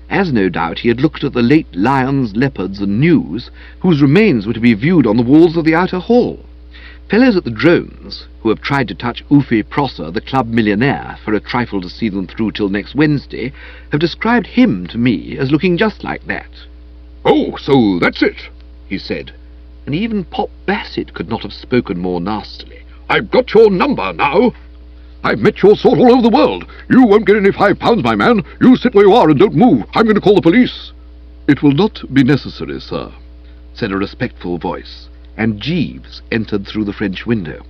as no doubt he had looked at the late lions, leopards, and gnus, whose remains were to be viewed on the walls of the outer hall. Fellows at the Drones, who have tried to touch Ufi Prosser, the club millionaire, for a trifle to see them through till next Wednesday, have described him to me as looking just like that. "Oh, so that's it," he said, and even Pop Bassett could not have spoken more nastily. "I've got your number now. I've met your sort all over the world. You won't get any £5, my man. You sit where you are and don't move. I'm going to call the police." "It will not be necessary, sir," said a respectful voice, and Jeeves entered through the French window.